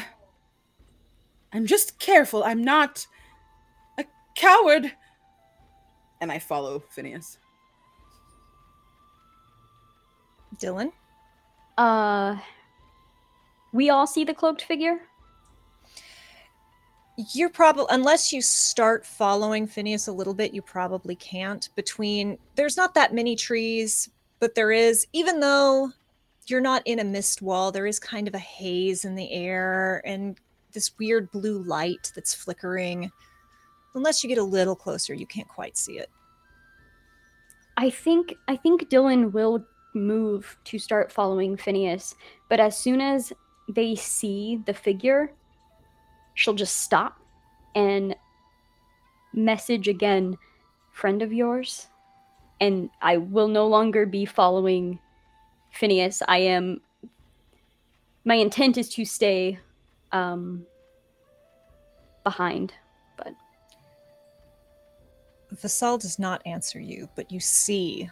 just careful. I'm not a coward. And I follow Phineas. Dillon? We all see the cloaked figure? You're probably, unless you start following Phineas a little bit, you probably can't. There's not that many trees, but there is, even though you're not in a mist wall, there is kind of a haze in the air and this weird blue light that's flickering. Unless you get a little closer, you can't quite see it. I think Dillon will move to start following Phineas, but as soon as they see the figure, she'll just stop and message again, "Friend of yours?" And I will no longer be following Phineas. My intent is to stay behind, but Vizal does not answer you, but you see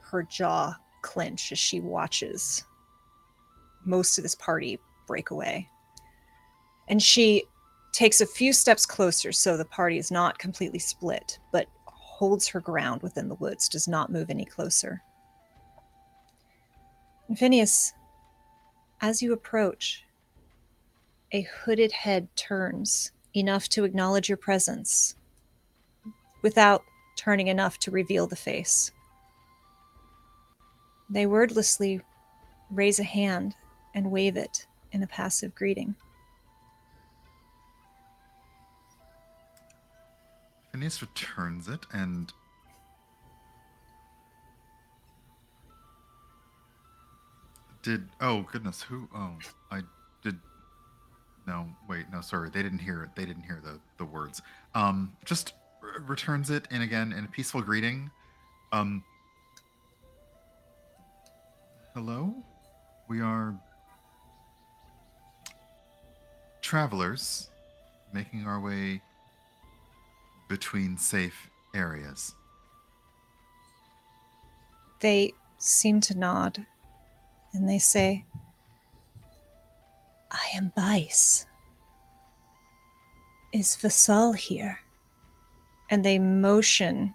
her jaw clench as she watches most of this party break away. And she takes a few steps closer so the party is not completely split, but holds her ground within the woods, does not move any closer. And Phineas, as you approach, a hooded head turns enough to acknowledge your presence without turning enough to reveal the face. They wordlessly raise a hand and wave it in a passive greeting. Phineas returns it and oh goodness, who I did no, wait, no, sorry, they didn't hear it. They didn't hear the words. Just returns it in again in a peaceful greeting. Hello? We are travelers making our way between safe areas. They seem to nod, and they say, I am Bice. Is Vasal here? And they motion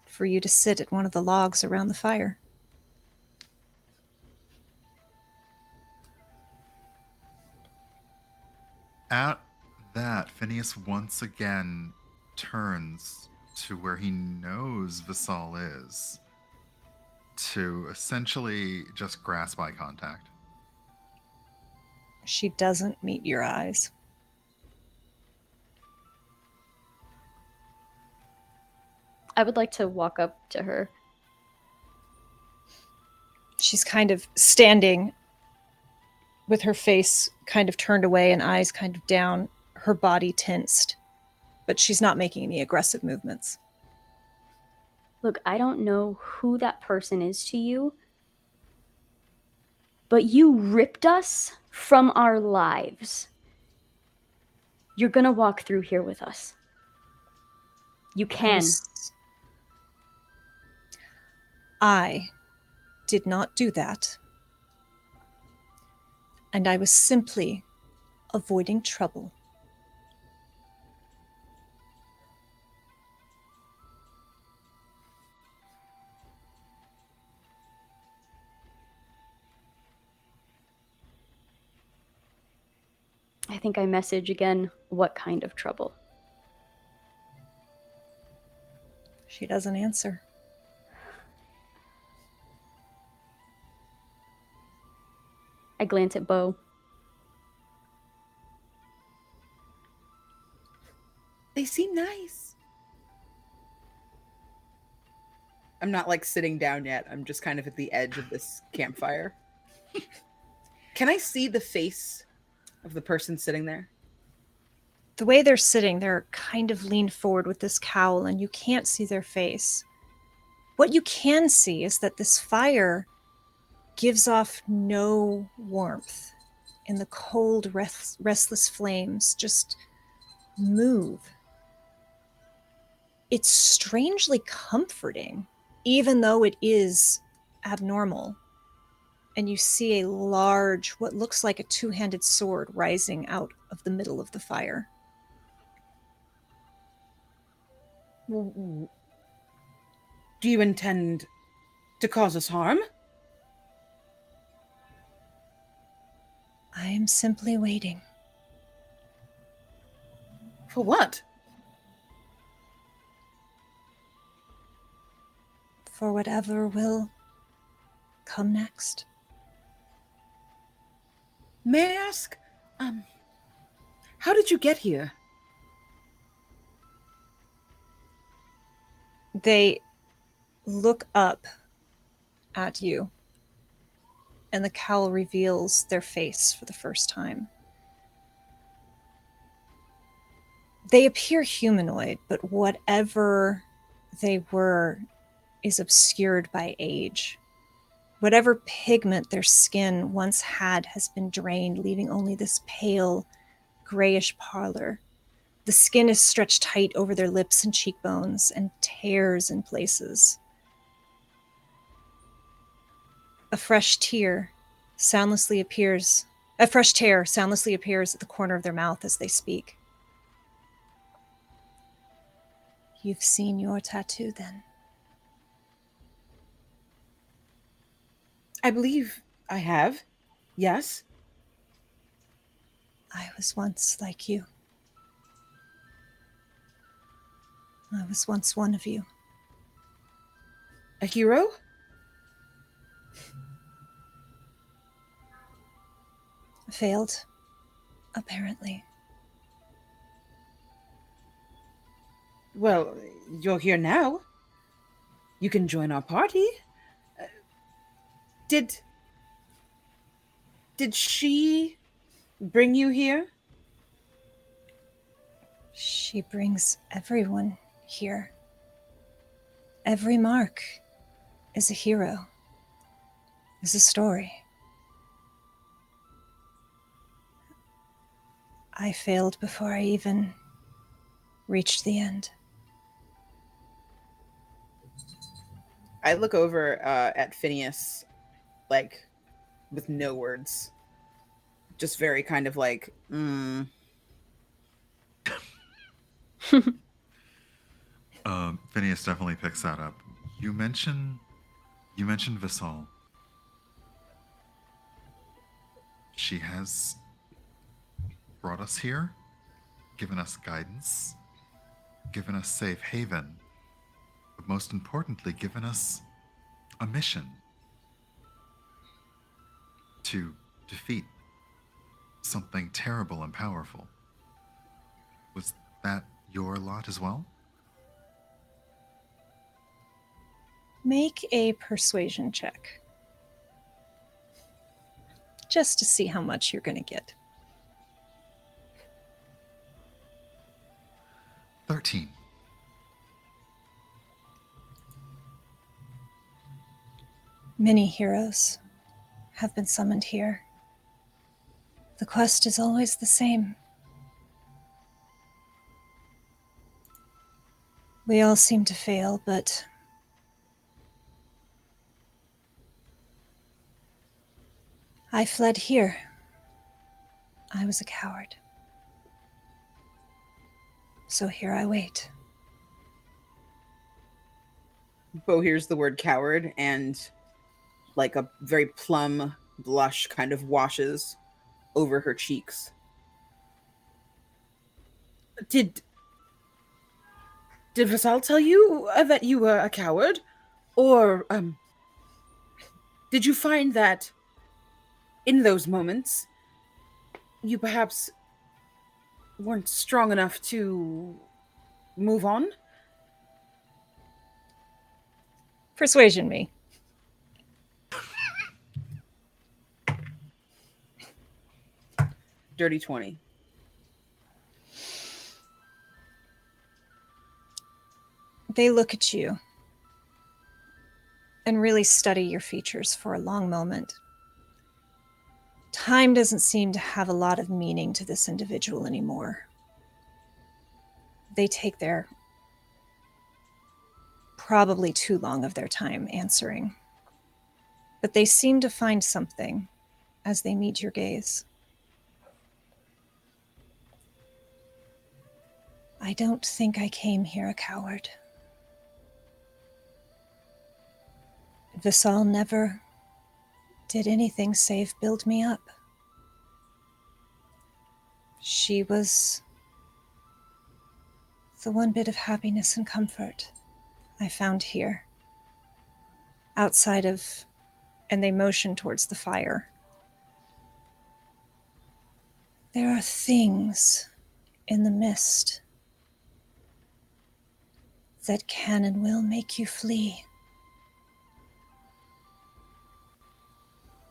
for you to sit at one of the logs around the fire. At that, Phineas once again turns to where he knows Vasal is to essentially just grasp eye contact. She doesn't meet your eyes. I would like to walk up to her. She's kind of standing with her face kind of turned away and eyes kind of down, her body tensed, but she's not making any aggressive movements. Look, I don't know who that person is to you, but you ripped us from our lives. You're gonna walk through here with us. You can. I did not do that. And I was simply avoiding trouble. I think I message again, what kind of trouble? She doesn't answer. I glance at Bo. They seem nice. I'm not like sitting down yet. I'm just kind of at the edge of this campfire. Can I see the face of the person sitting there? The way they're sitting, they're kind of leaned forward with this cowl, and you can't see their face. What you can see is that this fire gives off no warmth, and the cold, restless flames just move. It's strangely comforting, even though it is abnormal. And you see a large, what looks like a two-handed sword rising out of the middle of the fire. Do you intend to cause us harm? I am simply waiting. For what? For whatever will come next. May I ask, how did you get here? They look up at you, and the cowl reveals their face for the first time. They appear humanoid, but whatever they were is obscured by age. Whatever pigment their skin once had has been drained, leaving only this pale, grayish pallor. The skin is stretched tight over their lips and cheekbones and tears in places. A fresh tear soundlessly appears at the corner of their mouth as they speak. You've seen your tattoo then? I believe I have. Yes. I was once like you. I was once one of you. A hero? Failed, apparently. Well, you're here now. You can join our party. Uh, Did she bring you here? She brings everyone here. Every mark is a hero, is a story. I failed before I even reached the end. I look over at Phineas, like, with no words. Just very kind of like, Phineas definitely picks that up. You mentioned Visal. She has brought us here, given us guidance, given us safe haven, but most importantly, given us a mission to defeat something terrible and powerful. Was that your lot as well? Make a persuasion check. Just to see how much you're going to get. 13. Many heroes have been summoned here. The quest is always the same. We all seem to fail, but I fled here. I was a coward. So here I wait. Bo hears the word coward, and like a very plum blush kind of washes over her cheeks. Did Vasal tell you that you were a coward? Or, did you find that in those moments you perhaps weren't strong enough to move on? Persuasion me. Dirty 20. They look at you and really study your features for a long moment. Time doesn't seem to have a lot of meaning to this individual anymore. They take their probably too long of their time answering. But they seem to find something as they meet your gaze. I don't think I came here a coward. Visal never did anything save build me up. She was the one bit of happiness and comfort I found here. Outside of, and they motion towards the fire. There are things in the mist that can and will make you flee.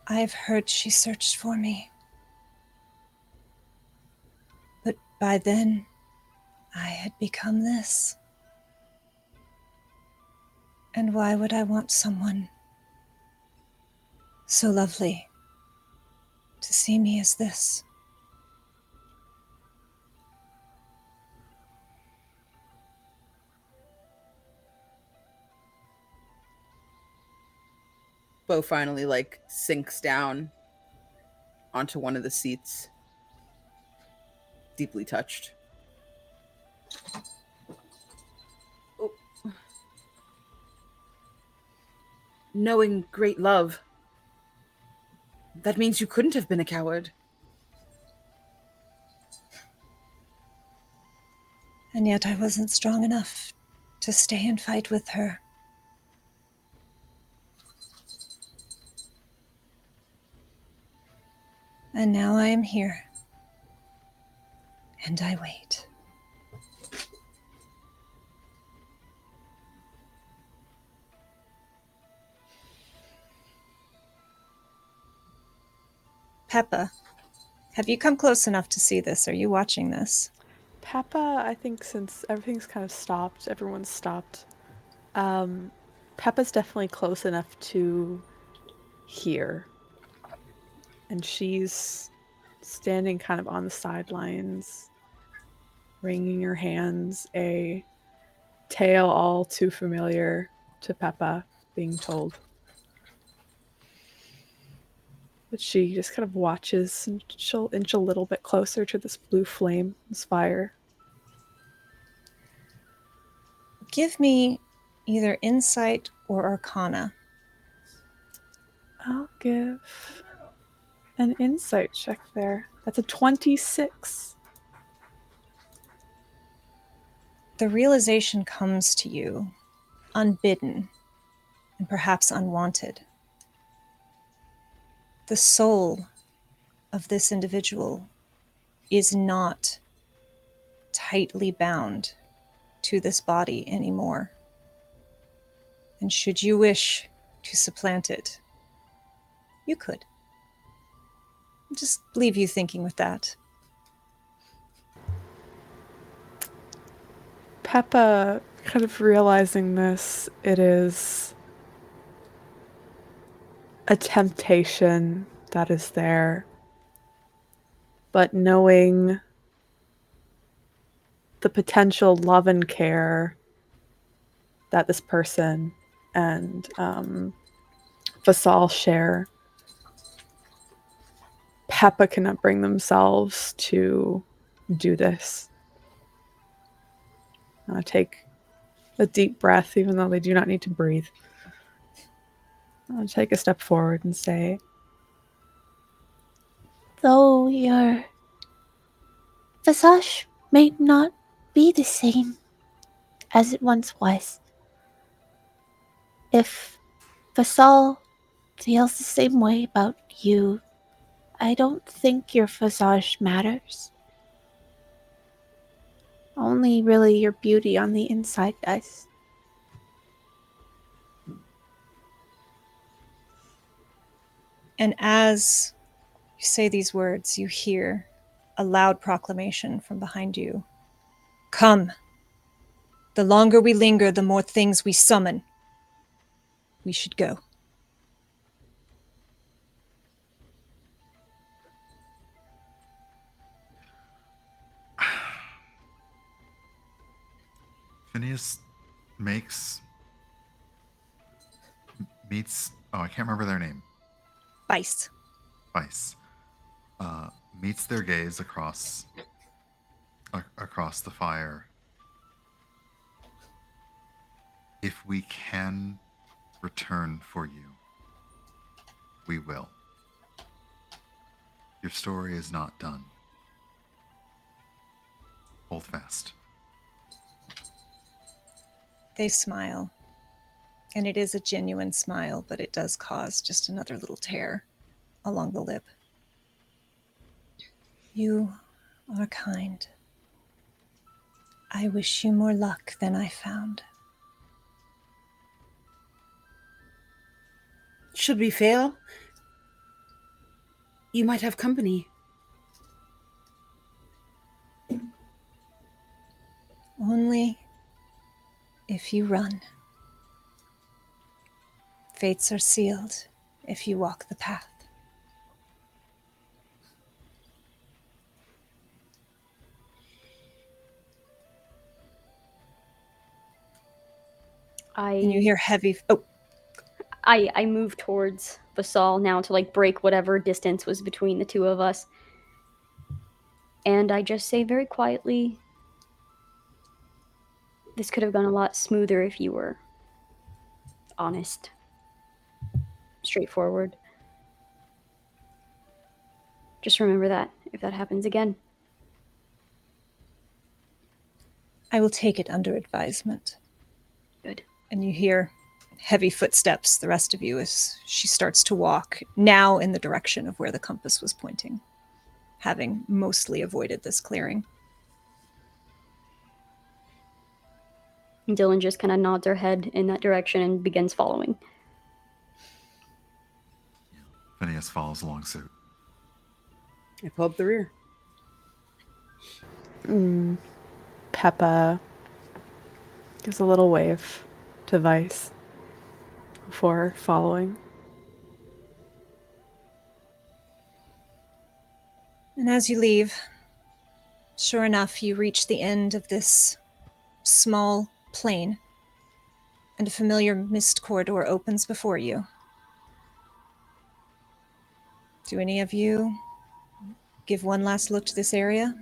I've heard she searched for me. But by then, I had become this. And why would I want someone so lovely to see me as this? Bo finally sinks down onto one of the seats, deeply touched. Oh. Knowing great love, that means you couldn't have been a coward. And yet I wasn't strong enough to stay and fight with her. And now I am here. And I wait. Pepa, have you come close enough to see this? Are you watching this? Pepa, I think since everything's kind of stopped, everyone's stopped, Pepa's definitely close enough to hear. And she's standing kind of on the sidelines, wringing her hands, a tale all too familiar to Pepa being told. But she just kind of watches, and she'll inch a little bit closer to this blue flame, this fire. Give me either insight or arcana. I'll give an insight check there. That's a 26. The realization comes to you, unbidden and perhaps unwanted. The soul of this individual is not tightly bound to this body anymore. And should you wish to supplant it, you could. I'll just leave you thinking with that. Pepa, kind of realizing this, it is a temptation that is there. But knowing the potential love and care that this person and Vasal share, Pepa cannot bring themselves to do this. Take a deep breath, even though they do not need to breathe. I'll take a step forward and say, Though your visage may not be the same as it once was, if Vasal feels the same way about you, I don't think your visage matters. Only really your beauty on the inside does. And as you say these words, you hear a loud proclamation from behind you. Come. The longer we linger, the more things we summon. We should go. Phineas meets, oh, I can't remember their name. Vice. Meets their gaze across the fire. If we can return for you, we will. Your story is not done. Hold fast. They smile. And it is a genuine smile, but it does cause just another little tear along the lip. You are kind. I wish you more luck than I found. Should we fail, you might have company. Only if you run. Fates are sealed if you walk the path. And you hear heavy... Oh. I move towards Vasal now to like break whatever distance was between the two of us. And I just say very quietly, this could have gone a lot smoother if you were honest, straightforward. Just remember that if that happens again. I will take it under advisement. Good. And you hear heavy footsteps, the rest of you, as she starts to walk, now in the direction of where the compass was pointing, having mostly avoided this clearing. Dillon just kind of nods her head in that direction and begins following. Phineas follows along suit. I pull up the rear. Pepa gives a little wave to Vice before following. And as you leave, sure enough, you reach the end of this small plain, and a familiar mist corridor opens before you. Do any of you give one last look to this area?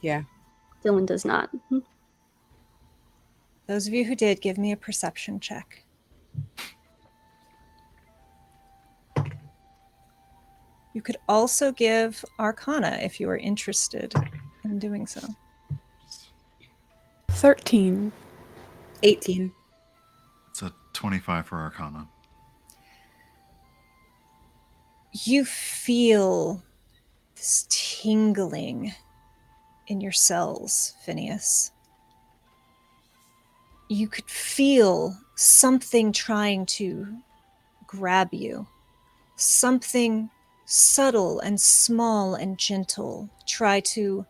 Yeah. Dillon does not. Those of you who did, give me a perception check. You could also give Arcana if you are interested in doing so. 13. 18. It's a 25 for Arcana. You feel this tingling in your cells, Phineas. You could feel something trying to grab you. Something subtle and small and gentle try to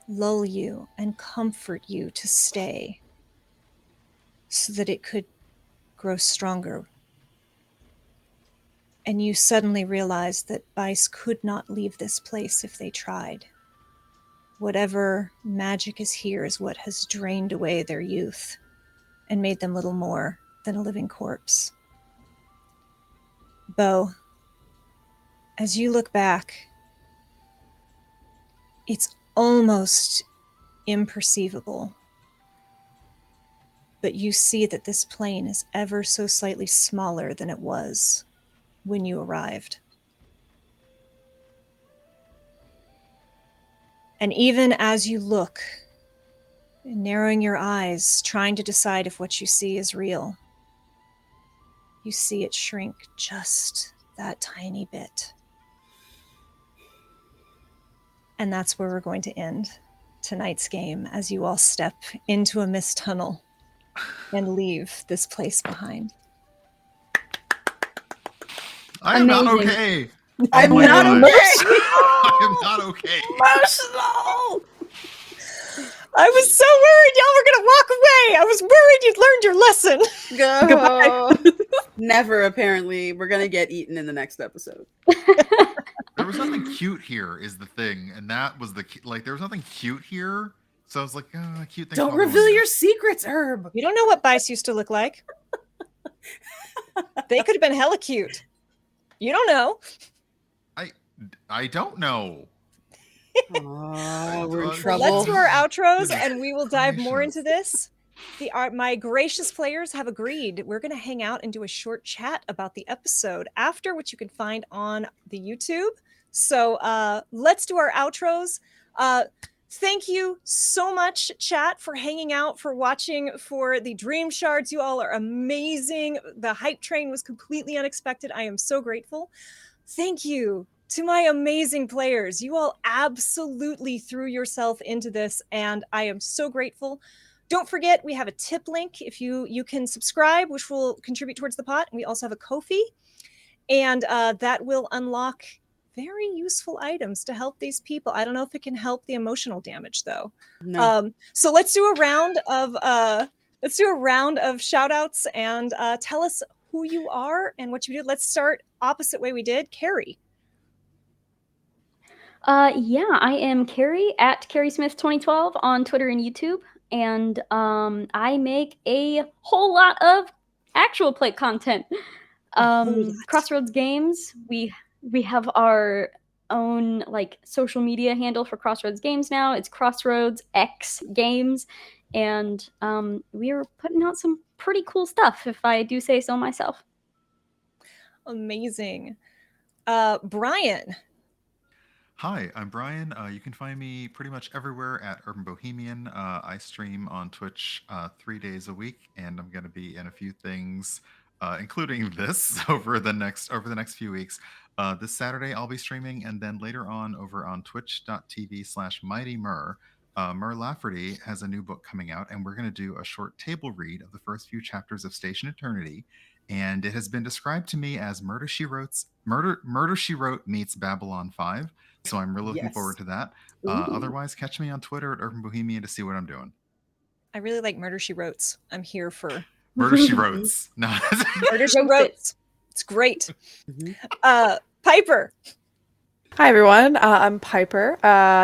lull you and comfort you to stay so that it could grow stronger. And you suddenly realize that Vice could not leave this place if they tried. Whatever magic is here is what has drained away their youth and made them little more than a living corpse. Bo, as you look back, it's almost imperceivable, but you see that this plane is ever so slightly smaller than it was when you arrived. And even as you look, narrowing your eyes, trying to decide if what you see is real, you see it shrink just that tiny bit. And that's where we're going to end tonight's game, as you all step into a mist tunnel and leave this place behind. I am not Amazing. okay. I'm Oh my not God. okay. I am not okay. Emotional. I was so worried y'all were going to walk away. I was worried you'd learned your lesson. Go. Never, apparently. We're going to get eaten in the next episode. There was nothing cute here, is the thing, and that was the there was nothing cute here. So I was like, cute thing. Don't reveal your secrets, Herb. You don't know what Vice used to look like. They could have been hella cute. You don't know. I don't know. Oh, we're in Well, trouble. Let's do our outros, Goodness and we will dive more gracious. into this. My gracious players have agreed. We're going to hang out and do a short chat about the episode after, which you can find on the YouTube. So let's do our outros. Thank you so much, chat, for hanging out, for watching, for the Dream Shards. You all are amazing. The hype train was completely unexpected. I am so grateful. Thank you to my amazing players. You all absolutely threw yourself into this, and I am so grateful. Don't forget, we have a tip link if you can subscribe, which will contribute towards the pot. And we also have a Ko-fi, and that will unlock very useful items to help these people. I don't know if it can help the emotional damage, though. No. So let's do a round of shout outs and tell us who you are and what you do. Let's start opposite way we did. Kerri. Yeah, I am Kerri at Kerri Smith 2012 on Twitter and YouTube. And I make a whole lot of actual play content. Crossroads Games. We have our own social media handle for Crossroads Games now. It's Crossroads X Games, and we are putting out some pretty cool stuff, if I do say so myself. Amazing. Brian. Hi, I'm Brian. You can find me pretty much everywhere at Urban Bohemian. I stream on Twitch 3 days a week, and I'm going to be in a few things, including this over the next few weeks. This Saturday I'll be streaming, and then later on over on Twitch.tv/Mighty Mur. Mur Lafferty has a new book coming out, and we're going to do a short table read of the first few chapters of Station Eternity. And it has been described to me as Murder She Wrote meets Babylon 5. So I'm really looking forward to that. Otherwise, catch me on Twitter at Urban Bohemian to see what I'm doing. I really like Murder She Wrote. I'm here for Murder She Wrote. No. Murder She Wrote. It's great. Piper. Hi, everyone. I'm Piper.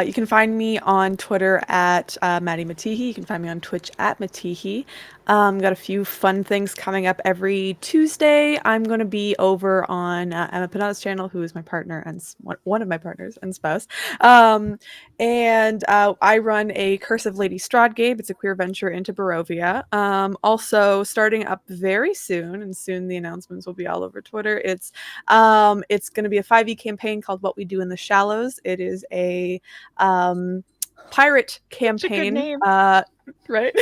You can find me on Twitter at Maddie Matihi. You can find me on Twitch at Matihi. Got a few fun things coming up every Tuesday. I'm going to be over on Emma Panada's channel, who is my partner and one of my partners and spouse. And I run a Curse of Lady Stradgabe. It's a queer venture into Barovia. Also, starting up very soon, and soon the announcements will be all over Twitter. It's going to be a 5e campaign called What We Do in the Shallows. It is a pirate campaign, right?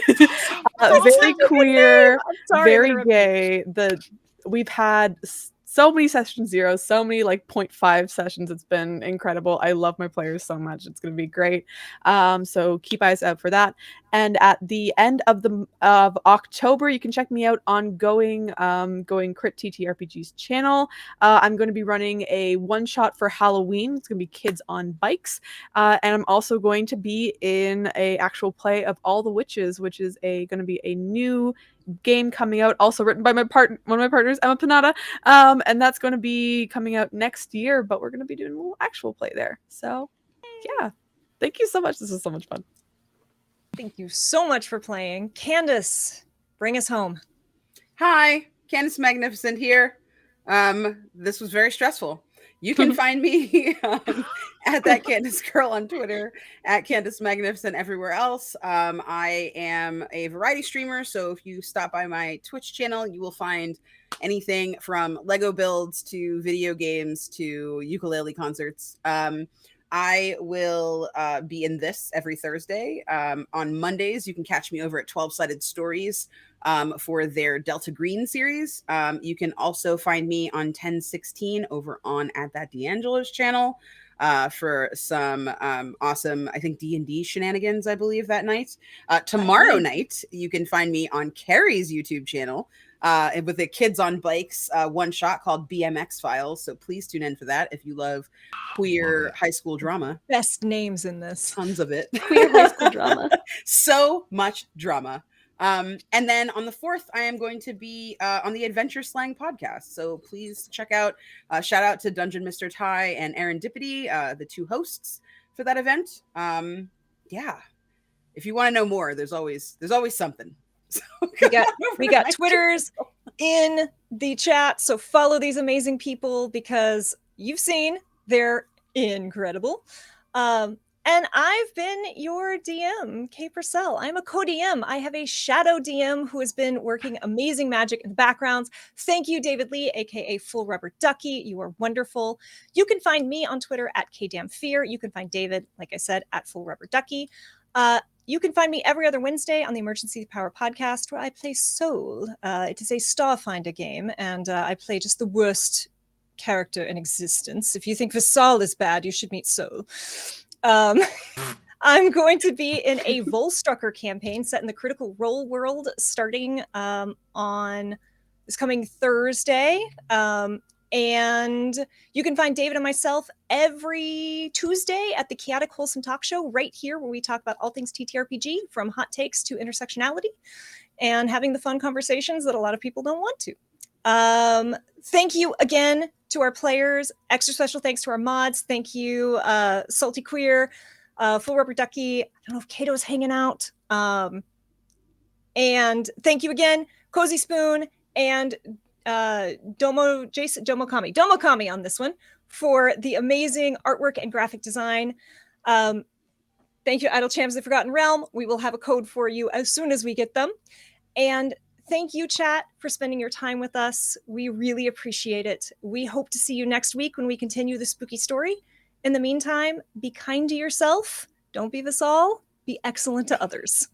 Very queer, very gay. We've had so many session zeros, so many like 0.5 sessions. It's been incredible. I love my players so much. It's going to be great. So keep eyes out for that. And at the end of October, you can check me out on Going Crit TTRPG's channel. I'm going to be running a one-shot for Halloween. It's going to be Kids on Bikes. And I'm also going to be in a actual play of All the Witches, which is going to be a new game coming out, also written by one of my partners, Emma Panada. And that's going to be coming out next year, but we're going to be doing a little actual play there. So yeah, thank you so much. This was so much fun. Thank you so much for playing. Candace, bring us home. Hi, Candace the Magnificent here. This was very stressful. You can find me at that Candace Girl on Twitter, at Candace Magnificent everywhere else. I am a variety streamer, so if you stop by my Twitch channel, you will find anything from Lego builds to video games to ukulele concerts. I will be in this every Thursday. On Mondays, you can catch me over at 12-Sided Stories for their Delta Green series. You can also find me on 1016 over on at that D'Angelo's channel for some awesome, I think, D&D shenanigans, I believe, that night. Tomorrow night, you can find me on Kerri's YouTube channel with the Kids on Bikes one shot called BMX Files. So please tune in for that if you love queer high school drama. Best names in this. Tons of it. Queer high school drama. So much drama. And then on the 4th, I am going to be on the Adventure Slang podcast. So please check out, shout out to Dungeon Mr. Ty and Aaron Dippity, the two hosts for that event. Yeah. If you want to know more, there's always something. So we got Twitters in the chat. So follow these amazing people because you've seen they're incredible. And I've been your DM, Kay Purcell. I'm a co-DM. I have a shadow DM who has been working amazing magic in the backgrounds. Thank you, David Lee, aka Full Rubber Ducky. You are wonderful. You can find me on Twitter at KDamnFear. You can find David, like I said, at Full Rubber Ducky. You can find me every other Wednesday on the Emergency Power podcast, where I play Soul. It is a Starfinder game, and I play just the worst character in existence. If you think Vassal is bad, you should meet Soul. I'm going to be in a Volstrucker campaign set in the Critical Role world starting on this coming Thursday. And you can find David and myself every Tuesday at the Chaotic Wholesome Talk Show right here, where we talk about all things TTRPG, from hot takes to intersectionality, and having the fun conversations that a lot of people don't want to. Thank you again to our players. Extra special thanks to our mods. Thank you, Salty Queer, Full Rubber Ducky. I don't know if Kato's hanging out. And thank you again, Cozy Spoon and Domokami on this one for the amazing artwork and graphic design. Thank you, Idle Champs of the Forgotten Realm. We will have a code for you as soon as we get them. And thank you, chat, for spending your time with us. We really appreciate it. We hope to see you next week when we continue the spooky story. In the meantime, be kind to yourself. Don't be Vassal. Be excellent to others.